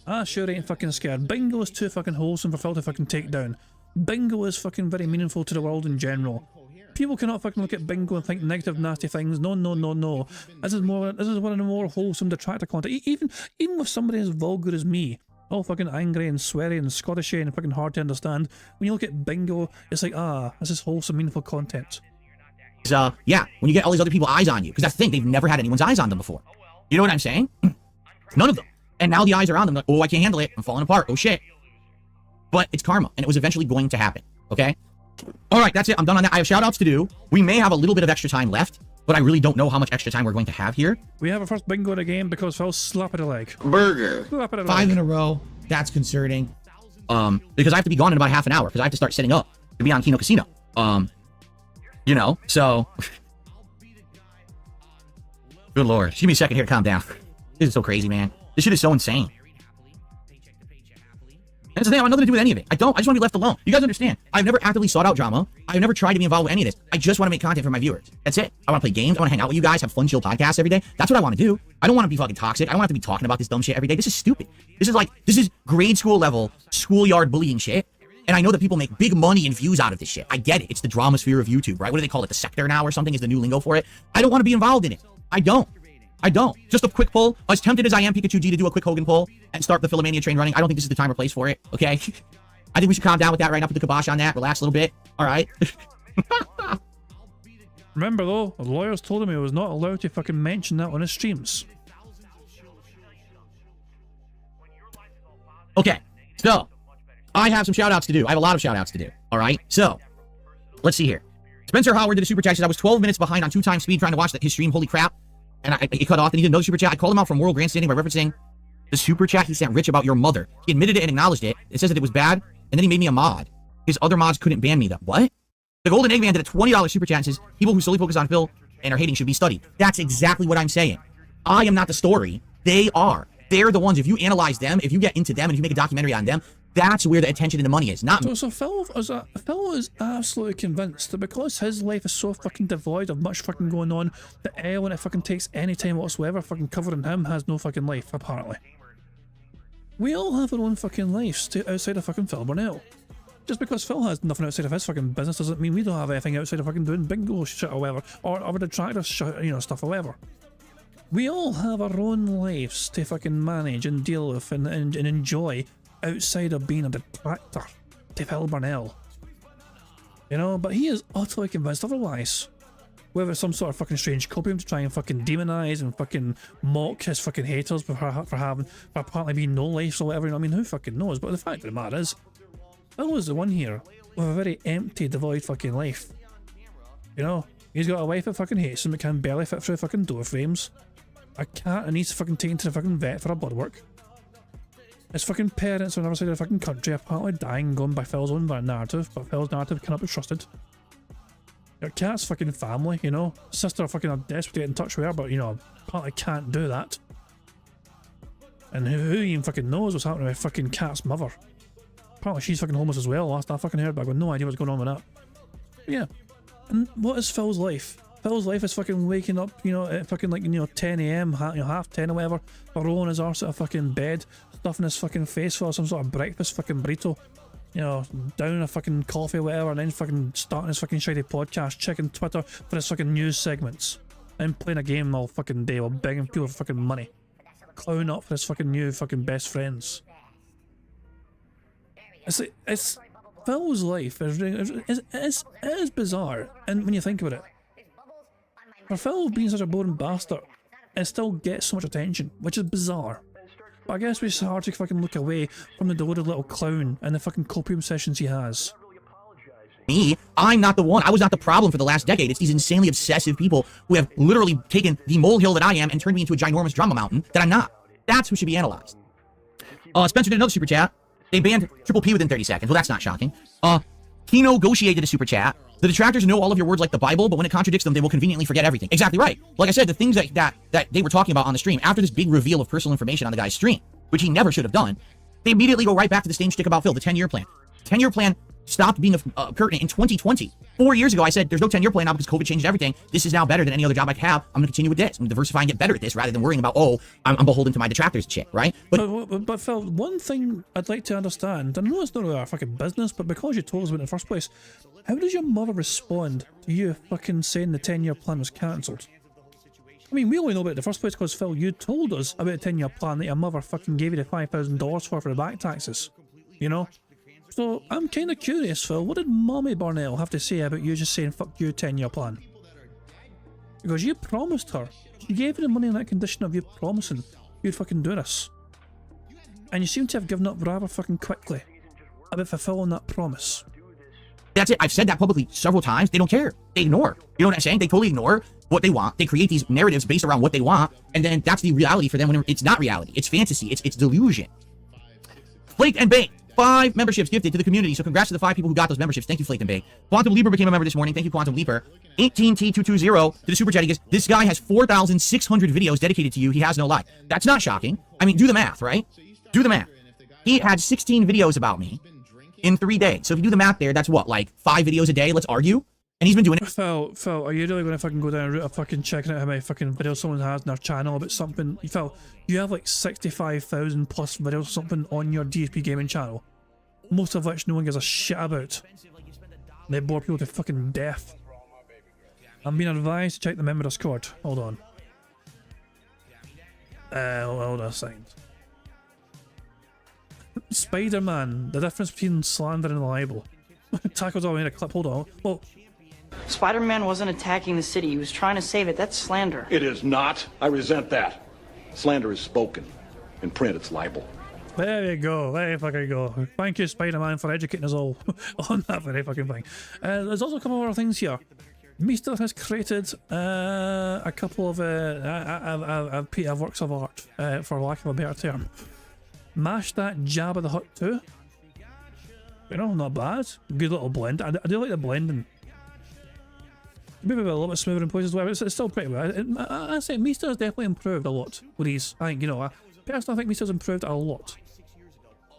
I sure ain't fucking scared. Bingo is too fucking wholesome for Phil to fucking take down. Bingo is fucking very meaningful to the world in general. People cannot fucking look at bingo and think negative, nasty things. No. This is one of the more wholesome detractor content. Even with somebody as vulgar as me, all fucking angry and sweary and Scottishy and fucking hard to understand, when you look at bingo, it's like, this is wholesome, meaningful content. Yeah, when you get all these other people eyes on you, because that's the thing, they've never had anyone's eyes on them before. You know what I'm saying? None of them. And now the eyes are on them, like, oh, I can't handle it, I'm falling apart, oh shit. But it's karma, and it was eventually going to happen, okay? All right, that's it. I'm done on that. I have shout-outs to do. We may have a little bit of extra time left, but I really don't know how much extra time we're going to have here. We have our first bingo of the game because Phil slapped at a leg. Burger. 5 in a row. That's concerning. Because I have to be gone in about half an hour because I have to start setting up to be on Kino Casino. You know, so... Good lord. Just give me a second here to calm down. This is so crazy, man. This shit is so insane. That's the thing, I want nothing to do with any of it. I just want to be left alone. You guys understand. I've never actively sought out drama. I've never tried to be involved with any of this. I just want to make content for my viewers. That's it. I want to play games. I want to hang out with you guys, have fun, chill podcasts every day. That's what I want to do. I don't want to be fucking toxic. I don't want to be talking about this dumb shit every day. This is stupid. This is grade school level, schoolyard bullying shit. And I know that people make big money and views out of this shit. I get it. It's the drama sphere of YouTube, right? What do they call it? The sector now or something is the new lingo for it. I don't want to be involved in it. I don't. Just a quick poll. As tempted as I am, Pikachu G, to do a quick Hogan poll and start the Philomania train running, I don't think this is the time or place for it, okay? I think we should calm down with that right now, put the kibosh on that, relax a little bit, all right? Remember though, the lawyers told him he was not allowed to fucking mention that on his streams. Okay, so, I have some shout-outs to do. I have a lot of shout-outs to do, all right? So, let's see here. Spencer Howard did a super chat. Says, I was 12 minutes behind on 2x speed trying to watch his stream, holy crap. And it cut off, and he did another super chat. I called him out for moral grandstanding by referencing the super chat he sent Rich about your mother. He admitted it and acknowledged it. It says that it was bad, and then he made me a mod. His other mods couldn't ban me though. What? The Golden Eggman did a $20 super chat and says, people who solely focus on Phil and are hating should be studied. That's exactly what I'm saying. I am not the story. They are. They're the ones. If you analyze them, if you get into them, and if you make a documentary on them, that's where the attention and the money is, not me. So Phil is absolutely convinced that because his life is so fucking devoid of much fucking going on, that anyone that fucking takes any time whatsoever fucking covering him has no fucking life, apparently. We all have our own fucking lives outside of fucking Phil Burnell. Just because Phil has nothing outside of his fucking business doesn't mean we don't have anything outside of fucking doing bingo shit or whatever, or our detractor shit, you know, stuff or whatever. We all have our own lives to fucking manage and deal with and enjoy outside of being a detractor to Phil Burnell. You know, but he is utterly convinced otherwise. whether it's some sort of fucking strange copium to try and fucking demonize and fucking mock his fucking haters for apparently being no life or whatever, you know what I mean? Who fucking knows? But the fact of the matter is, Phil was the one here with a very empty, devoid fucking life. You know, he's got a wife that fucking hates him, that can barely fit through fucking door frames. A cat that needs to fucking taken to the fucking vet for a blood work. His fucking parents on the other side of the fucking country apparently dying, going by Phil's own narrative, but Phil's narrative cannot be trusted. Your cat's fucking family, you know? Sister fucking are desperate to get in touch with her, but, you know, apparently can't do that. And who even fucking knows what's happening with fucking cat's mother? Apparently she's fucking homeless as well, last I fucking heard, but I've got no idea what's going on with that. But yeah. And what is Phil's life? Phil's life is fucking waking up, you know, at fucking like, you know, 10 AM, half 10 or whatever, rolling his arse at a fucking bed, stuffing his fucking face for some sort of breakfast fucking burrito, you know, downing a fucking coffee or whatever, and then fucking starting his fucking shitty podcast, checking Twitter for his fucking news segments, and playing a game all fucking day while begging people for fucking money, clowning up for his fucking new fucking best friends. It's Phil's life is bizarre, and when you think about it, for Phil being such a boring bastard, it still gets so much attention, which is bizarre. But I guess it's hard to fucking look away from the deluded little clown and the fucking copium sessions he has. Me, I'm not the one. I was not the problem for the last decade. It's these insanely obsessive people who have literally taken the molehill that I am and turned me into a ginormous drama mountain that I'm not. That's who should be analyzed. Spencer did another super chat. They banned Triple P within 30 seconds. Well, that's not shocking. Kino negotiated a super chat. The detractors know all of your words like the Bible, but when it contradicts them, they will conveniently forget everything. Exactly right. Like I said, the things that they were talking about on the stream, after this big reveal of personal information on the guy's stream, which he never should have done, they immediately go right back to the same shtick about Phil, the 10-year plan. 10-year plan stopped being pertinent in 2020. 4 years ago, I said, there's no 10-year plan now because COVID changed everything. This is now better than any other job I have. I'm going to continue with this. I'm going to diversify and get better at this rather than worrying about, oh, I'm beholden to my detractors shit, right? But Phil, one thing I'd like to understand, and I know it's not really our fucking business, but because you told us about it in the first place, how does your mother respond to you fucking saying the 10-year plan was cancelled? I mean, we only know about it in the first place because, Phil, you told us about the 10-year plan that your mother fucking gave you the $5,000 for the back taxes, you know? So, I'm kind of curious, Phil, what did Mommy Barnell have to say about you just saying, fuck you, 10-year plan? Because you promised her. You gave her the money on that condition of you promising you'd fucking do this. And you seem to have given up rather fucking quickly about fulfilling that promise. That's it. I've said that publicly several times. They don't care. They ignore. You know what I'm saying? They totally ignore what they want. They create these narratives based around what they want, and then that's the reality for them when it's not reality. It's fantasy. It's delusion. Flake and Bake. 5 memberships gifted to the community, so congrats to the 5 people who got those memberships. Thank you, Flake and Bake. Quantum Leaper became a member this morning. Thank you, Quantum Leaper. 18T220 to the super chat. He goes, this guy has 4,600 videos dedicated to you. He has no life. That's not shocking. I mean, do the math, right? Do the math. He had 16 videos about me in 3 days. So if you do the math there, that's what, like 5 videos a day? Let's argue. And he's been doing it. Phil, are you really going to fucking go down a route of fucking checking out how many fucking videos someone has on their channel about something? Phil, you have like 65,000 plus videos or something on your DSP gaming channel, most of which no one gives a shit about. They bore people to fucking death. I'm being advised to check the member Discord. Hold on. Hold on a second. Spider-Man, the difference between slander and libel. Tackles all in a clip, hold on. Well, Spider-Man wasn't attacking the city, he was trying to save it. That's slander. It is not. I resent that. Slander is spoken. In print, it's libel. there you go, there you fucking go. Thank you, Spider-Man, for educating us all on that very fucking thing. There's also a couple of other things here. Meester has created a couple of works of art, for lack of a better term. Mash That Jabba the Hutt 2. You know, not bad. Good little blend. I do like the blending. Maybe a little bit smoother in places, where it's still pretty well. I say Meester has definitely improved a lot with these. I think, you know, personally I think Meester's improved a lot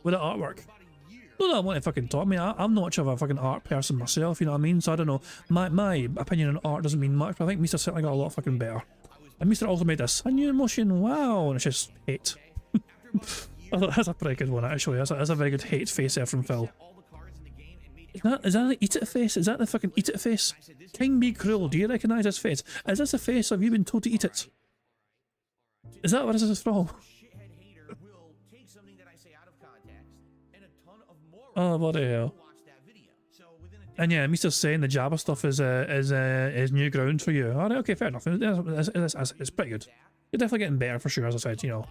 with the artwork. Not that I want to fucking talk. I mean, I'm not much of a fucking art person myself, you know what I mean? So I don't know. My opinion on art doesn't mean much, but I think Meester certainly got a lot fucking better. And Meester also made this. A new emotion, wow, and it's just hate. I thought that's a pretty good one, actually. That's a very good hate face there from Phil. Is that an eat it face? Is that the fucking eat it face? King Be Cruel, do you recognise this face? Is this a face of you been told to eat it? Is that what this is from? Oh, bloody hell. And yeah, Mister's saying the Java stuff is new ground for you. Alright, okay, fair enough. It's pretty good. You're definitely getting better for sure, as I said, you know.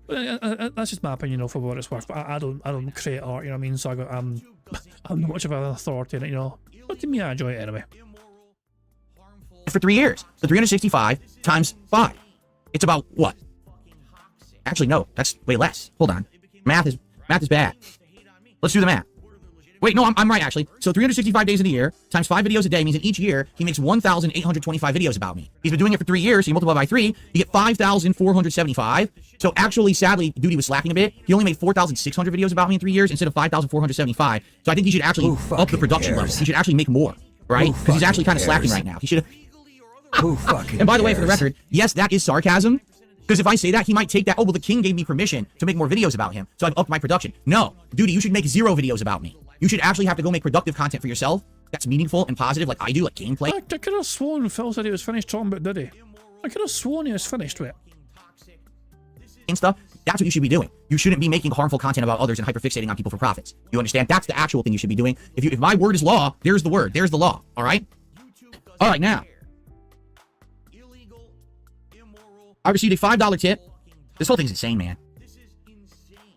But that's just my opinion, you know, for what it's worth. But I don't create art, you know what I mean? So I'm not much of an authority in it, you know. But to me, I enjoy it anyway. For 3 years. So 365 times 5. It's about what? Actually, no, that's way less. Hold on. Math is bad. Let's do the math. Wait, no, I'm right, actually. So 365 days in a year times 5 videos a day means in each year, he makes 1,825 videos about me. He's been doing it for 3 years, so you multiply by 3, you get 5,475. So actually, sadly, Doody was slacking a bit. He only made 4,600 videos about me in 3 years instead of 5,475. So I think he should actually up the production level. He should actually make more, right? Because he's actually kind of slacking right now. He should have... And by the way, for the record, yes, that is sarcasm. Because if I say that, he might take that, oh, well, the king gave me permission to make more videos about him, so I've upped my production. No, Doody, you should make 0 videos about me. You should actually have to go make productive content for yourself that's meaningful and positive like I do, like gameplay. I could have sworn Phil said he was finished talking about Doody. I could have sworn he was finished with it. And stuff, that's what you should be doing. You shouldn't be making harmful content about others and hyperfixating on people for profits. You understand? That's the actual thing you should be doing. If my word is law, there's the word. There's the law. All right? All right, now. I received a $5 tip. This whole thing's insane, man.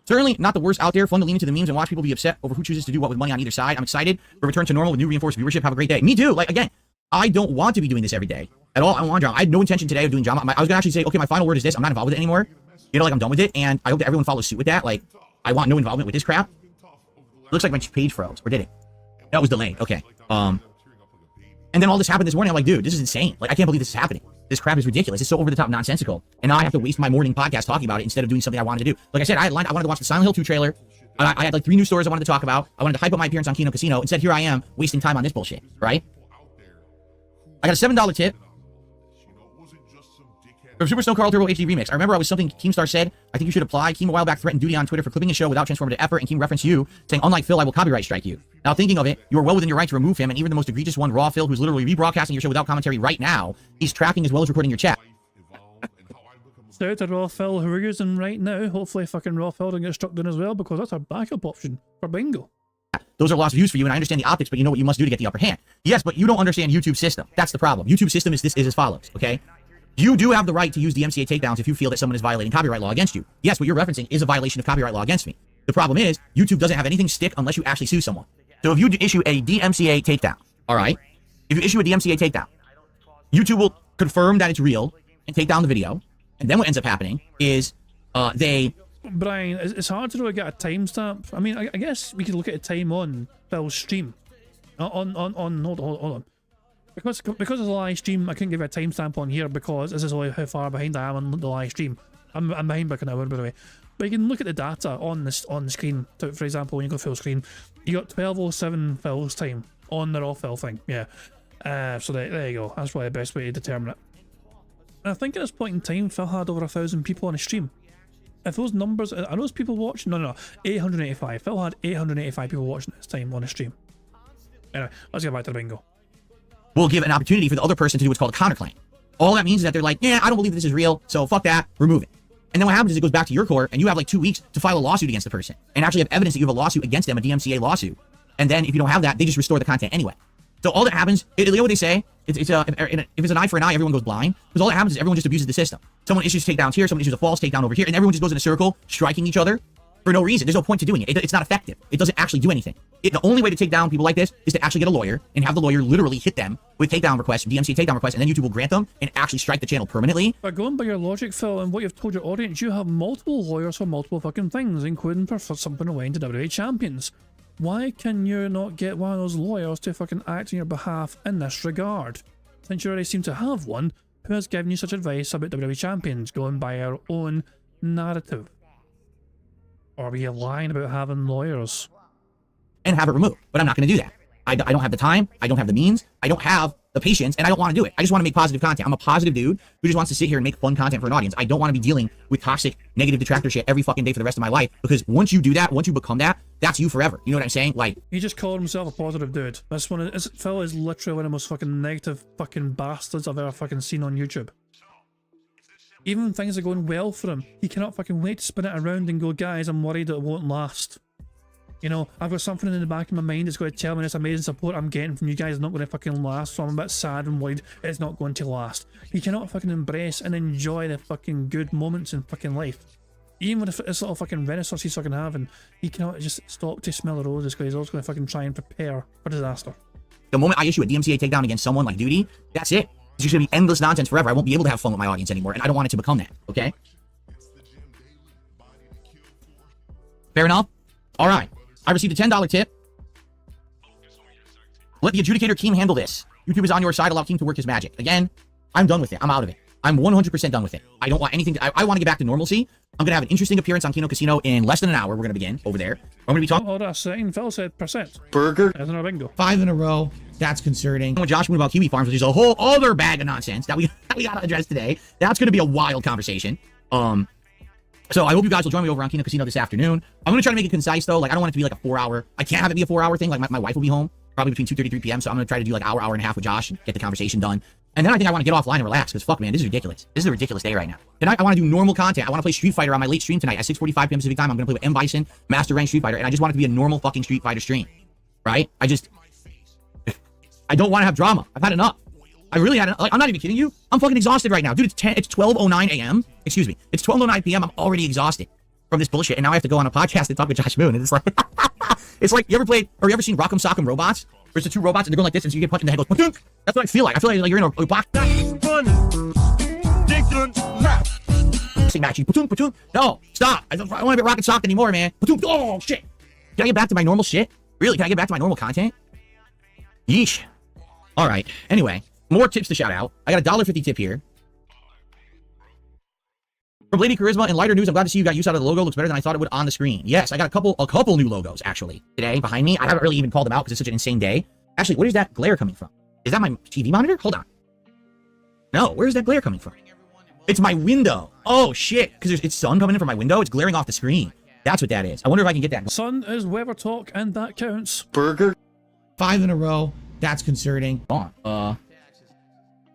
Certainly not the worst out there. Fun to lean into the memes and watch people be upset over who chooses to do what with money on either side. I'm excited for return to normal with new reinforced viewership. Have a great day. Me too. Like, again, I don't want to be doing this every day at all. I don't want drama. I had no intention today of doing drama. I was gonna actually say, okay, my final word is this. I'm not involved with it anymore. You know, like I'm done with it. And I hope that everyone follows suit with that. Like, I want no involvement with this crap. Looks like my page froze. Or did it? That was delayed. Okay. And then all this happened this morning. I'm like, dude, this is insane. Like, I can't believe this is happening. This crap is ridiculous. It's so over the top nonsensical. And now I have to waste my morning podcast talking about it instead of doing something I wanted to do. Like I said, I wanted to watch the Silent Hill 2 trailer. I had like 3 news stories I wanted to talk about. I wanted to hype up my appearance on Kino Casino. Instead, here I am wasting time on this bullshit, right? I got a $7 tip from Super Snow Carl Turbo HD Remix. I remember I was something Keemstar said. I think you should apply. Keem a while back threatened Doody on Twitter for clipping his show without transformative effort, and Keem referenced you, saying, unlike Phil, I will copyright strike you. Now, thinking of it, you are well within your right to remove him, and even the most egregious one, Raw Phil, who's literally rebroadcasting your show without commentary right now, he's tracking as well as recording your chat. Shout out to Raw Phil, who we're using right now. Hopefully fucking Raw Phil doesn't get struck down as well, because that's our backup option for bingo. Those are lost views for you, and I understand the optics, but you know what you must do to get the upper hand. Yes, but you don't understand YouTube's system. That's the problem. YouTube's system is as follows, okay? You do have the right to use DMCA takedowns if you feel that someone is violating copyright law against you. Yes, what you're referencing is a violation of copyright law against me. The problem is, YouTube doesn't have anything stick unless you actually sue someone. So if you issue a DMCA takedown, all right? If you issue a DMCA takedown, YouTube will confirm that it's real and take down the video. And then what ends up happening is Brian, it's hard to really get a timestamp. I mean, I guess we could look at a time on Phil's stream. Hold on. Because it's a live stream, I couldn't give it a timestamp on here because this is only how far behind I am on the live stream. I'm behind by an hour, by the way. But you can look at the data on the screen. For example, when you go full screen, you got 12:07 Phil's time on the Raw Phil thing. Yeah. So there you go. That's probably the best way to determine it. And I think at this point in time, Phil had over 1,000 people on his stream. If those numbers, are those people watching? No, 885. Phil had 885 people watching at this time on his stream. Anyway, let's get back to the bingo. We'll give an opportunity for the other person to do what's called a counterclaim. All that means is that they're like, yeah, I don't believe this is real, so fuck that, remove it. And then what happens is it goes back to your court, and you have like 2 weeks to file a lawsuit against the person, and actually have evidence that you have a lawsuit against them, a DMCA lawsuit. And then if you don't have that, they just restore the content anyway. So all that happens, you know what they say? If it's an eye for an eye, everyone goes blind. Because all that happens is everyone just abuses the system. Someone issues takedowns here, someone issues a false takedown over here, and everyone just goes in a circle, striking each other for no reason. There's no point to doing it. It's not effective. It doesn't actually do anything. The only way to take down people like this is to actually get a lawyer and have the lawyer literally hit them with takedown requests, DMCA takedown requests, and then YouTube will grant them and actually strike the channel permanently. But going by your logic, Phil, and what you've told your audience, you have multiple lawyers for multiple fucking things, including for something away into WWE champions. Why can you not get one of those lawyers to fucking act on your behalf in this regard? Since you already seem to have one, who has given you such advice about WWE champions going by our own narrative? Or are you lying about having lawyers? And have it removed. But I'm not going to do that. I don't have the time. I don't have the means. I don't have the patience, and I don't want to do it. I just want to make positive content. I'm a positive dude who just wants to sit here and make fun content for an audience. I don't want to be dealing with toxic, negative detractor shit every fucking day for the rest of my life, because once you do that, once you become that, that's you forever. You know what I'm saying? Like, he just called himself a positive dude. Phil is literally one of the most fucking negative fucking bastards I've ever fucking seen on YouTube. Even when things are going well for him, he cannot fucking wait to spin it around and go, guys, I'm worried that it won't last. You know, I've got something in the back of my mind that's going to tell me this amazing support I'm getting from you guys is not going to fucking last, so I'm a bit sad and worried it's not going to last. You cannot fucking embrace and enjoy the fucking good moments in fucking life. Even with this little fucking renaissance he's fucking having, he cannot just stop to smell the roses because he's also going to fucking try and prepare for disaster. The moment I issue a DMCA takedown against someone like Doody, that's it. It's just going to be endless nonsense forever. I won't be able to have fun with my audience anymore, and I don't want it to become that, okay? Fair enough? All right. I received a $10 tip. Let the adjudicator Keem handle this. YouTube is on your side. Allow Keem to work his magic. Again, I'm done with it. I'm out of it. I'm 100% done with it. I don't want anything to... I want to get back to normalcy. I'm going to have an interesting appearance on Kino Casino in less than an hour. We're going to begin over there. I'm going to be talking... Hold on a second. Phil said percent. Burger. That's another bingo. 5 in a row. That's concerning. With Josh Moon about Kiwi Farms, which is a whole other bag of nonsense that we got to address today. That's going to be a wild conversation. So I hope you guys will join me over on Kino Casino this afternoon. I'm going to try to make it concise, though. Like, I don't want it to be like a 4-hour... I can't have it be a 4-hour thing. Like, my wife will be home probably between 2:30 and 3 p.m. So I'm going to try to do like hour and a half with Josh and get the conversation done. And then I think I want to get offline and relax because fuck, man, this is ridiculous. This is a ridiculous day right now. Tonight, I want to do normal content. I want to play Street Fighter on my late stream tonight at 6:45 p.m. Pacific time. I'm going to play with M. Bison, Master Rank Street Fighter, and I just want it to be a normal fucking Street Fighter stream. Right? I don't want to have drama. I've had enough. I really had enough. Like, I'm not even kidding you. I'm fucking exhausted right now. Dude, it's 12:09 a.m. Excuse me. It's 12:09 p.m. I'm already exhausted from this bullshit. And now I have to go on a podcast and talk with Josh Moon. And it's like, it's like, you ever seen Rock'em Sock'em Robots? There's the two robots and they're going like this and so you get punched in the head. Goes, Patoonk! That's what I feel like. I feel like you're in a box. Match. Patoonk, patoonk. No, stop. I don't want to be rocket socked anymore, man. Patoonk. Oh, shit. Can I get back to my normal shit? Really? Can I get back to my normal content? Yeesh. All right. Anyway, more tips to shout out. I got a $1.50 tip here. From Lady Charisma and lighter news, I'm glad to see you got use out of the logo. Looks better than I thought it would on the screen. Yes, I got a couple new logos actually today behind me. I haven't really even called them out because it's such an insane day. Actually, where is that glare coming from? Is that my TV monitor? Hold on. No, where is that glare coming from? It's my window. Oh shit! Because it's sun coming in from my window. It's glaring off the screen. That's what that is. I wonder if I can get that. Sun is weather talk, and that counts. Burger. 5 in a row. That's concerning. Hold on.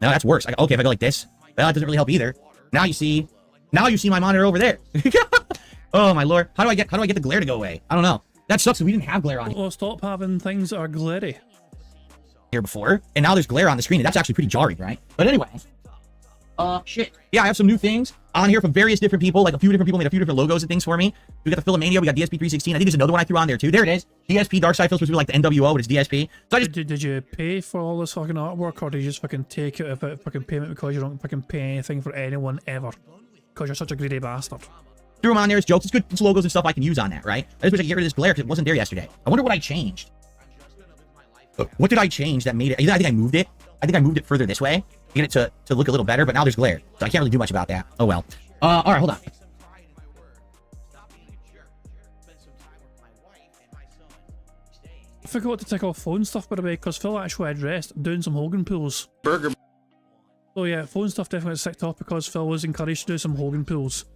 No, that's worse. Okay, if I go like this, well, that doesn't really help either. Now you see my monitor over there. Oh my lord. How do I get the glare to go away? I don't know. That sucks. We didn't have glare on Well, stop having things that are glary here before, and now there's glare on the screen, and that's actually pretty jarring, right? But anyway. Shit. Yeah, I have some new things on here from various different people. Like a few different people made a few different logos and things for me. We got the Philomania, we got DSP 316. I think there's another one I threw on there too. There it is. DSP Dark Side feels supposed to be like the NWO, but it's DSP. So I just did you pay for all this fucking artwork, or did you just fucking take it without fucking payment because you don't fucking pay anything for anyone ever? Because you're such a greedy bastard. Threw them on there. It's jokes. It's good. It's logos and stuff I can use on that, right? I just wish I could get rid of this glare because it wasn't there yesterday. I wonder what I changed. What did I change that made it? I think I moved it. I think I moved it further this way to get it to look a little better, but now there's glare. So I can't really do much about that. Oh well. All right, hold on. I forgot to take off phone stuff, by the way, because Phil actually addressed doing some Hogan pulls. Burger. So yeah, phone stuff definitely ticked off because Phil was encouraged to do some Hogan pulls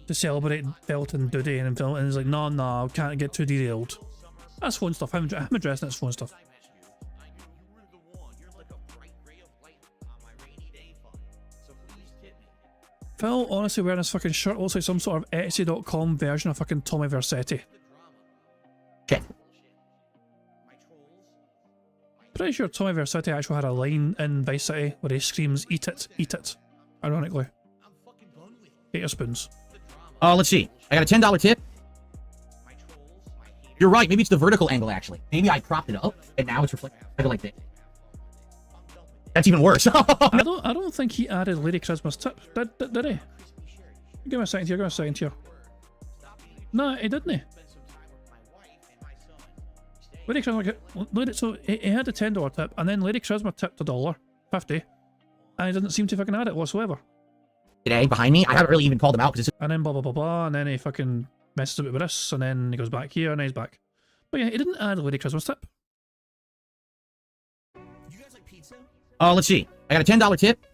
to celebrate Felt and Doody, and Phil and he's like, no, can't get too derailed. That's phone stuff. I'm addressing that's phone stuff. Phil honestly wearing this fucking shirt looks like some sort of Etsy.com version of fucking Tommy Vercetti. Okay. Pretty sure Tommy Vercetti actually had a line in Vice City where he screams, eat it, ironically. Eat your spoons. Let's see. I got a $10 tip. You're right, maybe it's the vertical angle actually. Maybe I propped it up and now it's reflecting like this. That's even worse. I don't think he added Lady Charisma's tip, did he? Give me a second here, No, he didn't. Lady Charisma, so he had a $10 tip, and then Lady Charisma tipped $1.50, and he didn't seem to fucking add it whatsoever. Today, behind me, I haven't really even called him out because it's... And then blah blah blah blah, and then he fucking messes a bit with this, and then he goes back here, and then he's back. But yeah, he didn't add Lady Charisma's tip. Let's see. I got a $10 tip.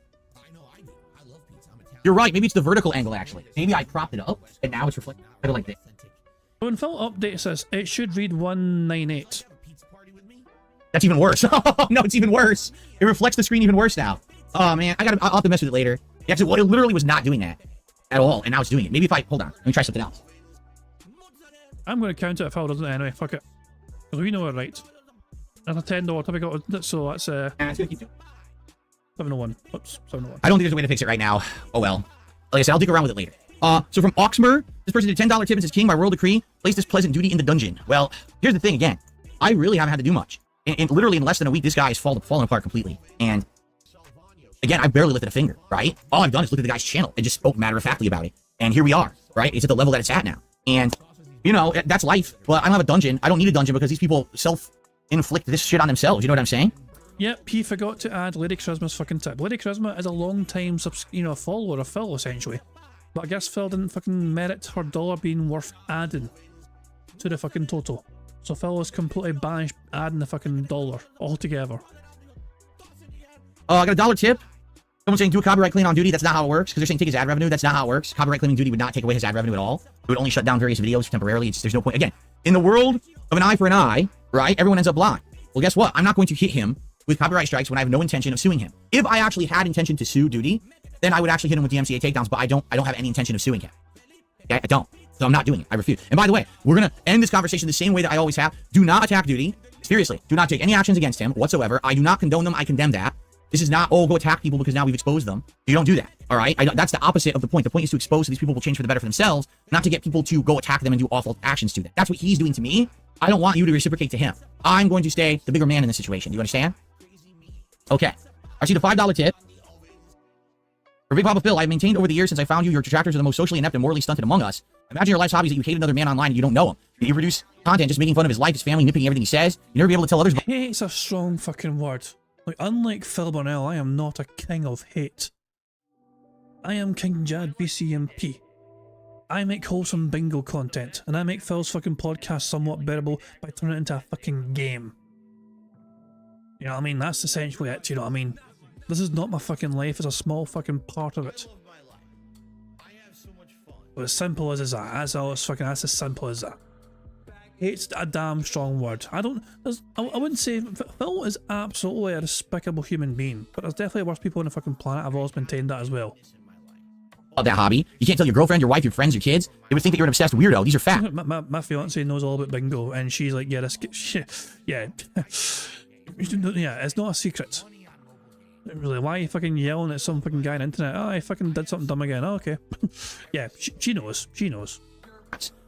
You're right, maybe it's the vertical angle actually. Maybe I propped it up and now it's reflecting like this. When Phil updates this, it should read 198. That's even worse. No, it's even worse. It reflects the screen even worse now. Oh man, I'll have to mess with it later. Yeah, so, well, it literally was not doing that at all, and now it's doing it. Maybe if hold on, let me try something else. I'm going to count it if Phil doesn't anyway. Fuck it. Because we know we're right. That's a $10 typical, isn't it? So that's Yeah, it's gonna keep doing. 701. Oops, 701. I don't think there's a way to fix it right now. Oh well. Like I said, I'll dig around with it later. So from Oxmer, this person did $10 tip and says, King, by royal decree, place this pleasant duty in the dungeon. Well, here's the thing again. I really haven't had to do much. And literally in less than a week, this guy is fallen apart completely. And again, I barely lifted a finger, right? All I've done is look at the guy's channel and just spoke matter-of-factly about it. And here we are, right? It's at the level that it's at now. And, you know, that's life. But I don't have a dungeon. I don't need a dungeon because these people self-inflict this shit on themselves. You know what I'm saying? Yep, he forgot to add Lady Charisma's fucking tip. Lady Charisma is a long-time, follower of Phil, essentially. But I guess Phil didn't fucking merit her dollar being worth adding to the fucking total. So Phil was completely banished adding the fucking dollar altogether. I got a $1 tip. Someone saying do a copyright claim on Doody. That's not how it works. Because they're saying take his ad revenue. That's not how it works. Copyright claiming Doody would not take away his ad revenue at all. It would only shut down various videos temporarily. There's no point. Again, in the world of an eye for an eye, right? Everyone ends up blind. Well, guess what? I'm not going to hit him with copyright strikes when I have no intention of suing him. If I actually had intention to sue Doody, then I would actually hit him with DMCA takedowns, but I don't have any intention of suing him. Okay, I don't. So I'm not doing it. I refuse. And by the way, we're going to end this conversation the same way that I always have. Do not attack Doody. Seriously, do not take any actions against him whatsoever. I do not condone them. I condemn that. This is not, oh, go attack people because now we've exposed them. You don't do that. All right? That's the opposite of the point. The point is to expose so these people will change for the better for themselves, not to get people to go attack them and do awful actions to them. That's what he's doing to me. I don't want you to reciprocate to him. I'm going to stay the bigger man in this situation. Do you understand? Okay. I see the $5 tip. For Big Papa Phil, I've maintained over the years since I found you, your detractors are the most socially inept and morally stunted among us. Imagine your life's hobbies that you hate another man online and you don't know him. You produce content just making fun of his life, his family, nitpicking everything he says. You never be able to tell others. Hate's a strong fucking word. Like, unlike Phil Burnell, I am not a king of hate. I am King Jad BCMP. I make wholesome bingo content, and I make Phil's fucking podcast somewhat bearable by turning it into a fucking game. You know what I mean? That's essentially it, you know what I mean? This is not my fucking life, it's a small fucking part of it. But as simple as that, that's as simple as that. Hate's a damn strong word. I wouldn't say, Phil is absolutely a despicable human being, but there's definitely worse people on the fucking planet. I've always maintained that as well. That hobby. You can't tell your girlfriend, your wife, your friends, your kids. They would think that you're an obsessed weirdo. These are facts. My fiance knows all about bingo, and she's like, yeah, this shit, yeah. Yeah, it's not a secret. Really, why are you fucking yelling at some fucking guy on the internet? Oh, I fucking did something dumb again. Oh, okay. Yeah, she knows. She knows.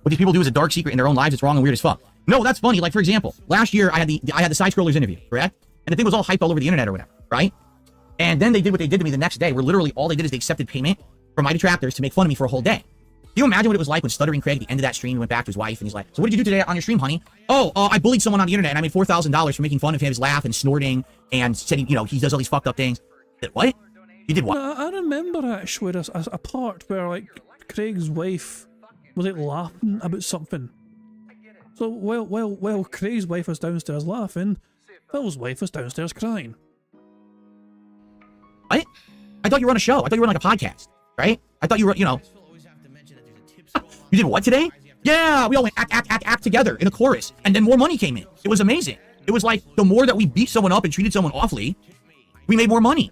What these people do is a dark secret in their own lives. It's wrong and weird as fuck. No, that's funny. Like, for example, last year I had the side scrollers interview, correct? And the thing was all hype all over the internet or whatever, right? And then they did what they did to me the next day, where literally all they did is they accepted payment from my detractors to make fun of me for a whole day. Can you imagine what it was like when Stuttering Craig, at the end of that stream, went back to his wife and he's like, so what did you do today on your stream, honey? Oh, I bullied someone on the internet and I made $4,000 for making fun of his laugh and snorting and said, he does all these fucked up things. What? You did what? I remember actually there's a part where like Craig's wife was like laughing about something. So while Craig's wife was downstairs laughing, Phil's wife was downstairs crying. What? I thought you were on a show. I thought you were on like a podcast, right? I thought you were, You did what today? Yeah, we all went act together in a chorus, and then more money came in. It was amazing. It was like the more that we beat someone up and treated someone awfully, we made more money.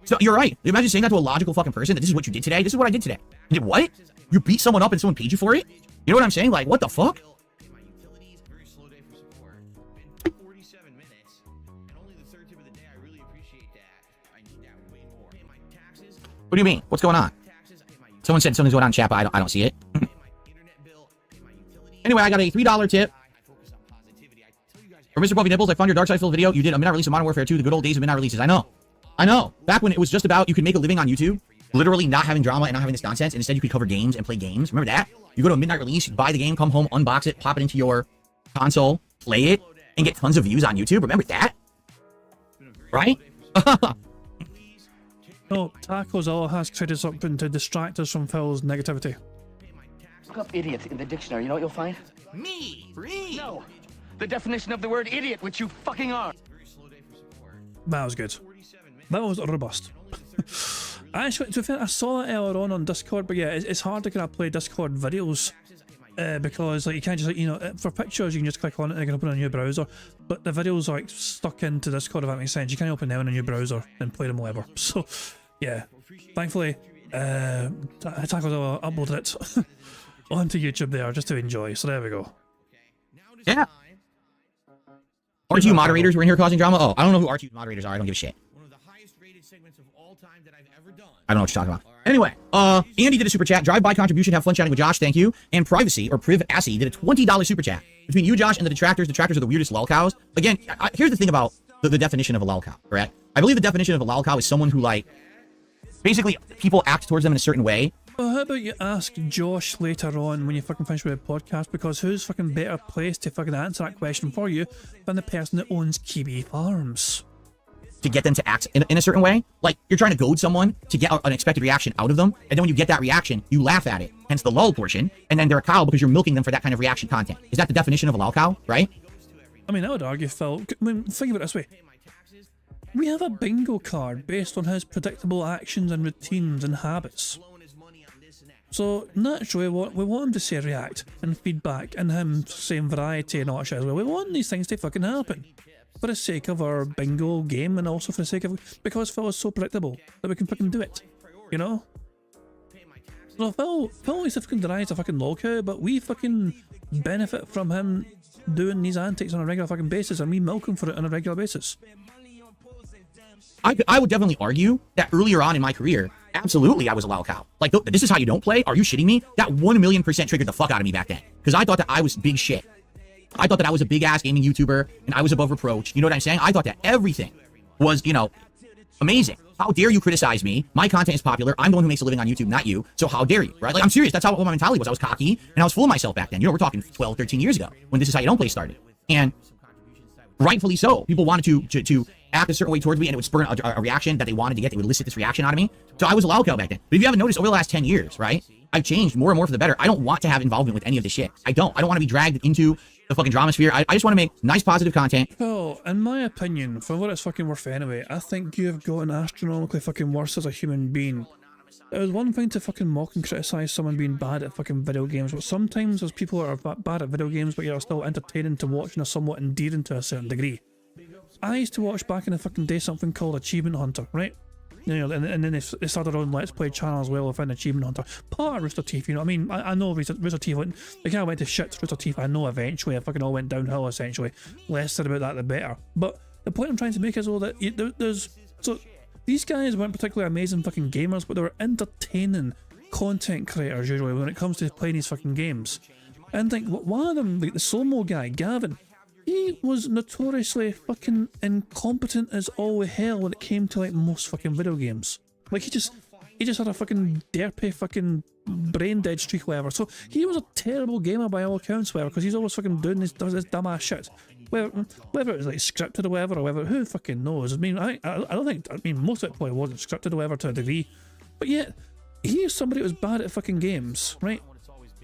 So you're right. Imagine saying that to a logical fucking person, that this is what you did today. This is what I did today. You did what? You beat someone up and someone paid you for it? You know what I'm saying? Like, what the fuck? What do you mean? What's going on? Someone said something's going on in chat, but I don't see it. Anyway, I got a $3 tip. For Mr. Buffy Nipples, I found your Dark Side Full video. You did a midnight release of Modern Warfare 2, the good old days of midnight releases. I know. Back when it was just about you could make a living on YouTube, literally not having drama and not having this nonsense, and instead you could cover games and play games. Remember that? You go to a midnight release, you buy the game, come home, unbox it, pop it into your console, play it, and get tons of views on YouTube. Remember that? Right? No, Tacozilla has created something to distract us from Phil's negativity. Look up idiot in the dictionary. You know what you'll find? Me? Read. No. The definition of the word idiot, which you fucking are. That was good. That was robust. Actually, to be fair, I saw it earlier on Discord, but yeah, it's hard to kind of play Discord videos because like you can't just for pictures you can just click on it and you can open a new browser, but the videos are like stuck into Discord, if that makes sense. You can't open them in a new browser and play them whatever. So yeah, thankfully, Tacozilla uploaded it. onto YouTube there just to enjoy. So there we go. Yeah. RTU moderators were in here causing drama. Oh, I don't know who RTU moderators are. I don't give a shit. One of the highest rated segments of all time that I've ever done. I don't know what you're talking about. Anyway, Andy did a super chat. Drive-by contribution. Have fun chatting with Josh. Thank you. And Privacy or Privacy did a $20 super chat. Between you, Josh, and the detractors. Detractors are the weirdest lolcows. Again, here's the thing about the definition of a lolcow, correct? I believe the definition of a lolcow is someone who, like, basically people act towards them in a certain way. Well, how about you ask Josh later on when you fucking finish with the podcast, because who's fucking better placed to fucking answer that question for you than the person that owns Kiwi Farms? To get them to act in a certain way. Like, you're trying to goad someone to get an expected reaction out of them, and then when you get that reaction, you laugh at it, hence the lull portion, and then they're a cow because you're milking them for that kind of reaction content. Is that the definition of a lolcow, right? I mean, I would argue, Phil, I mean, think of it this way. We have a bingo card based on his predictable actions and routines and habits. So naturally, we want him to say react and feedback and him saying variety and all that shit as well. We want these things to fucking happen. For the sake of our bingo game and also for the sake of... because Phil is so predictable that we can fucking do it. You know? So Phil likes to fucking deny it's a fucking lolcow, but we fucking benefit from him doing these antics on a regular fucking basis, and we milk him for it on a regular basis. I would definitely argue that earlier on in my career, absolutely I was a lolcow. Like, this is how you don't play? Are you shitting me? That 1,000,000% triggered the fuck out of me back then. Because I thought that I was big shit. I thought that I was a big-ass gaming YouTuber, and I was above reproach. You know what I'm saying? I thought that everything was, you know, amazing. How dare you criticize me? My content is popular. I'm the one who makes a living on YouTube, not you. So how dare you, right? Like, I'm serious. That's how my mentality was. I was cocky, and I was full of myself back then. You know, we're talking 12, 13 years ago, when This Is How You Don't Play started. And rightfully so. People wanted to act a certain way towards me, and it would spur a reaction that they wanted to get. They would elicit this reaction out of me. So I was a lolcow back then. But if you haven't noticed, over the last 10 years, right, I've changed more and more for the better. I don't want to have involvement with any of this shit. I don't want to be dragged into the fucking drama sphere. I just want to make nice, positive content. Well, in my opinion, for what it's fucking worth anyway, I think you have gotten astronomically fucking worse as a human being. It was one thing to fucking mock and criticise someone being bad at fucking video games, but sometimes there's people that are bad at video games, but you're still entertaining to watch and are somewhat endearing to a certain degree. I used to watch back in the fucking day something called Achievement Hunter, right? You know, and then they started their own Let's Play channel as well within Achievement Hunter. Part of Rooster Teeth, you know what I mean? I know Rooster Teeth, the guy went to shit Rooster Teeth, I know eventually, it fucking all went downhill essentially. Less said about that the better. But the point I'm trying to make is, well, that there's... So, these guys weren't particularly amazing fucking gamers, but they were entertaining content creators usually when it comes to playing these fucking games. And like, one of them, like the slow-mo guy, Gavin, he was notoriously fucking incompetent as all hell when it came to like most fucking video games. Like he just had a fucking derpy fucking brain dead streak or whatever. So he was a terrible gamer by all accounts, whatever, because he's always fucking doing this dumbass shit. Whether it was like scripted or whatever, who fucking knows? I mean, I don't think, I mean, most of it probably wasn't scripted or whatever to a degree, but yet he is somebody who was bad at fucking games, right?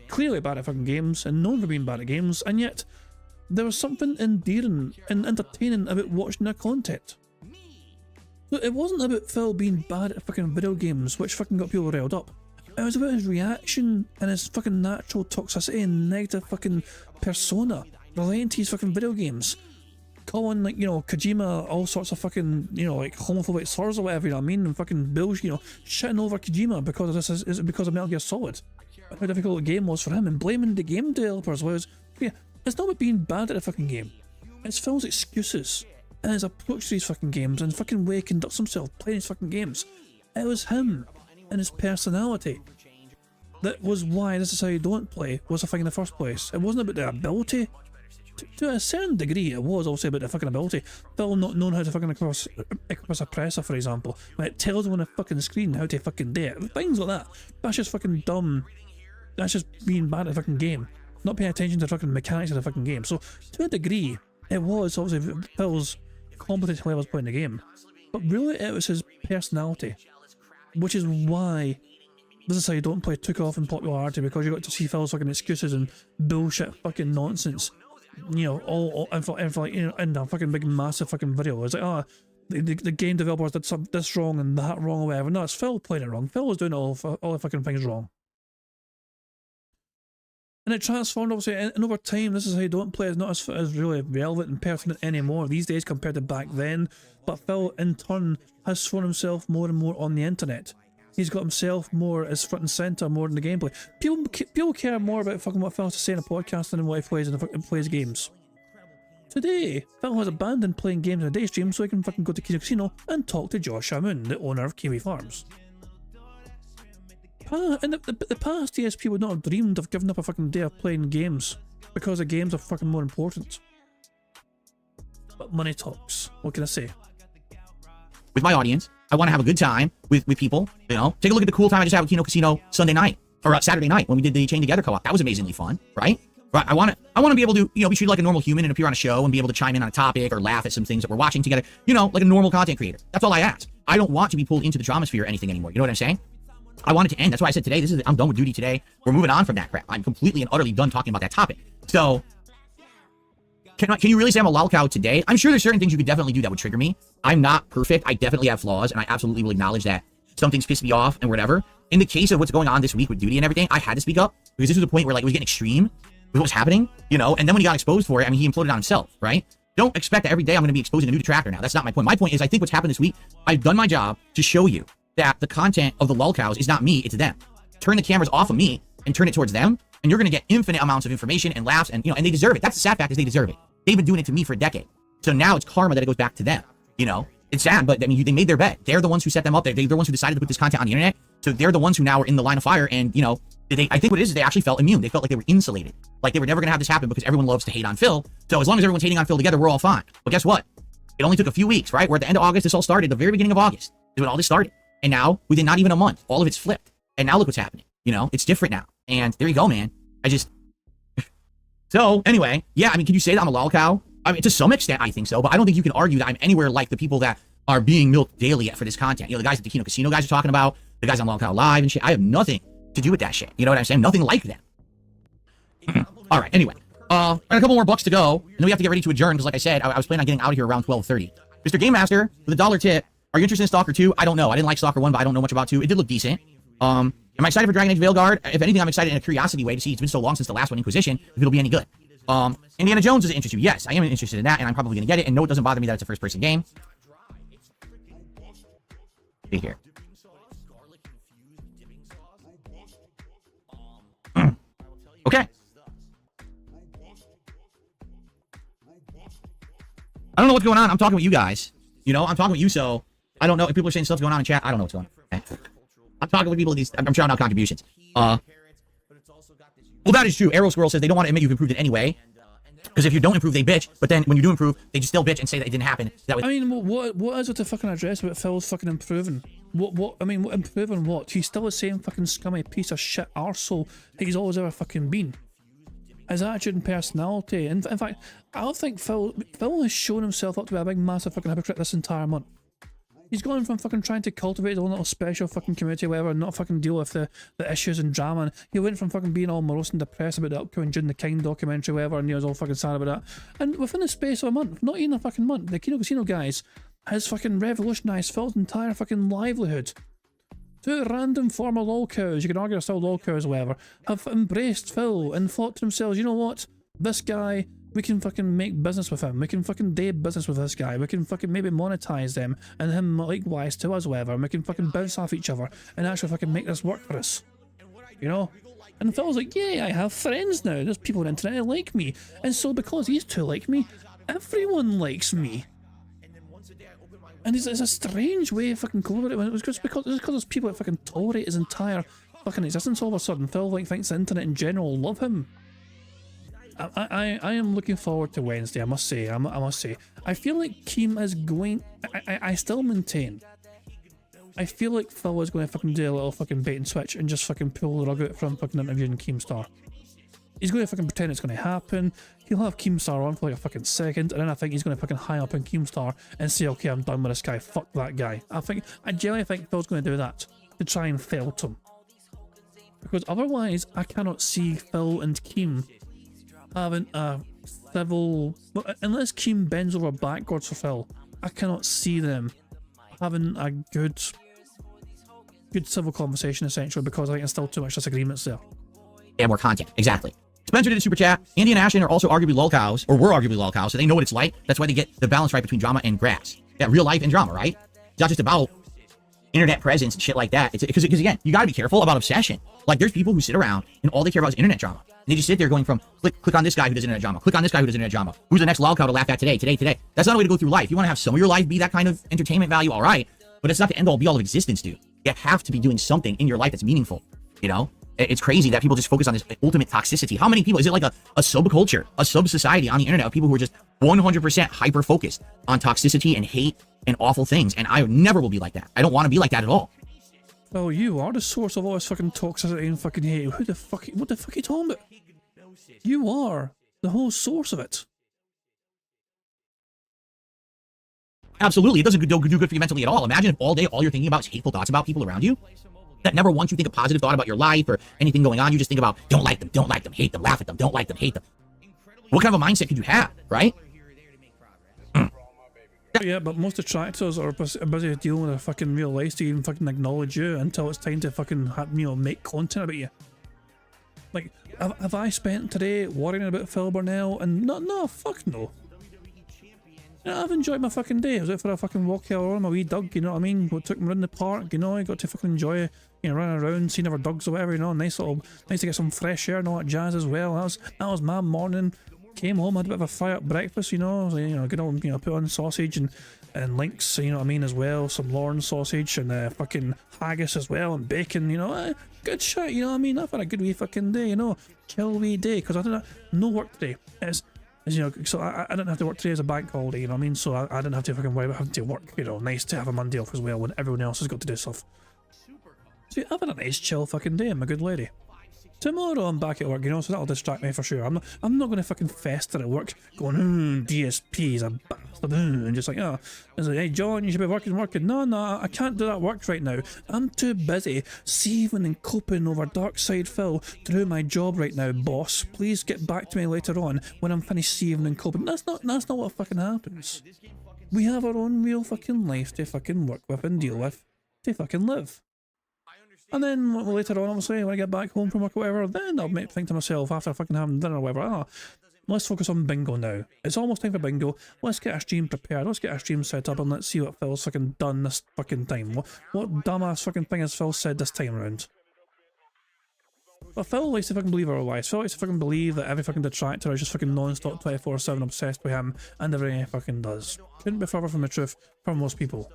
Clearly bad at fucking games and known for being bad at games, and yet there was something endearing and entertaining about watching their content. So it wasn't about Phil being bad at fucking video games, which fucking got people riled up. It was about his reaction and his fucking natural toxicity and negative fucking persona relating to his fucking video games. Calling, like, you know, Kojima all sorts of fucking, you know, like homophobic slurs or whatever, you know what I mean? And fucking bullshit, you know, shitting over Kojima because of this is because of Metal Gear Solid. And how difficult the game was for him and blaming the game developers was, yeah, it's not about being bad at the fucking game. It's Phil's excuses and his approach to these fucking games and the fucking way he conducts himself playing these fucking games. It was him and his personality that was why This Is How You Don't Play was a thing in the first place. It wasn't about the ability. To a certain degree, it was also about the fucking ability. Phil not knowing how to fucking cross a presser, for example. When it tells him on the fucking screen how to fucking do it. Things like that. That's just fucking dumb. That's just being bad at the fucking game. Not paying attention to the fucking mechanics of the fucking game. So, to a degree, it was obviously Phil's competence levels playing the game. But really, it was his personality. Which is why This Is How You Don't Play took off in popularity, because you got to see Phil's fucking excuses and bullshit fucking nonsense. You know, all and for like, you know, in a fucking big massive fucking video. It's like, oh, the game developers did this wrong and that wrong or whatever. No, it's Phil playing it wrong. Phil was doing all the fucking things wrong. And it transformed, obviously, and over time, This Is How You Don't Play is not as really relevant and pertinent anymore these days compared to back then. But Phil, in turn, has thrown himself more and more on the internet. He's got himself more as front and centre more than the gameplay. People care more about fucking what Phil has to say in a podcast than what he plays in plays games. Today, Phil has abandoned playing games on a day stream so he can fucking go to Kino Casino and talk to Josh Shamoon, the owner of Kiwi Farms. In the past, DSP would not have dreamed of giving up a fucking day of playing games because the games are fucking more important. But money talks. What can I say? With my audience, I want to have a good time with people, you know. Take a look at the cool time I just had with Kino Casino Sunday night, or Saturday night when we did the Chain Together co-op. That was amazingly fun, right? Right, I want to be able to, be treated like a normal human and appear on a show and be able to chime in on a topic or laugh at some things that we're watching together, like a normal content creator. That's all I ask. I don't want to be pulled into the drama sphere or anything anymore. You know what I'm saying? I want it to end. That's why I said today, I'm done with Doody today. We're moving on from that crap. I'm completely and utterly done talking about that topic. So, can you really say I'm a lolcow today? I'm sure there's certain things you could definitely do that would trigger me. I'm not perfect. I definitely have flaws, and I absolutely will acknowledge that some things piss me off and whatever. In the case of what's going on this week with Doody and everything, I had to speak up because this was a point where it was getting extreme with what was happening, and then when he got exposed for it, he imploded on himself, right? Don't expect that every day I'm going to be exposing a new detractor now. That's not my point. My point is I think what's happened this week, I've done my job to show you that the content of the lolcows is not me, it's them. Turn the cameras off of me and turn it towards them, and you're going to get infinite amounts of information and laughs, and and they deserve it. That's the sad fact is they deserve it. They've been doing it to me for a decade. So now it's karma that it goes back to them, It's sad, but they made their bet. They're the ones who set them up. They're the ones who decided to put this content on the internet. So they're the ones who now are in the line of fire, and I think what it is they actually felt immune. They felt like they were insulated. Like they were never going to have this happen because everyone loves to hate on Phil. So as long as everyone's hating on Phil together, we're all fine. But guess what? It only took a few weeks, right? We're at the end of August. This all started. The very beginning of August is when all this started. And now, within not even a month, all of it's flipped. And now look what's happening. It's different now. And there you go, man. So anyway, yeah, can you say that I'm a lolcow? To some extent, I think so. But I don't think you can argue that I'm anywhere like the people that are being milked daily for this content. The guys at the Kino Casino guys are talking about, the guys on Lolcow Live and shit. I have nothing to do with that shit. You know what I'm saying? Nothing like them. All right, anyway. I got a couple more bucks to go, and then we have to get ready to adjourn, because like I said, I was planning on getting out of here around 12:30. Mr. Game Master, with a $1 tip, are you interested in Stalker 2? I don't know. I didn't like Stalker 1, but I don't know much about 2. It did look decent. Am I excited for Dragon Age Veilguard? If anything, I'm excited in a curiosity way to see. It's been so long since the last one, Inquisition, if it'll be any good. Indiana Jones, does it interest you? Yes, I am interested in that, and I'm probably going to get it, and no, it doesn't bother me that it's a first-person game. See here. Okay. I don't know what's going on. I'm talking with you guys. I'm talking with you, so I don't know if people are saying stuff's going on in chat. I don't know what's going on. Okay. I'm talking with people. I'm shouting out contributions. Well, that is true. Arrow Squirrel says they don't want to admit you've improved in any way. Because if you don't improve, they bitch. But then when you do improve, they just still bitch and say that it didn't happen. That was what is it to fucking address about Phil's fucking improving? What improving what? He's still the same fucking scummy piece of shit arsehole that he's always ever fucking been. His attitude and personality. In fact, I don't think Phil has shown himself up to be a big massive fucking hypocrite this entire month. He's gone from fucking trying to cultivate his own little special fucking community, whatever, and not fucking deal with the issues and drama. And he went from fucking being all morose and depressed about the upcoming June the King documentary, whatever, and he was all fucking sad about that. And within the space of a month, not even a fucking month, the Kino Casino guys has fucking revolutionised Phil's entire fucking livelihood. Two random former lolcows, you can argue they're still lolcows or whatever, have embraced Phil and thought to themselves, you know what? This guy, we can fucking make business with him. We can fucking do business with this guy. We can fucking maybe monetize them and him likewise to us, whatever. And we can fucking bounce off each other and actually fucking make this work for us. And Phil's like, yeah, I have friends now. There's people on the internet that like me. And so because these two like me, everyone likes me. And it's a strange way of fucking coping with it. It was just because there's people that fucking tolerate his entire fucking existence all of a sudden. Phil thinks the internet in general love him. I am looking forward to Wednesday, I must say. I must say. I feel like Keem is going... I still maintain. I feel like Phil is going to fucking do a little fucking bait and switch and just fucking pull the rug out from fucking interviewing Keemstar. He's going to fucking pretend it's going to happen. He'll have Keemstar on for like a fucking second, and then I think he's going to fucking high up in Keemstar and say, okay, I'm done with this guy. Fuck that guy. I genuinely think Phil's going to do that to try and fail him. Because otherwise, I cannot see Phil and Keem having a civil... Unless Keem bends over backwards for Phil, I cannot see them having a good civil conversation, essentially, because I think there's still too much disagreements there. Yeah, more content. Exactly. Spencer did a super chat. Andy and Ashton are also arguably lolcows, or were arguably lolcows, so they know what it's like. That's why they get the balance right between drama and grass. Yeah, real life and drama, right? It's not just about internet presence and shit like that. It's because again, you gotta be careful about obsession. Like there's people who sit around and all they care about is internet drama. And they just sit there going from click on this guy who does internet drama, click on this guy who does internet drama. Who's the next lol cow to laugh at today? That's not a way to go through life. You want to have some of your life be that kind of entertainment value, all right, but it's not the end all be all of existence, dude. You have to be doing something in your life that's meaningful. You know, it's crazy that people just focus on this ultimate toxicity. How many people is it like a subculture, a sub society on the internet of people who are just 100% hyper focused on toxicity and hate and awful things? And I never will be like that. I don't want to be like that at all. Well, you are the source of all this fucking toxicity and fucking hate. What the fuck are you talking about? You are the whole source of it. Absolutely. It doesn't do good for you mentally at all. Imagine if all day, all you're thinking about is hateful thoughts about people around you. That never once you think a positive thought about your life or anything going on. You just think about, don't like them, hate them, laugh at them, don't like them, hate them. What kind of a mindset could you have, right? Yeah, but most detractors are busy dealing with their fucking real lives to even fucking acknowledge you until it's time to fucking, make content about you. Like, have I spent today worrying about Phil Burnell? And no, fuck no. You know, I've enjoyed my fucking day. I was out for a fucking walk here on my wee dog, you know what I mean? Took him around the park, you know, I got to fucking enjoy, running around, seeing other dogs or whatever, you know, nice to get some fresh air and all that jazz as well. That was my morning. Came home, had a bit of a fire up breakfast, you know, get on, put on sausage and links, you know what I mean, as well, some Lorne sausage and fucking haggis as well, and bacon, you know, good shit, you know what I mean. I've had a good wee fucking day, you know, chill wee day, because I didn't no work today. So I didn't have to work today as a bank holiday, you know what I mean, so I didn't have to fucking worry about having to work, you know. Nice to have a Monday off as well when everyone else has got to do stuff. So I've had a nice chill fucking day, my good lady. Tomorrow I'm back at work, you know, so that'll distract me for sure. I'm not going to fucking fester at work going, DSP is a bastard, and just like, it's like, hey John, you should be working. No, I can't do that work right now. I'm too busy seething and coping over Dark Side Phil to do my job right now, boss. Please get back to me later on when I'm finished seething and coping. That's not what fucking happens. We have our own real fucking life to fucking work with and deal with, to fucking live. And then later on, obviously, when I get back home from work or whatever, then I'll think to myself after fucking having dinner or whatever, let's focus on bingo now. It's almost time for bingo. Let's get our stream prepared. Let's get our stream set up and let's see what Phil's fucking done this fucking time. What dumbass fucking thing has Phil said this time around? But Phil likes to fucking believe otherwise. Phil likes to fucking believe that every fucking detractor is just fucking non-stop 24/7 obsessed with him, and everything he fucking does. Couldn't be further from the truth for most people.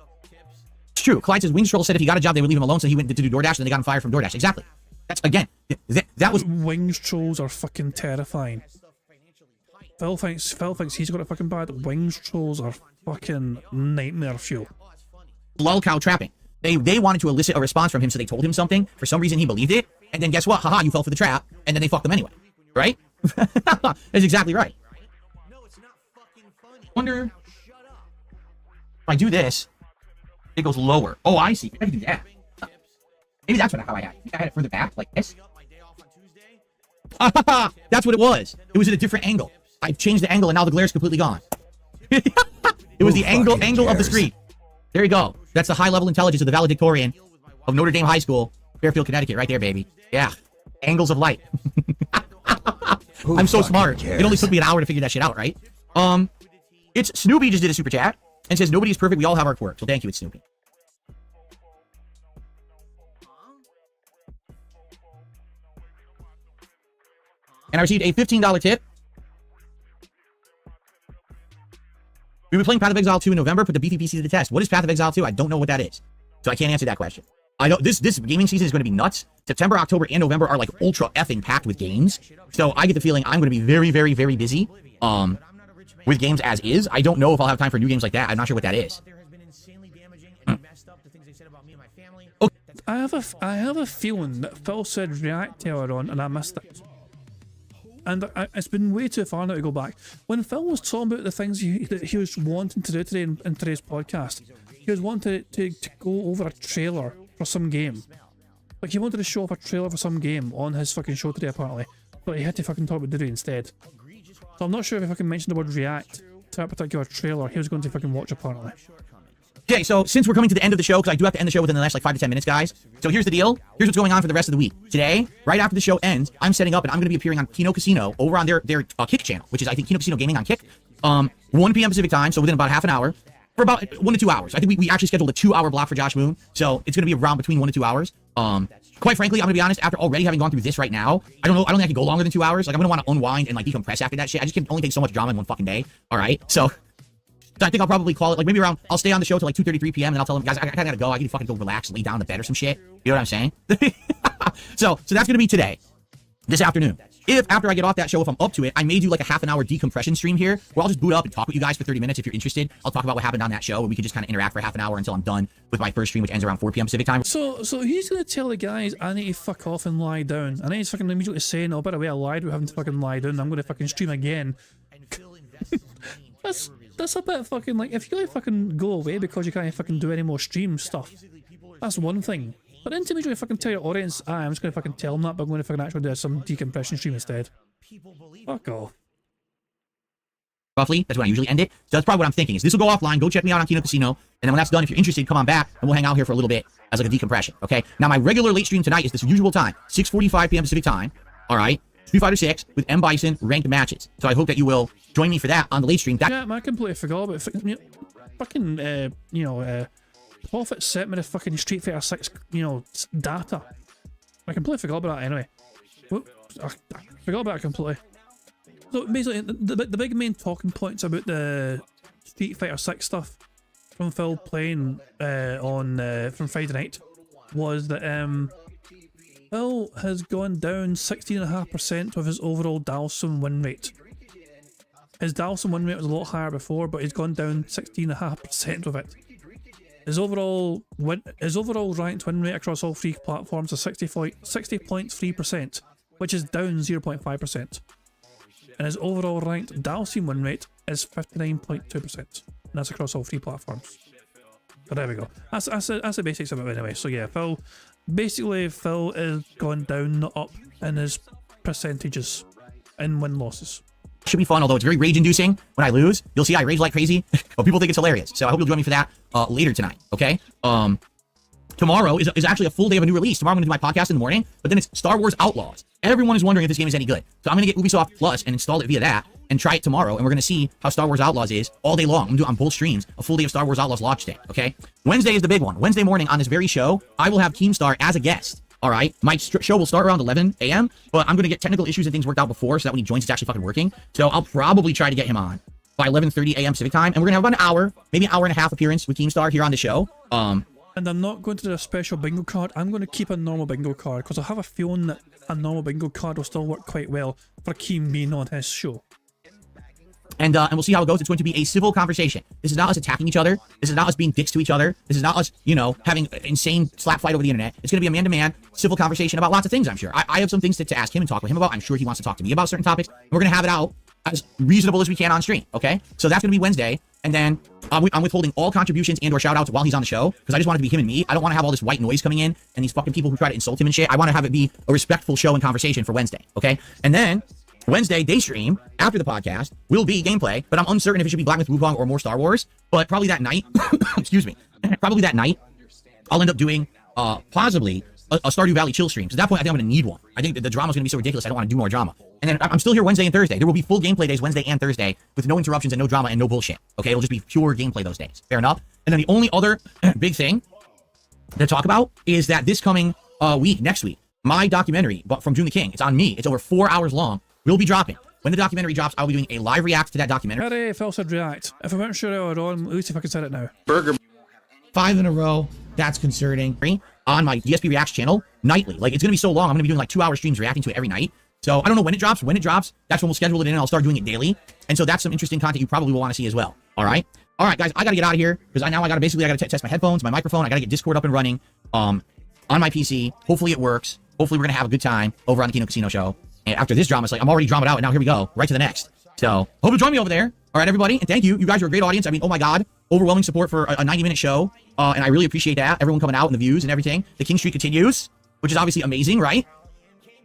It's true. Clyde says Wings Troll said if he got a job, they would leave him alone, so he went to do DoorDash, and they got him fired from DoorDash. Exactly. That's, again, that was... Wings Trolls are fucking terrifying. Phil thinks he's got it fucking bad. Wings Trolls are fucking nightmare fuel. Lol cow trapping. They wanted to elicit a response from him, so they told him something. For some reason, he believed it, and then guess what? Haha, you fell for the trap, and then they fucked them anyway. Right? That's exactly right. Wonder... If I do this... It goes lower. Oh, I see. I can do that. Maybe that's how I had it. I had it further back, like this. That's what it was. It was at a different angle. I've changed the angle, and now the glare is completely gone. It was the angle of the screen. There you go. That's the high-level intelligence of the valedictorian of Notre Dame High School, Fairfield, Connecticut. Right there, baby. Yeah. Angles of light. I'm so smart. It only took me an hour to figure that shit out, right? It's Snoopy just did a super chat and says, nobody is perfect. We all have our quirks. So thank you, it's Snoopy. And I received a $15 tip. We were playing Path of Exile 2 in November, put the BPPC to the test. What is Path of Exile 2? I don't know what that is. So I can't answer that question. I know this gaming season is going to be nuts. September, October, and November are like ultra effing packed with games. So I get the feeling I'm going to be very, very, very busy with games as is. I don't know if I'll have time for new games like that. I'm not sure what that is. Okay. I have a feeling that Phil said react earlier on and I missed it. And it's been way too far now to go back. When Phil was talking about the things that he was wanting to do today in today's podcast, he was wanting to go over a trailer for some game. Like, he wanted to show off a trailer for some game on his fucking show today, apparently. But he had to fucking talk about Doody instead. So I'm not sure if he fucking mentioned the word react to that particular trailer he was going to fucking watch, apparently. Okay, so since we're coming to the end of the show, because I do have to end the show within the next like 5 to 10 minutes, guys. So here's the deal. Here's what's going on for the rest of the week. Today, right after the show ends, I'm setting up and I'm going to be appearing on Kino Casino over on their Kick channel, which is, I think, Kino Casino Gaming on Kick. 1 p.m. Pacific time, so within about half an hour. for about 1 to 2 hours. I think we actually scheduled a 2-hour block for Josh Moon, so it's going to be around between 1 to 2 hours. Quite frankly, I'm going to be honest, after already having gone through this right now, I don't think I can go longer than 2 hours. Like, I'm going to want to unwind and, like, decompress after that shit. I just can only take so much drama in one fucking day. All right? So I think I'll probably call it, like, maybe around, I'll stay on the show till, like, 2:33 p.m., and I'll tell them, guys, I kind of got to go. I need to fucking go relax, lay down in the bed or some shit. You know what I'm saying? So that's going to be today, this afternoon. If after I get off that show, if I'm up to it, I may do like a half-an-hour decompression stream here where I'll just boot up and talk with you guys for 30 minutes if you're interested. I'll talk about what happened on that show, and we can just kind of interact for half an hour until I'm done with my first stream, which ends around 4 p.m. Pacific time. So he's gonna tell the guys, I need to fuck off and lie down. And then he's fucking immediately saying, oh, by the way, I lied about having to fucking lie down. I'm gonna fucking stream again. That's a bit fucking like, if you like fucking go away because you can't fucking do any more stream stuff, that's one thing. But then to immediately fucking tell your audience, I'm just gonna fucking tell them that, but I'm gonna fucking actually do some decompression stream instead. Fuck off. Roughly, that's when I usually end it. So that's probably what I'm thinking, is this will go offline. Go check me out on Kino Casino. And then when that's done, if you're interested, come on back and we'll hang out here for a little bit as like a decompression. Okay. Now my regular late stream tonight is this usual time, 6:45 p.m. Pacific time. All right. Street Fighter 6 with M. Bison ranked matches. So I hope that you will join me for that on the late stream. Yeah, I completely forgot about fucking, Profit sent me the fucking Street Fighter 6, data. I completely forgot about that anyway. I forgot about it completely. So basically, the big main talking points about the Street Fighter 6 stuff from Phil playing from Friday night was that Phil has gone down 16.5% of his overall Dalsum win rate. His Dalsum win rate was a lot higher before, but he's gone down 16.5% of it. His overall ranked win rate across all three platforms is 60.3%, which is down 0.5%. And his overall ranked Dalsum win rate is 59.2%. And that's across all three platforms. So there we go. That's the basics of it anyway. So yeah, Phil is gone down, not up in his percentages in win-losses. Should be fun, although it's very rage-inducing when I lose. You'll see I rage like crazy, but people think it's hilarious. So I hope you'll join me for that later tonight, okay? Tomorrow is actually a full day of a new release. Tomorrow I'm going to do my podcast in the morning, but then it's Star Wars Outlaws. Everyone is wondering if this game is any good. So I'm going to get Ubisoft Plus and install it via that and try it tomorrow, and we're going to see how Star Wars Outlaws is all day long. I'm going to do it on both streams, a full day of Star Wars Outlaws launch day, okay? Wednesday is the big one. Wednesday morning on this very show, I will have Keemstar as a guest. All right, my show will start around 11 a.m., but I'm going to get technical issues and things worked out before so that when he joins, it's actually fucking working. So I'll probably try to get him on by 11:30 a.m. Pacific time, and we're going to have about an hour, maybe an hour and a half appearance with Keemstar here on the show. And I'm not going to do a special bingo card. I'm going to keep a normal bingo card because I have a feeling that a normal bingo card will still work quite well for Keem being on his show. And we'll see how it goes. It's going to be a civil conversation. This is not us attacking each other. This is not us being dicks to each other. This is not us, having an insane slap fight over the internet. It's going to be a man-to-man civil conversation about lots of things, I'm sure. I have some things to ask him and talk with him about. I'm sure he wants to talk to me about certain topics. We're going to have it out as reasonable as we can on stream, okay? So that's going to be Wednesday. And then I'm withholding all contributions and or shout-outs while he's on the show because I just want it to be him and me. I don't want to have all this white noise coming in and these fucking people who try to insult him and shit. I want to have it be a respectful show and conversation for Wednesday, okay? And then Wednesday day stream after the podcast will be gameplay, but I'm uncertain if it should be Black Myth Wukong or more Star Wars. But probably that night, excuse me, probably that night, I'll end up doing possibly a Stardew Valley chill stream. So at that point, I think I'm going to need one. I think the drama's going to be so ridiculous. I don't want to do more drama. And then I'm still here Wednesday and Thursday. There will be full gameplay days Wednesday and Thursday with no interruptions and no drama and no bullshit. Okay, it'll just be pure gameplay those days. Fair enough. And then the only other big thing to talk about is that this coming week, next week, my documentary from June the King, it's on me. It's over 4 hours long. Will be dropping. When the documentary drops, I'll be doing a live react to that documentary. Howdy, Phil said react. If I weren't sure earlier on, at least if I can say it now. Burger. 5 in a row. That's concerning. On my DSP Reacts channel nightly. Like, it's going to be so long. I'm going to be doing like 2-hour streams reacting to it every night. So I don't know when it drops. When it drops, that's when we'll schedule it in and I'll start doing it daily. And so that's some interesting content you probably will want to see as well. All right. All right, guys, I got to get out of here because I got to test my headphones, my microphone. I got to get Discord up and running on my PC. Hopefully it works. Hopefully we're going to have a good time over on the Kino Casino show. And after this drama, it's like I'm already dramaed out, and now here we go, right to the next. So hope you'll join me over there. All right, everybody, and thank you. You guys are a great audience. I mean, oh my God, overwhelming support for a 90-minute show, and I really appreciate that. Everyone coming out and the views and everything. The King Streak continues, which is obviously amazing, right?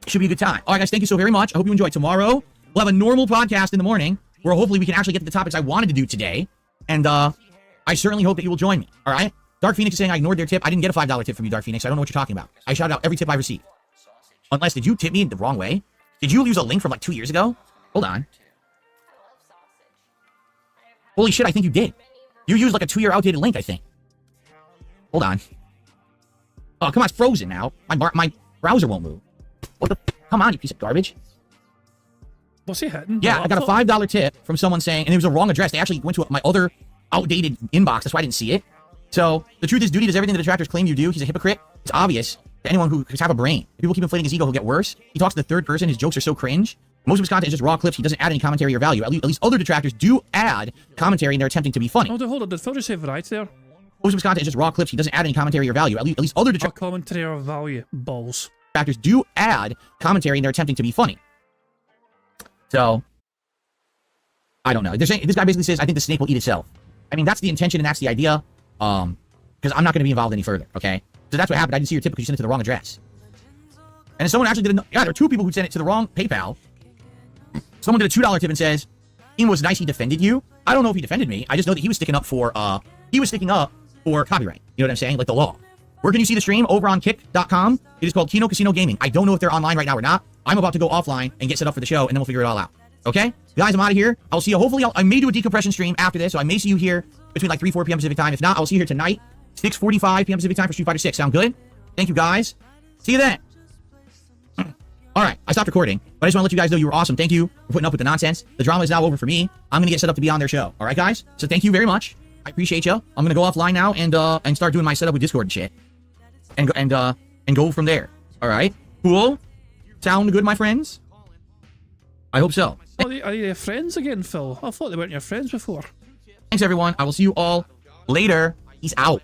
Should be a good time. All right, guys, thank you so very much. I hope you enjoy. Tomorrow we'll have a normal podcast in the morning where hopefully we can actually get to the topics I wanted to do today, and I certainly hope that you will join me. All right. Dark Phoenix is saying I ignored their tip. I didn't get a $5 tip from you, Dark Phoenix. I don't know what you're talking about. I shouted out every tip I received. Unless, did you tip me the wrong way? Did you use a link from like 2 years ago? Hold on. Holy shit, I think you did. You used like a 2-year outdated link, I think. Hold on. Oh, come on, it's frozen now. My browser won't move. What the? Come on, you piece of garbage. What's he hitting? Yeah, I got a $5 tip from someone saying, and it was a wrong address. They actually went to my other outdated inbox. That's why I didn't see it. So the truth is, Doody does everything the detractors claim you do. He's a hypocrite. It's obvious to anyone who's have a brain. If people keep inflating his ego, he'll get worse. He talks to the third person. His jokes are so cringe. Most of his content is just raw clips. He doesn't add any commentary or value. At least other detractors do add commentary, and they're attempting to be funny. Hold on. Did Phil just say variety there? Most of his content is just raw clips. He doesn't add any commentary or value. At least other detractors. Commentary or value. Balls. Detractors do add commentary, and they're attempting to be funny. So, I don't know. They're saying, this guy basically says, I think the snake will eat itself. I mean, that's the intention and that's the idea. Because I'm not going to be involved any further, okay? So that's what happened. I didn't see your tip because you sent it to the wrong address. And someone actually did there are 2 people who sent it to the wrong PayPal. Someone did a $2 tip and says, Ian was nice, he defended you. I don't know if he defended me. I just know that he was sticking up for copyright. You know what I'm saying? Like the law. Where can you see the stream? Over on kick.com. It is called Kino Casino Gaming. I don't know if they're online right now or not. I'm about to go offline and get set up for the show, and then we'll figure it all out. Okay? Guys, I'm out of here. I'll see you. Hopefully, I may do a decompression stream after this, so I may see you here between like 3-4 p.m. Pacific time. If not, I'll see you here tonight, 6:45 p.m. Pacific time for Street Fighter 6. Sound good? Thank you, guys. See you then. All right, I stopped recording, but I just want to let you guys know you were awesome. Thank you for putting up with the nonsense. The drama is now over for me. I'm going to get set up to be on their show. All right, guys? So thank you very much. I appreciate you. I'm going to go offline now and start doing my setup with Discord and shit. And go from there. All right? Cool? Sound good, my friends? I hope so. Are they your friends again, Phil? I thought they weren't your friends before. Thanks, everyone. I will see you all later. He's out.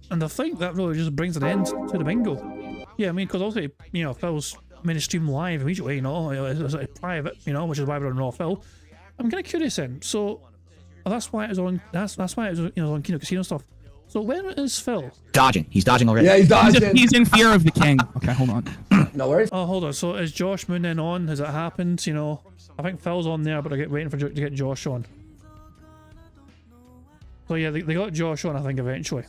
And I think that really just brings an end to the bingo. Yeah, I mean, because also, you know, Phil's made a stream live immediately, you know, it's private, you know, which is why we're on Raw Phil. I'm kind of curious then. So that's why it was on. That's why it was, you know, on Kino Casino stuff. So where is Phil? Dodging. He's dodging already. Yeah, he's dodging. He's in fear of the king. Okay, hold on. No worries. Oh, hold on. So is Josh Moon then on? Has it happened? You know, I think Phil's on there, but I get waiting to get Josh on. So yeah, they got Josh on, I think, eventually.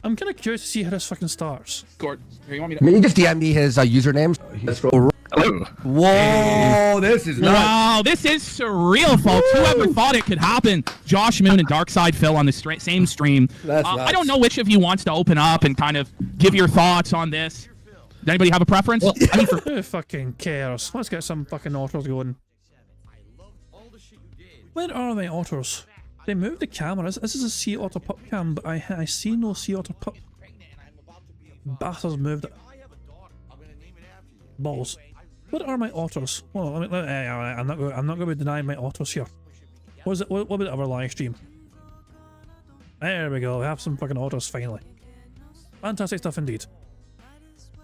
I'm kind of curious to see how this fucking starts. Gord, you want me I mean, you just DM me his username. Let's roll. Hello. Whoa, this is nuts. Wow, this is surreal, folks. Whoever thought it could happen? Josh Moon and Darkside Phil on the same stream. I don't know which of you wants to open up and kind of give your thoughts on this. Does anybody have a preference? Well, I mean, who fucking cares? Let's get some fucking otters going. Where are my otters? They moved the camera. This is a sea otter pup cam, but I see no sea otter pup. Bastards moved it. Balls. What are my otters? Well, I mean, I'm not going to be denying my otters here. What about our live stream? There we go. We have some fucking otters finally. Fantastic stuff indeed.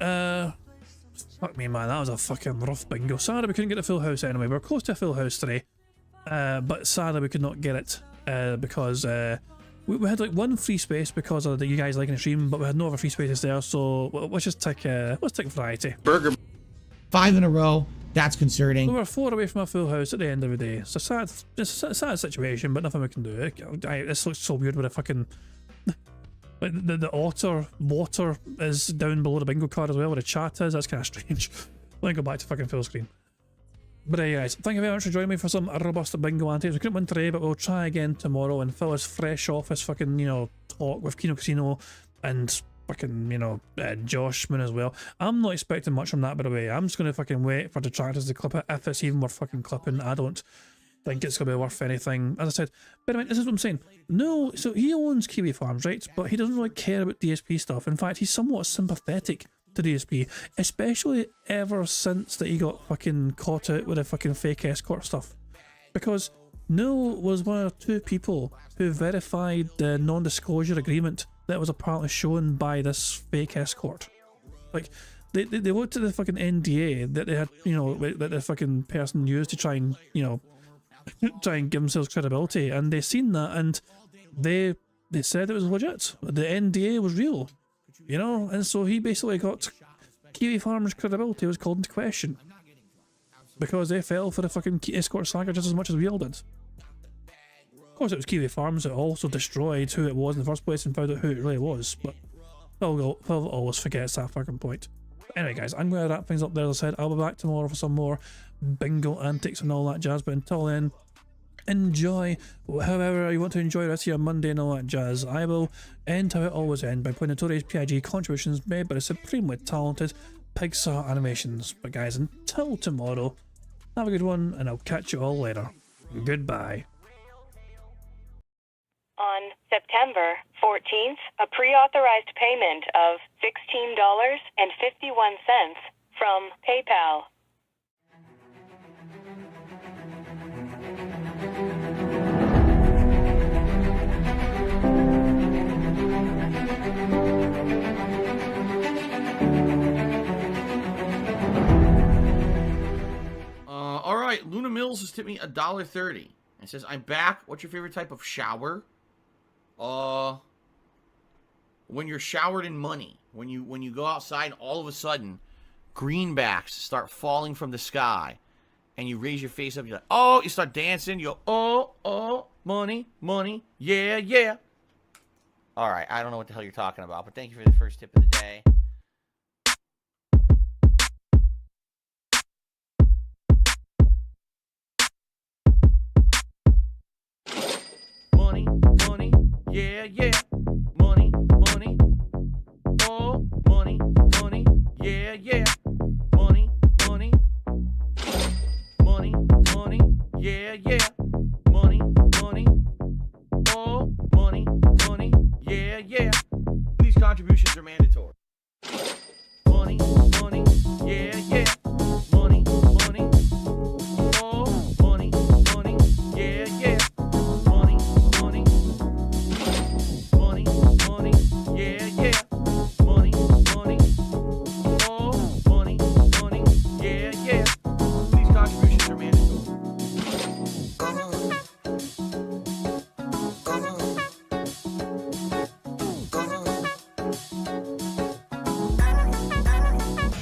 Fuck me, man. That was a fucking rough bingo. Sadly, we couldn't get a full house anyway. We were close to a full house today, but sadly we could not get it because we had like one free space because of you guys liking the stream, but we had no other free spaces there. So let's just take variety. Burger. 5 in a row. That's concerning. We were 4 away from a full house at the end of the day. It's a sad situation, but nothing we can do. This looks so weird with a fucking like the otter water is down below the bingo card as well, where the chat is. That's kind of strange. Let me go back to fucking full screen. But guys, thank you very much for joining me for some robust bingo antics. We couldn't win today, but we'll try again tomorrow. And Phil is fresh off his fucking, you know, talk with Kino Casino and fucking, you know, Josh Moon as well. I'm not expecting much from that, by the way. I'm just going to fucking wait for detractors to clip it. If it's even worth fucking clipping, I don't think it's going to be worth anything. As I said, but I mean, this is what I'm saying. No, so he owns Kiwi Farms, right? But he doesn't really care about DSP stuff. In fact, he's somewhat sympathetic to DSP, especially ever since that he got fucking caught out with the fucking fake escort stuff. Because Null was one of 2 people who verified the non-disclosure agreement that was apparently shown by this fake escort. Like, they looked at the fucking NDA that they had, you know, that the fucking person used to try and, you know, try and give themselves credibility, and they seen that, and they said it was legit. The NDA was real, you know, and so he basically got Kiwi Farmers' credibility was called into question because they fell for the fucking escort saga just as much as we all did. Of course, it was Kiwi Farms that also destroyed who it was in the first place and found out who it really was, but Phil always forgets that fucking point. But anyway, guys, I'm going to wrap things up there. As I said, I'll be back tomorrow for some more bingo antics and all that jazz, but until then, Enjoy however you want to enjoy the rest of your Monday and all that jazz. I will end how it always ends, by playing notorious PIG contributions made by the supremely talented Pixar Animations. But guys, until tomorrow, have a good one, and I'll catch you all later. Goodbye. On September 14th, a pre-authorized payment of $16.51 from PayPal. All right, Luna Mills has tipped me $1.30. It says, "I'm back. What's your favorite type of shower?" When you're showered in money. When you go outside and all of a sudden greenbacks start falling from the sky and you raise your face up, you're like, oh, you start dancing, you go, oh, money, money, yeah, yeah. All right, I don't know what the hell you're talking about, but thank you for the first tip of the day. Money, money, yeah, yeah. Money, money, oh, money, money, yeah, yeah. Money, money, money, money, yeah, yeah. Money, money, oh, money, money, yeah, yeah. These contributions are mandatory. Money, money, yeah, yeah. Money, money, oh, money, money, yeah, yeah. Money, money, money, money, yeah, yeah. Money, money, oh, money, money, yeah, yeah. These contributions are mandatory.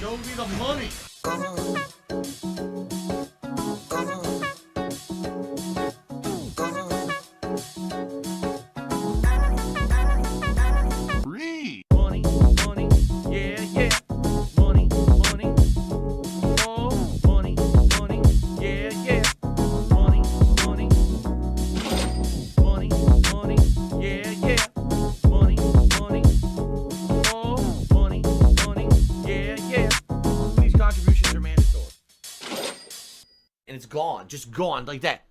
Show me the money. Free. Money, money, yeah, yeah. Money, money, oh, money, money, yeah, yeah. Money, money, money, money, yeah, yeah. Money, money, oh, money, money, yeah, yeah. These contributions are mandatory. And it's gone, just gone like that.